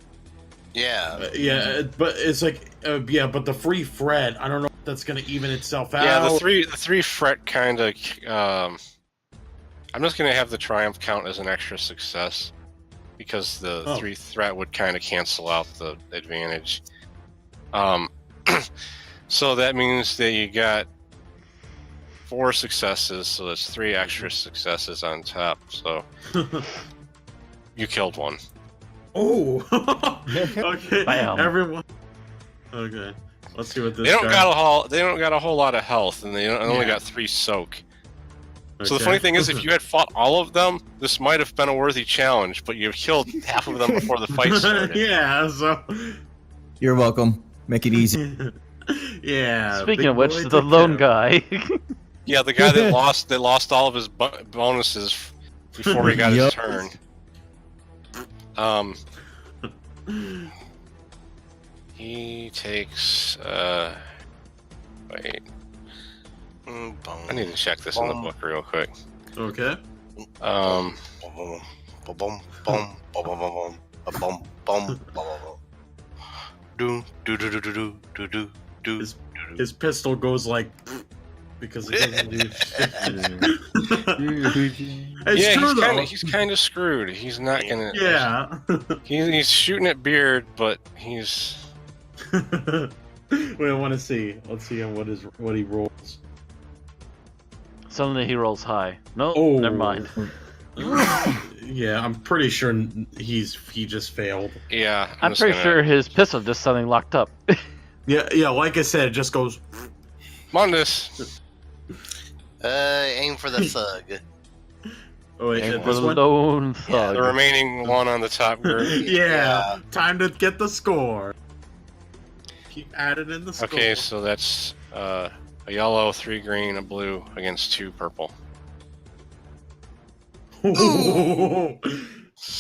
S4: Yeah.
S5: Yeah, but it's like, yeah, but the free Fred, I don't know that's gonna even itself out.
S2: Yeah, the three fret kind of. I'm just gonna have the triumph count as an extra success because the 3 threat would kind of cancel out the advantage. So that means that you got 4 successes, so that's 3 extra successes on top. So you killed one.
S5: Oh. Okay.
S3: Bam.
S5: Everyone. Okay. Let's see what this.
S2: They don't
S5: guy...
S2: got a whole lot of health, and they only got 3 soak. So the
S5: Okay.
S2: funny thing is, if you had fought all of them, this might have been a worthy challenge. But you killed half of them before the fight started.
S5: Yeah. So.
S6: You're welcome. Make it easy.
S5: Yeah.
S3: Speaking
S5: big
S3: of which,
S5: boy
S3: the
S5: took
S3: lone
S5: care of-
S3: guy.
S2: Yeah, the guy that lost all of his bonuses before he got his
S6: Yup.
S2: turn. He takes. Wait. I need to check this in the book real quick.
S5: Okay. His pistol goes like because it doesn't do shit.
S2: Yeah, he's kind of screwed. He's not gonna.
S5: Yeah.
S2: He's shooting at Beard, but he's.
S5: We want to see. Let's see what he rolls.
S3: Suddenly he rolls high. No,
S5: Oh.
S3: never mind.
S5: Yeah, I'm pretty sure he just failed.
S2: Yeah,
S3: I'm
S2: just
S3: pretty
S2: gonna-
S3: sure his pistol just suddenly locked up.
S5: Yeah. Like I said, it just goes.
S2: Mundus.
S4: Aim for the thug.
S5: Oh wait,
S3: And
S5: this
S3: for the
S5: one.
S3: lone thug.
S2: The remaining one on the top group.
S5: Yeah, time to get the score. Keep adding in the score.
S2: Okay, so that's a yellow, 3 green, a blue against 2 purple.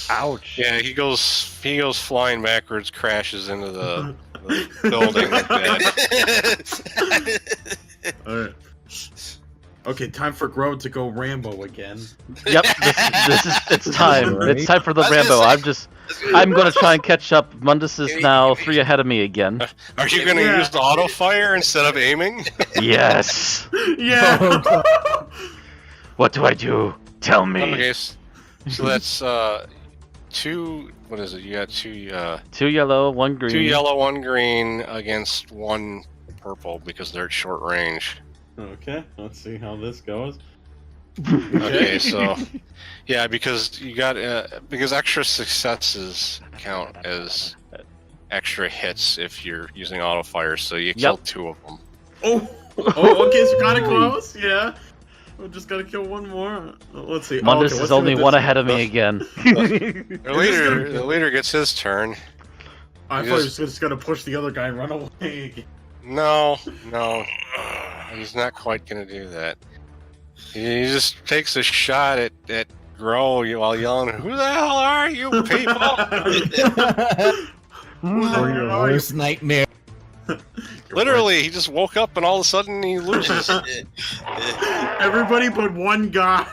S3: Ouch.
S2: Yeah, he goes flying backwards, crashes into the building. Dead.
S5: Alright. Okay, time for Grow to go Rambo again.
S3: Yep, it's time.
S6: Right.
S3: It's time for the
S4: I was
S3: Rambo.
S4: gonna
S3: I'm gonna try and catch up. Mundus is now 3 ahead of me again.
S2: Are you going to
S5: Yeah.
S2: use the auto fire instead of aiming?
S3: Yes.
S5: Yeah.
S3: What do I do? Tell me.
S2: Okay, so that's 2. What is it? You got 2.
S3: 2 yellow, 1 green.
S2: 2 yellow, 1 green against 1 purple because they're at short range.
S5: Okay, let's see how this goes.
S2: Okay, so yeah, because you got because extra successes count as extra hits if you're using auto fire, so you killed 2 of them.
S5: Oh, okay, so kind of close. Yeah, we just gotta kill one more. Let's see.
S3: Mundus
S5: okay,
S3: is
S5: let's see
S3: only
S5: what
S3: 1
S5: this-
S3: ahead of me again.
S2: The leader gets his turn.
S5: I thought he was just gonna push the other guy and run away.
S2: No, he's not quite gonna do that. He just takes a shot at Grow while yelling, "Who the hell are you people?"
S6: Or your worst nightmare.
S2: Literally, he just woke up and all of a sudden he loses.
S5: Everybody but one guy.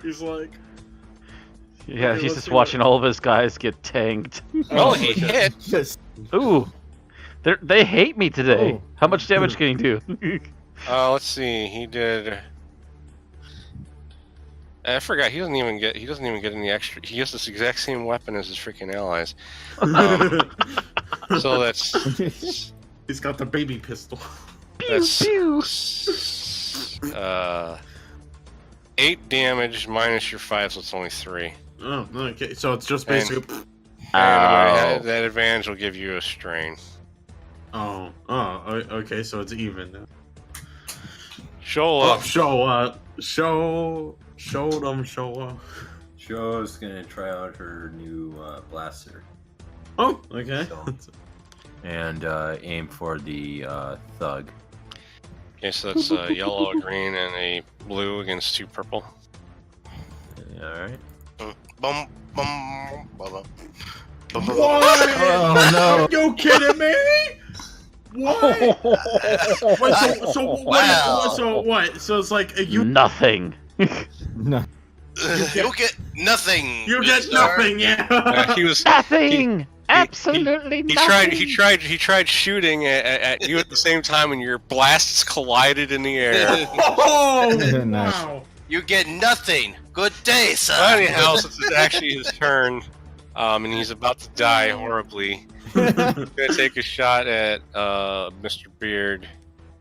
S5: He's like,
S3: Yeah,
S5: Okay,
S3: he's
S5: let's
S3: just
S5: see
S3: watching all of his guys get tanked.
S2: Well, he hit.
S6: Just
S3: Ooh. They hate me today.
S6: Oh.
S3: How much damage can he do?
S2: Let's see. He did. I forgot. He doesn't even get any extra. He has this exact same weapon as his freaking allies. So that's
S5: he's got the baby pistol.
S2: that's 8 damage minus your 5, so it's only 3.
S5: Oh, okay. So it's just basically.
S2: And that advantage will give you a strain.
S5: Okay. So it's even now.
S2: Shola.
S5: Show them.
S1: Joe's gonna try out her new blaster
S5: Oh, okay.
S1: So- and aim for the thug.
S2: Okay, so that's a yellow, a green, and a blue against 2 purple.
S1: All right.
S4: Bum, bum, bum, bum.
S5: What?
S6: Oh, no.
S5: Are you kidding me? What? Wait,
S4: Wow.
S5: so what? So it's like you
S3: Nothing.
S6: No.
S4: You get nothing.
S5: you get
S4: mister.
S5: nothing, yeah.
S2: He was
S3: Nothing.
S2: he
S3: absolutely
S2: he
S3: nothing.
S2: tried shooting at you at the same time, and your blasts collided in the air.
S5: Oh,
S6: Nice.
S5: wow.
S4: You get nothing. Good day,
S2: But
S4: son.
S2: anyhow, since it's actually his turn, and he's about to die horribly, he's gonna take a shot at Mr. Beard.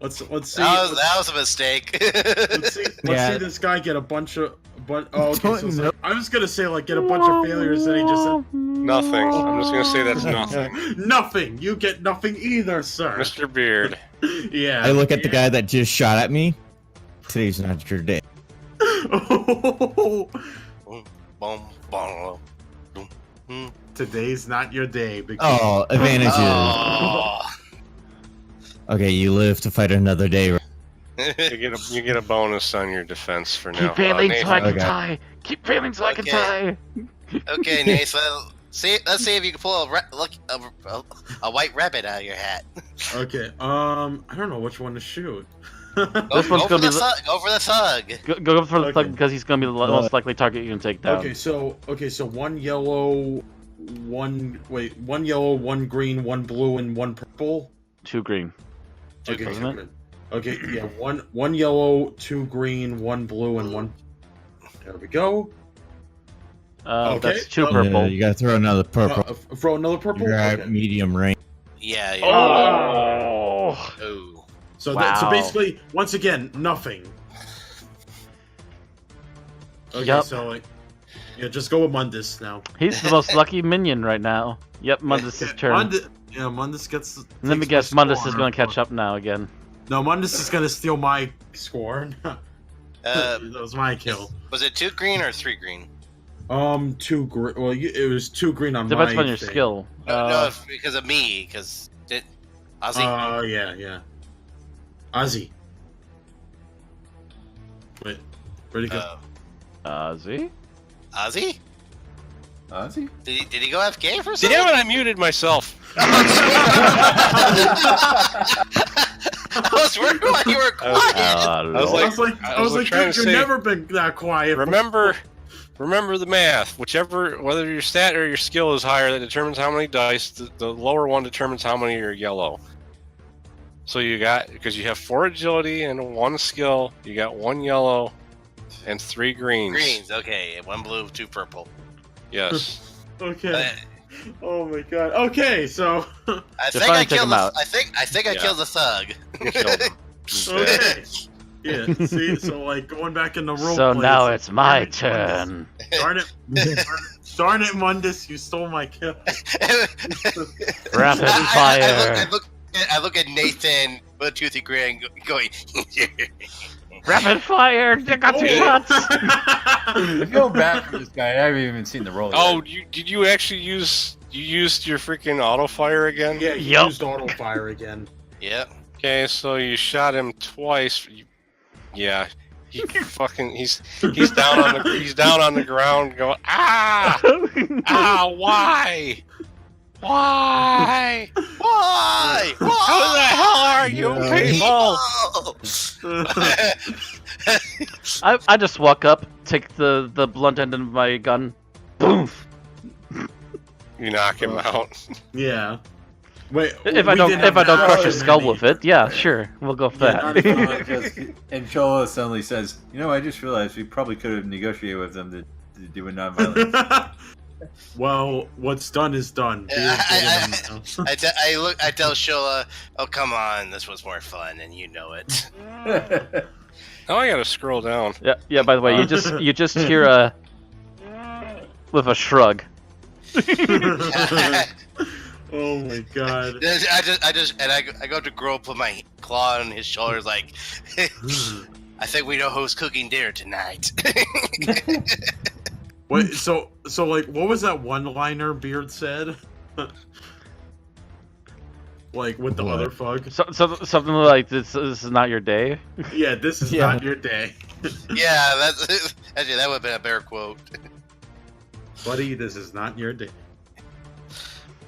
S5: Let's see.
S4: That was a mistake.
S5: Let's see this guy get a bunch of. Okay, so it's like, I was gonna say like get a bunch of failures, and he just said
S2: Nothing. I'm just gonna say that's nothing.
S5: nothing. You get nothing either, sir.
S2: Mr. Beard.
S5: Yeah.
S6: I look at the guy that just shot at me. Today's not your day.
S4: Boom, boom, boom.
S5: Today's not your day. Big
S6: Oh, advantages.
S4: Oh.
S6: Okay, you live to fight another day.
S2: You get a bonus on your defense for now.
S3: Keep failing so I can
S6: Okay.
S3: tie. Keep failing so I can tie.
S4: Okay, Nathan. Let's see if you can pull a white rabbit out of your hat.
S5: Okay. I don't know which one to shoot.
S3: This one's gonna be
S4: Go for the thug.
S3: Go for the
S5: Okay.
S3: thug because he's gonna be the most likely target you can take down.
S5: Okay, so one yellow, one yellow, one green, one blue, and one purple.
S3: 2 green.
S5: Okay,
S3: Isn't it?
S5: okay, yeah, one yellow, 2 green, 1 blue, and 1. There we go. Okay.
S3: That's 2
S5: Yeah,
S3: purple.
S6: Yeah, you gotta throw another purple.
S5: Throw another purple.
S6: You're at
S5: Okay.
S6: medium range.
S4: Yeah. Yeah.
S3: Oh.
S4: Oh.
S5: So
S3: Wow.
S5: so basically, once again, nothing. Okay,
S3: Yup.
S5: so like, yeah, just go with Mundus now.
S3: He's the most lucky minion right now. Yep, Mundus' turn.
S5: Mundus gets.
S3: Let me guess, Mundus is going to catch up now again.
S5: No, Mundus is gonna steal my score. That was my kill.
S4: Was it 2 green or 3 green?
S5: 2 green. Well, it was 2 green on
S3: Depends
S5: my
S3: on your
S5: thing.
S3: skill.
S4: No, it's because of me. Because Ozzie.
S5: Yeah. Ozzie. Wait, where'd he go?
S3: Ozzie?
S4: Ozzie?
S1: Ozzie?
S4: Did he go AFK for something?
S2: Damn it! I muted myself.
S4: I was wondering why you were quiet.
S2: I was
S5: I was like,
S2: trying
S5: dude,
S2: to
S5: you've
S2: say-
S5: never been that quiet.
S2: Remember the math. Whether your stat or your skill is higher, that determines how many dice. The lower one determines how many are yellow. So because you have 4 agility and 1 skill, you got 1 yellow and 3 greens.
S4: Greens, okay. 1 blue, 2 purple.
S2: Yes.
S5: Okay. Oh my god. Okay, so.
S4: I
S3: Just
S4: think
S3: try
S4: I
S3: and take
S4: killed
S3: him
S4: the.
S3: out.
S4: I think I
S2: Yeah.
S4: killed the thug.
S2: You killed him.
S5: Okay. Yeah. See, so like going back in the role.
S3: So
S5: play,
S3: now
S5: it's
S3: it's my
S5: Mundus.
S3: turn.
S5: Darn it! Darn it, Mundus! You stole my kill.
S3: Rapid fire.
S4: I look at Nathan with a toothy grin, going.
S3: Rapid fire. I got 2 shots.
S1: I feel bad for this guy. I haven't even seen the roll.
S2: Oh,
S1: yet.
S2: did you actually use? You used your freaking auto fire again?
S5: Yeah, you
S3: Yup.
S5: used auto fire again.
S4: Yep.
S2: Okay, so you shot him twice. Yeah, he's down on the ground going why?
S4: Why?
S2: Who the hell are you people?
S3: I just walk up, take the blunt end of my gun, boom.
S2: You knock him out.
S5: Yeah. Wait.
S3: If I don't crush his skull with it, yeah, sure, we'll go for
S5: Yeah,
S3: that.
S1: And Chola suddenly says, I just realized we probably could have negotiated with them to do a nonviolent.
S5: Well, what's done is done.
S4: I tell Shola, oh come on, this was more fun, and you know it.
S2: Now I gotta scroll down.
S3: Yeah. By the way, you just hear a with a shrug.
S5: Oh my god.
S4: I go to Grove, put my claw on his shoulders, like, I think we know who's cooking dinner tonight.
S5: Wait, so like, what was that one-liner Beard said? Like with the
S6: What?
S5: other fug?
S3: So something like this is not your day.
S5: Yeah, this is
S6: Yeah.
S5: not your day,
S4: Yeah, that's actually that would have been a better quote.
S5: buddy. This is not your day.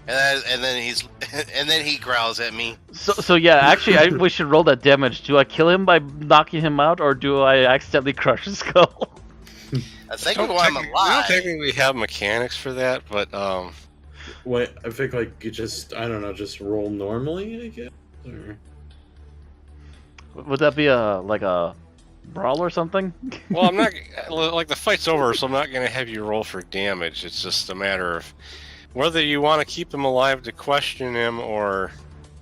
S4: And then he growls at me.
S3: So yeah, actually, we should roll that damage. Do I kill him by knocking him out, or do I accidentally crush his skull?
S4: I think
S2: We
S4: we want him
S2: don't
S4: alive.
S2: technically have mechanics for that, but
S5: what I think like you just I don't know, just roll normally, I guess. Or...
S3: Would that be like a brawl or something?
S2: Well, I'm not like the fight's over, so I'm not going to have you roll for damage. It's just a matter of whether you want to keep him alive to question him or.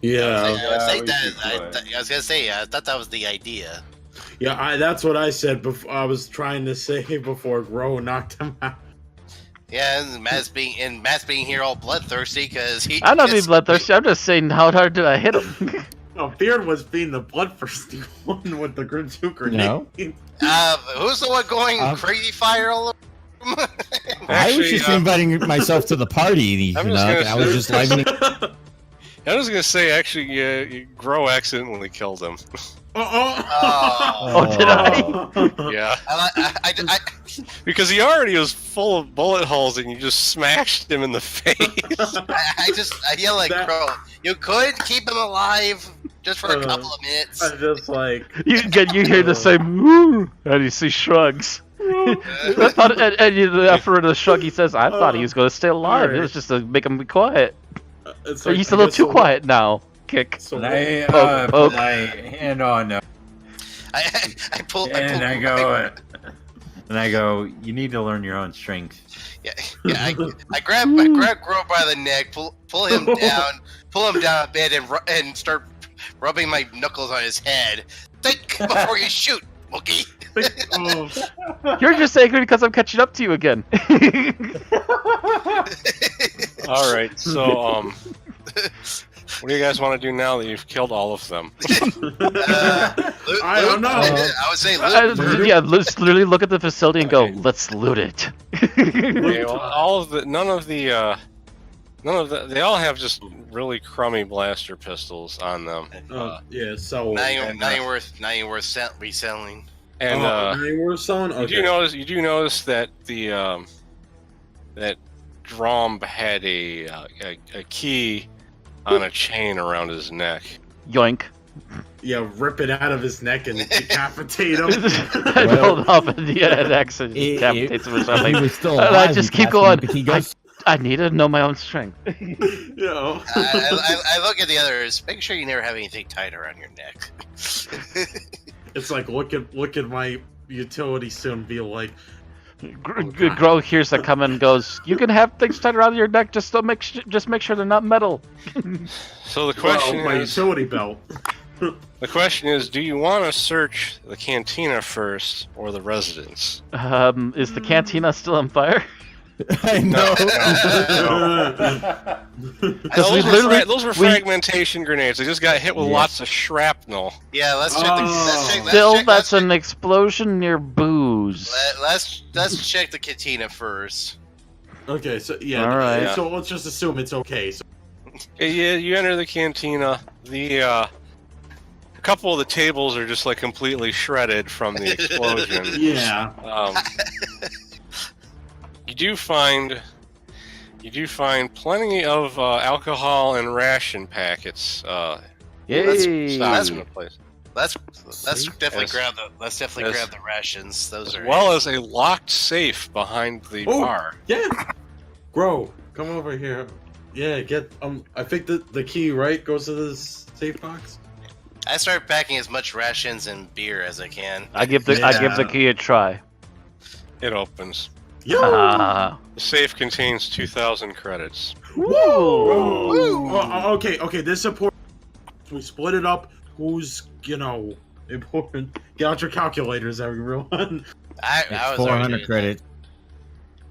S5: Yeah,
S4: I was gonna say, I thought that was the idea.
S5: yeah, that's what I said. Before I was trying to say before Gro knocked him out.
S4: Yeah, and Matt's being here all bloodthirsty because he.
S3: I'm not being bloodthirsty. I'm just saying, how hard did I hit him?
S5: Oh, Beard was being the bloodthirsty one with the Grim 2 grenade.
S6: No.
S4: Who's the one going crazy fire all over?
S6: I was just inviting myself to the party.
S2: I'm just gonna
S6: I was just livening.
S2: I was gonna say, actually, Gro accidentally killed him.
S3: Oh, did I?
S2: Yeah,
S4: I
S2: because he already was full of bullet holes, and you just smashed him in the face.
S4: I yell like, bro, you could keep him alive just for a couple of minutes.
S5: I'm just like
S3: You hear the same "Woo," and you see shrugs. I thought, and after the shrug, he says, "I thought he was going to stay alive.
S5: Alright.
S3: It was just to make him be quiet.
S5: it's
S3: But
S5: like,
S3: he's
S5: I
S3: a little
S5: guess
S3: too
S5: so-
S3: quiet now." Kick.
S5: So
S1: And I
S3: Poke,
S1: put
S3: poke.
S1: my hand on
S4: I pull.
S1: and I go, you need to learn your own strength.
S4: Yeah. I grab Gro by the neck, pull him down a bit, and start rubbing my knuckles on his head. Think before you shoot, Wookie.
S3: You're just angry because I'm catching up to you again.
S2: All right, so what do you guys want to do now that you've killed all of them?
S5: I don't know.
S4: I would say loot.
S3: Yeah, let's literally look at the facility and go, let's loot it.
S2: Okay, well, they all have just really crummy blaster pistols on them.
S5: Yeah, so
S4: Not even worth reselling.
S2: And
S5: we're selling. Okay.
S2: you do notice that the that Drom had a key on a chain around his neck.
S3: Yoink.
S5: Yeah, rip it out of his neck and decapitate him.
S3: I pulled off and it actually decapitates him or something.
S6: He was still
S3: And
S6: alive.
S3: I just
S6: he
S3: keep
S6: passed
S3: going.
S6: him, but he goes,
S3: I need to know my own strength.
S5: You know.
S4: I look at the others. Make sure you never have anything tight around your neck.
S5: It's like look at my utility suit and be like,
S3: Gro hears that come and goes, you can have things tied around your neck, just make sure they're not metal.
S2: So the question
S5: my
S2: is,
S5: utility belt.
S2: do you want to search the cantina first or the residence?
S3: Is the cantina still on fire?
S6: I know.
S2: Those were fragmentation grenades. They just got hit with lots of shrapnel.
S4: Yeah, let's check.
S3: That's an explosion near booze.
S4: Let's check the cantina first.
S5: Okay, so yeah.
S3: All right.
S5: So let's just assume it's okay. So,
S2: Yeah, you enter the cantina. A couple of the tables are just like completely shredded from the explosion.
S5: yeah.
S2: You do find plenty of alcohol and ration packets.
S3: Yay!
S2: Stocked in the place,
S4: Let's definitely
S2: Yes.
S4: grab the
S2: Yes.
S4: grab the rations. Those
S2: as
S4: are
S2: well as a locked safe behind the
S5: Oh.
S2: bar.
S5: Yeah. Gro, come over here. Yeah, get I think the key, right, goes to this safe box.
S4: I start packing as much rations and beer as I can.
S3: I give the key a try.
S2: It opens.
S5: Yo!
S3: Ah.
S2: The safe contains 2,000 credits.
S3: Woo!
S5: Oh, okay, this is important. We split it up. Who's, important. Get out your calculators, everyone.
S4: I
S6: It's
S4: was
S6: 400
S4: already
S6: credits.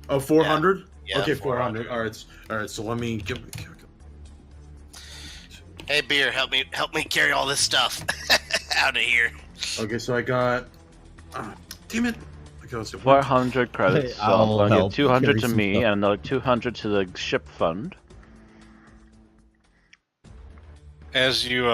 S5: Oh, 400?
S4: Yeah,
S5: Okay, 400. All right, so let me give me a calculator.
S4: Hey, beer, help me carry all this stuff out of here.
S5: Okay, so I got... damn it. Okay, let's do
S3: 400 credits. So
S6: I'll
S3: I'm going to
S6: help
S3: give 200
S6: carry
S3: to
S6: some
S3: me
S6: stuff.
S3: and another 200 to the ship fund.
S2: As you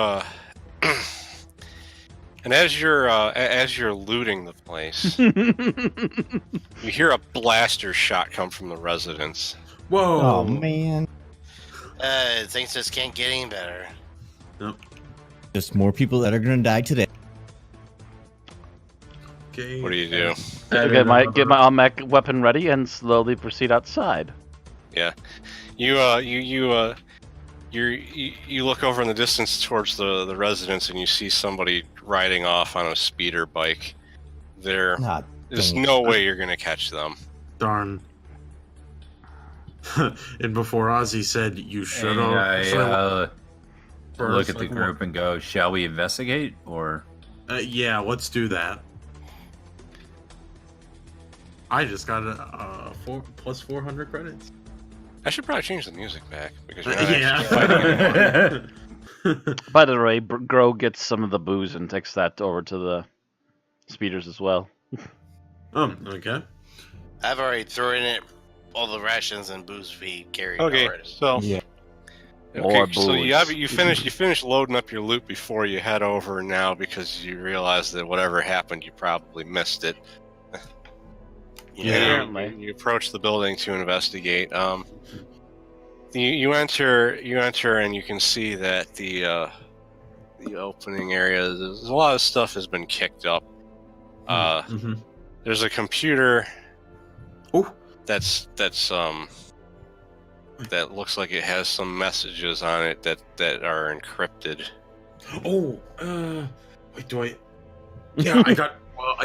S2: and as you're looting the place, you hear a blaster shot come from the residence.
S5: Whoa.
S6: Oh man,
S4: Things just can't get any better.
S6: just more people that are gonna die today.
S5: Okay.
S2: What do you do?
S3: Get my automatic weapon ready and slowly proceed outside.
S2: Yeah, you look over in the distance towards the residence, and you see somebody riding off on a speeder bike. There's
S6: dang it.
S2: no way you're gonna catch them.
S5: Darn. And before Ozzy said, "You should
S1: And
S5: have."
S1: I look at the group and go, "Shall we investigate?" Or
S5: Yeah, let's do that. I just got a 400 credits.
S2: I should probably change the music back because you're
S5: Yeah.
S2: not actually fighting.
S3: By the way, Grow gets some of the booze and takes that over to the speeders as well.
S5: Okay.
S4: I've already thrown in it all the rations and booze we carried
S2: Okay,
S4: already.
S2: so
S6: Yeah.
S3: More
S2: so
S3: booze.
S2: you finish loading up your loot before you head over now because you realize that whatever happened, you probably missed it.
S3: Apparently.
S2: You approach the building to investigate. You enter and you can see that the opening area, there's a lot of stuff has been kicked up.
S5: Mhm.
S2: There's a computer
S5: Oh.
S2: that's that looks like it has some messages on it that are encrypted.
S5: Oh. Wait. Do I? Yeah, I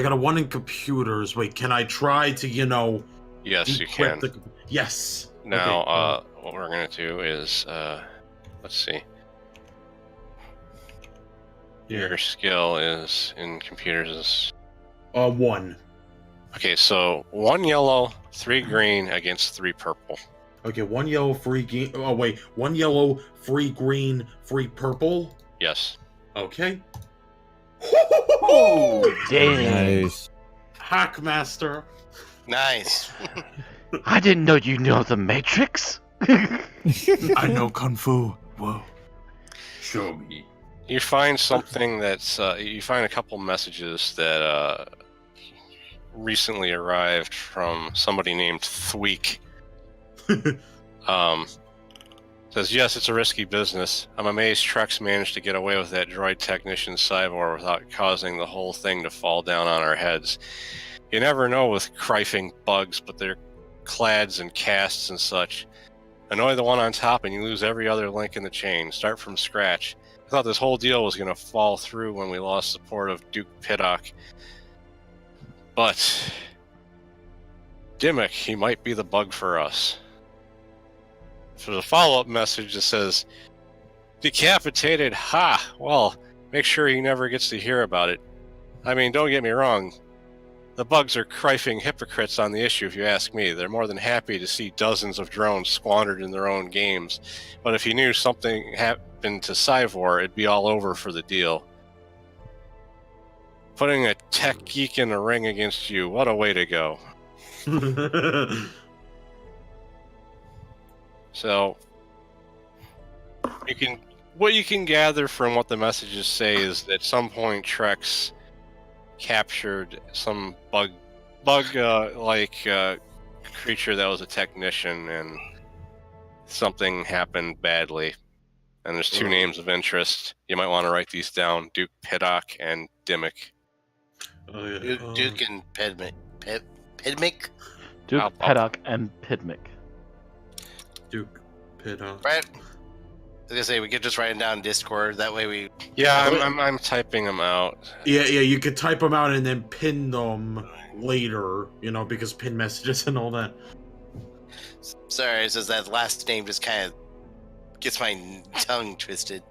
S5: got a 1 in computers. Wait, can I try to
S2: Yes, you
S5: decrypt
S2: can.
S5: Yes.
S2: Now,
S5: Okay,
S2: what we're gonna do is, let's see. Your skill is in computers is
S5: 1.
S2: okay. So 1 yellow, 3 green against 3 purple.
S5: Okay, 1 yellow, 3 green. Oh wait, 1 yellow, 3 green, 3 purple.
S2: Yes.
S5: Okay.
S3: Oh, dang.
S6: Nice.
S5: Hackmaster.
S4: Nice.
S3: I didn't know you know the Matrix.
S5: I know kung fu. Whoa.
S1: show me.
S2: You find something that's you find a couple messages that recently arrived from somebody named Thweek. Says, yes, it's a risky business. I'm amazed Trex managed to get away with that droid technician Cyborg without causing the whole thing to fall down on our heads. You never know with crifing bugs, but they're clads and casts and such. Annoy the one on top and you lose every other link in the chain. Start from scratch. I thought this whole deal was going to fall through when we lost support of Duke Piddock. But Dimmick, he might be the bug for us. So there's a follow-up message that says, decapitated, ha! Well, make sure he never gets to hear about it. I mean, don't get me wrong. The bugs are crifing hypocrites on the issue, if you ask me. They're more than happy to see dozens of drones squandered in their own games. But if he knew something happened to Cyvor, it'd be all over for the deal. Putting a tech geek in the ring against you, what a way to go. So, what you can gather from what the messages say is that at some point Trex captured some bug like creature that was a technician, and something happened badly. And there's 2 names of interest. You might want to write these down: Duke Piddock and Dimmick.
S5: Oh, yeah.
S4: Duke and Pidmick. Pidmick?
S3: Duke, Piddock, and Pidmick.
S5: Duke Piddock.
S4: Right? I was gonna say we could just write it down in Discord. That way we.
S2: Yeah, I'm typing them out.
S5: Yeah, you could type them out and then pin them later, because pin messages and all that.
S4: Sorry, it's just that last name just kind of gets my tongue twisted.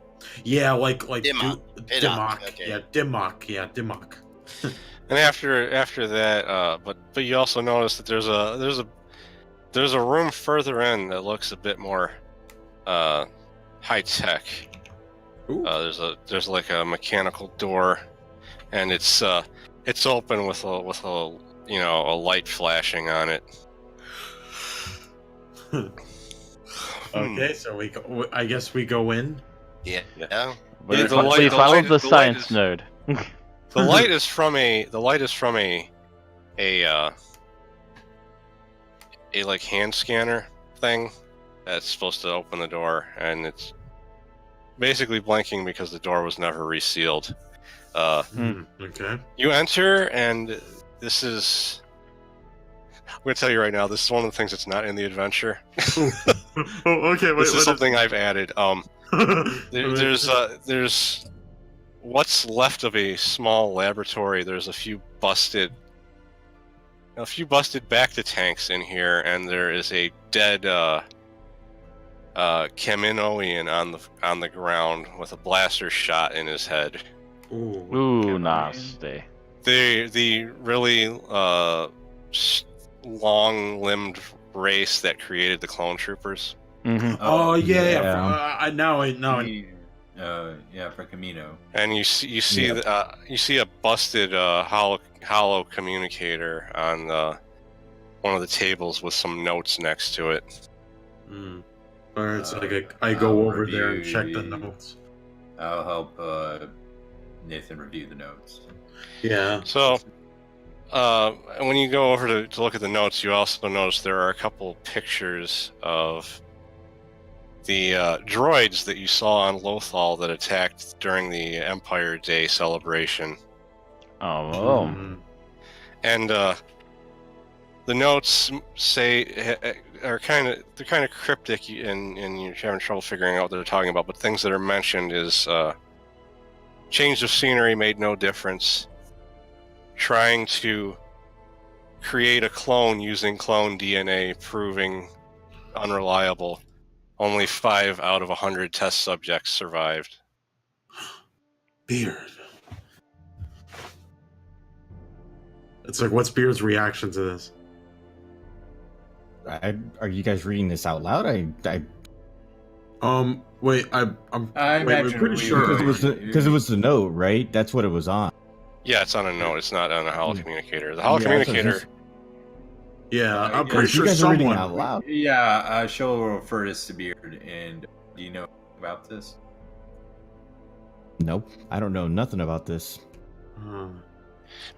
S5: Yeah, like
S4: Dimmock.
S5: Dimmock.
S4: Okay.
S5: Yeah, Dimmock. Yeah, Dimmock.
S2: And after that, but you also notice that there's a room further in that looks a bit more high tech. There's like a mechanical door, and it's open with a light flashing on it.
S5: Okay, so I guess we go in.
S4: Yeah.
S2: Yeah.
S3: We
S2: The light-
S3: followed the
S2: the light
S3: science
S2: is-
S3: nerd.
S2: The light is from a like hand scanner thing that's supposed to open the door, and it's basically blinking because the door was never resealed.
S5: Okay.
S2: You enter, and this is I'm going to tell you right now, this is one of the things that's not in the adventure.
S5: Oh, okay. Wait,
S2: This is
S5: what
S2: something I've added. There's what's left of a small laboratory. There's a few busted Bacta tanks in here, and there is a dead Kaminoian on the ground with a blaster shot in his head.
S5: Ooh.
S3: Ooh, nasty.
S2: The really long-limbed race that created the clone troopers.
S3: Mm-hmm.
S5: Oh yeah.
S6: Yeah.
S5: I now.
S1: For Camino.
S2: And you see a busted hollow communicator on one of the tables with some notes next to it.
S5: Mm. Alright, so I go
S1: I'll
S5: over there and check the
S1: review-
S5: notes.
S1: I'll help Nathan review the notes.
S5: Yeah.
S2: So, when you go over to look at the notes, you also notice there are a couple pictures of the droids that you saw on Lothal that attacked during the Empire Day celebration.
S3: Oh.
S5: Mm.
S2: And the notes say they're kind of cryptic, and you're having trouble figuring out what they're talking about. But things that are mentioned is change of scenery made no difference. Trying to create a clone using clone DNA proving unreliable. Only 5 out of 100 test subjects survived.
S5: Beard. It's like, what's Beard's reaction to this?
S6: Are you guys reading this out loud?
S5: Wait, I'm
S1: I
S5: wait, I'm
S1: imagine
S5: pretty
S1: we
S5: sure.
S6: Because it was the note, right? That's what it was on.
S2: Yeah, it's on a note. It's not on a holo
S6: Yeah.
S2: communicator. The holo
S6: Yeah, that's what I was
S2: communicator.
S5: Yeah, I'm
S1: yeah,
S5: pretty
S6: If you
S5: sure
S6: guys are reading it
S5: someone.
S6: out loud.
S1: Yeah, she'll refer this to Beard. And do you know about this?
S6: Nope, I don't know nothing about this.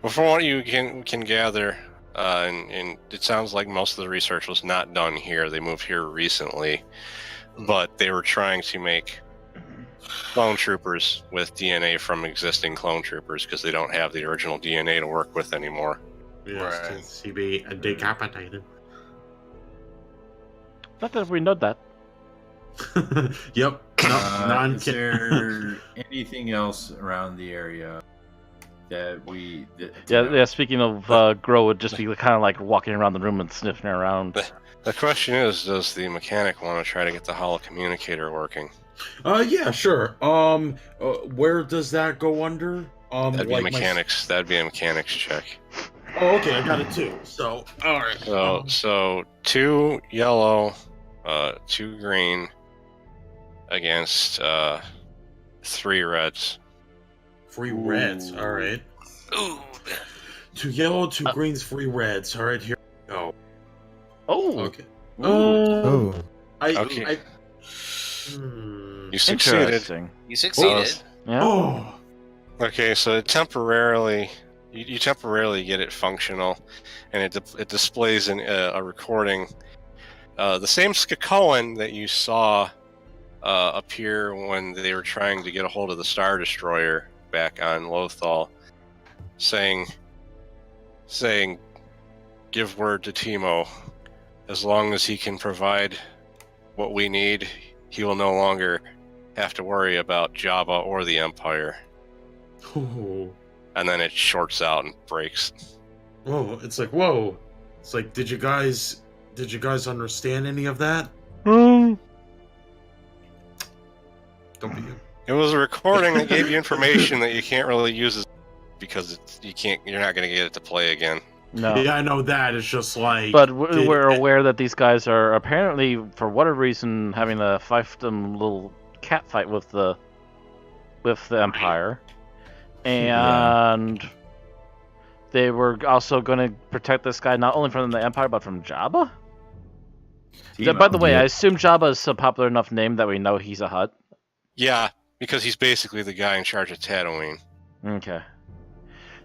S2: But from what you can gather, and it sounds like most of the research was not done here. They moved here recently, but they were trying to make clone troopers with DNA from existing clone troopers because they don't have the original DNA to work with anymore.
S5: Yes,
S4: Right.
S5: to be decapitated.
S3: Not that we know that.
S5: Yep. No,
S1: Is there anything else around the area that we?
S3: Yeah. Speaking of Grow, would just be kind of like walking around the room and sniffing around.
S2: The question is, does the mechanic want to try to get the holo communicator working?
S5: Yeah, sure. Where does that go under?
S2: That'd be
S5: like
S2: mechanics. That'd be a mechanics check.
S5: Oh, okay, I got it too. So, all right.
S2: So 2 yellow, 2 green against 3 reds.
S5: 3 reds. All right.
S4: Ooh.
S5: 2 yellow, 2 greens, 3 reds. All right, here we go.
S3: Oh,
S5: Okay.
S6: Oh,
S2: Okay. You succeeded.
S3: interesting.
S4: You succeeded.
S3: Yeah.
S5: Oh.
S2: Okay, so temporarily, you temporarily get it functional, and it displays a recording. The same Skakoan that you saw appear when they were trying to get a hold of the Star Destroyer back on Lothal, saying, "Give word to Timo. As long as he can provide what we need, he will no longer have to worry about Jabba or the Empire."
S5: Oh.
S2: And then it shorts out and breaks.
S5: Whoa. It's like, whoa. It's like, did you guys understand any of that?
S3: Hmm.
S5: Don't be.
S2: It was a recording that gave you information that you can't really use because you're not going to get it to play again.
S3: No.
S5: Yeah, I know that. It's just like.
S3: But we're aware that these guys are apparently, for whatever reason, having a fiefdom little cat fight with the Empire, and they were also going to protect this guy not only from the Empire but from Jabba. By the way, I assume Jabba is a popular enough name that we know he's a Hutt.
S2: Yeah, because he's basically the guy in charge of Tatooine.
S3: Okay.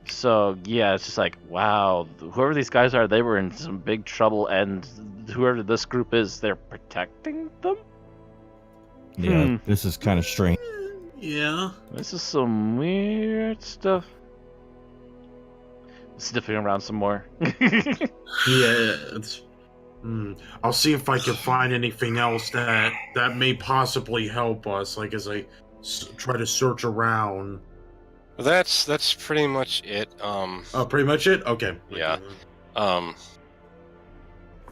S3: So, yeah, it's just like, wow, whoever these guys are, they were in some big trouble, and whoever this group is, they're protecting them?
S6: yeah. This is kind of strange.
S5: Yeah.
S3: This is some weird stuff. sniffing around some more.
S5: It's. I'll see if I can find anything else that may possibly help us. Like as I try to search around.
S2: That's pretty much it.
S5: Oh, pretty much it. Okay.
S2: Yeah.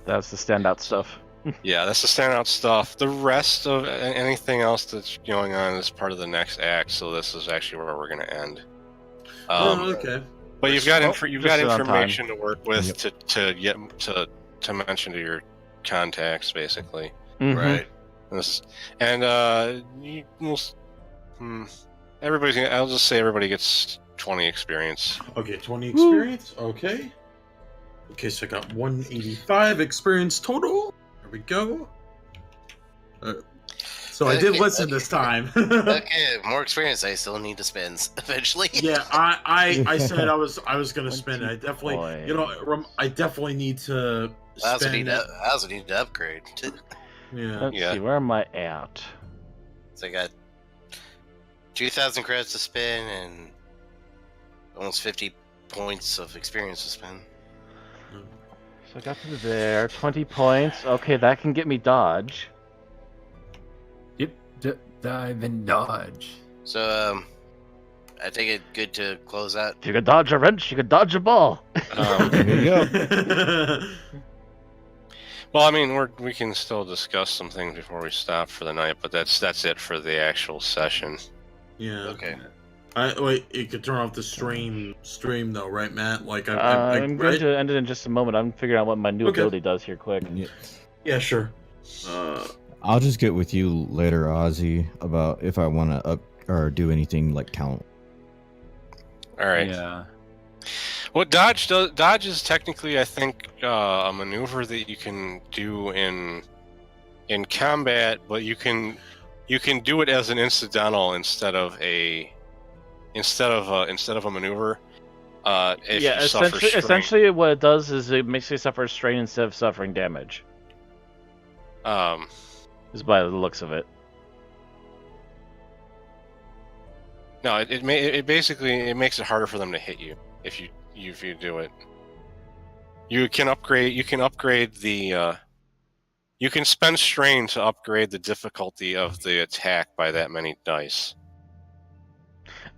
S3: That's the standout stuff.
S2: Yeah, that's the standout stuff. The rest of anything else that's going on is part of the next act. So this is actually where we're going to end.
S5: Okay.
S2: But you've got information to work with to mention to your contacts, basically.
S3: Mhm.
S4: Right.
S2: I'll just say everybody gets 20 experience.
S5: Okay, 20 experience. Okay. Okay, so I got 185 experience total. There we go. So I did
S4: Okay,
S5: listen
S4: okay.
S5: this time.
S4: Okay, more experience. I still need to spend eventually.
S5: Yeah, I said I was gonna spend it. I definitely,
S3: Boy.
S5: I definitely need to
S4: I also
S5: spend.
S4: need to upgrade.
S5: Yeah.
S3: Let's
S2: Yeah.
S3: see, where am I at?
S4: So I got 2,000 credits to spend and almost 50 points of experience to spend.
S3: So I got to there, 20 points. Okay, that can get me dodge.
S1: Yep. Dive and dodge.
S4: So I think it good to close out.
S3: If you could dodge a wrench, you could dodge a ball.
S6: There you go.
S2: Well, I mean, we can still discuss some things before we stop for the night, but that's it for the actual session.
S5: Yeah.
S4: Okay.
S5: Wait, you could turn off the stream though, right, Matt? Like
S3: I'm going to end it in just a moment. I'm figuring out what my new ability does here quick.
S5: Yeah, sure.
S6: I'll just get with you later, Ozzie, about if I want to up or do anything like count.
S2: All right.
S1: Yeah.
S2: What dodge does? Dodge is technically, I think, a maneuver that you can do in combat, but you can do it as an incidental instead of a maneuver. If
S3: Yeah,
S2: you suffer strain.
S3: essentially what it does is it makes you suffer strain instead of suffering damage. Is by the looks of it.
S2: No, it basically makes it harder for them to hit you if you do it. You can upgrade the you can spend strain to upgrade the difficulty of the attack by that many dice.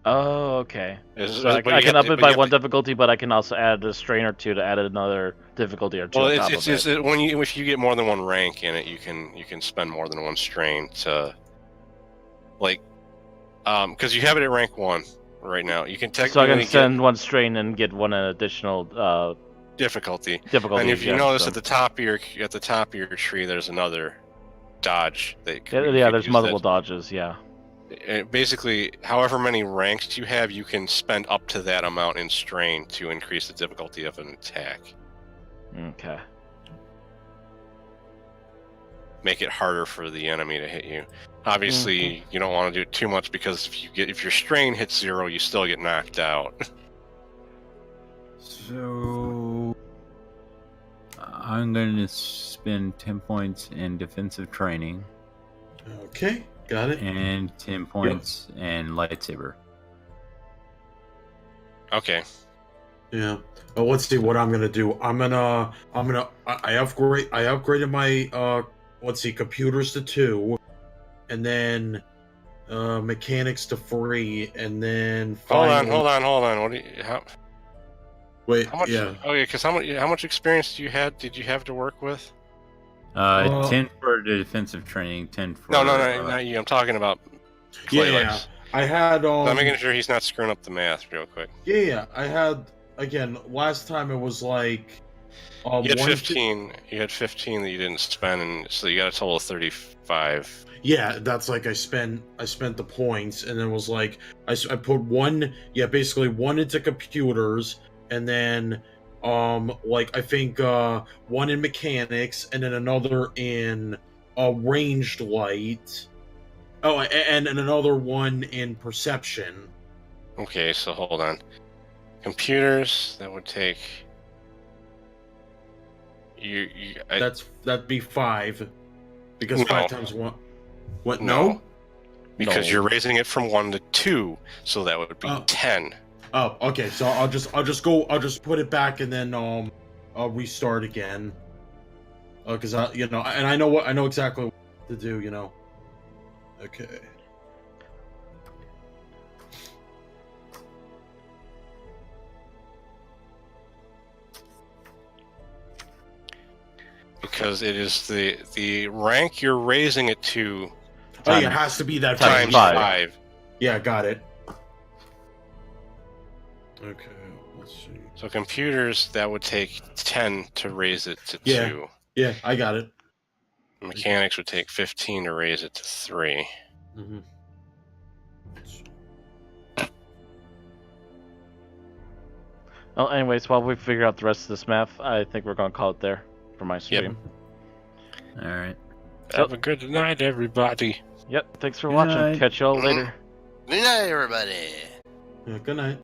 S3: Oh, okay.
S2: Is-
S3: So I
S2: but you
S3: can
S2: have
S3: up
S2: to-
S3: it
S2: but
S3: by
S2: you have
S3: one
S2: to-
S3: difficulty, but I can also add a strain or two to add another difficulty or two
S2: Well,
S3: on top
S2: it's
S3: of it.
S2: when if you get more than one rank in it, you can spend more than one strain to, like, because you have it at rank 1 right now. You can
S3: So I
S2: technically
S3: can send one strain and get one additional
S2: difficulty.
S3: difficulty.
S2: And if you
S3: yeah,
S2: notice
S3: so-
S2: at the top of your tree, there's another dodge that
S3: yeah, there's multiple dodges. Yeah.
S2: Basically, however many ranks you have, you can spend up to that amount in strain to increase the difficulty of an attack.
S3: Okay.
S2: Make it harder for the enemy to hit you. Obviously, you don't want to do it too much because if your strain hits 0, you still get knocked out.
S1: So I'm going to spend 10 points in defensive training
S5: Okay, got it.
S1: and 10 points in lightsaber.
S2: Okay.
S5: Yeah. Well, let's see what I'm gonna do. I upgraded my computers to 2, and then mechanics to 3, and then
S2: Hold
S5: finally...
S2: on. What do you
S5: Wait,
S2: how much?
S5: yeah.
S2: Oh yeah, because how much experience did you have to work with?
S1: 10 for the defensive training, 10 for...
S2: No, not you. I'm talking about
S5: Yeah,
S2: playlists.
S5: I had
S2: I'm making sure he's not screwing up the math real quick.
S5: Yeah, I had, again, last time it was like
S2: You had
S5: 1
S2: 15. You had 15 that you didn't spend, and so you got a total of 35.
S5: Yeah, that's like I spent the points, and then it was like I put 1, basically 1 into computers, and then like I think 1 in mechanics, and then another in ranged light. Oh, and another 1 in perception.
S2: Okay, so hold on. Computers, that would take.
S5: That'd be 5, because
S2: No.
S5: 5 times 1. What?
S2: No.
S5: No.
S2: Because
S3: No.
S2: you're raising it from 1 to 2, so that would be
S5: Oh.
S2: 10.
S5: Oh, okay. So I'll just put it back and then I'll restart again. Because I know exactly what to do. Okay.
S2: Because it is the rank you're raising it to
S5: Oh, yeah, it has to be that
S2: times
S3: five.
S2: 5.
S5: Yeah, got it. Okay, let's see.
S2: So computers, that would take 10 to raise it to
S5: Yeah.
S2: 2.
S5: Yeah, I got it.
S2: Mechanics would take 15 to raise it to 3.
S5: Mm-hmm.
S3: Well, anyways, while we figure out the rest of this math, I think we're gonna call it there for my stream.
S1: All right.
S2: Have a good night, everybody.
S3: Yep. Thanks for
S1: Good
S3: watching.
S1: night.
S3: Catch y'all later.
S4: Good night, everybody.
S5: Yeah, good night.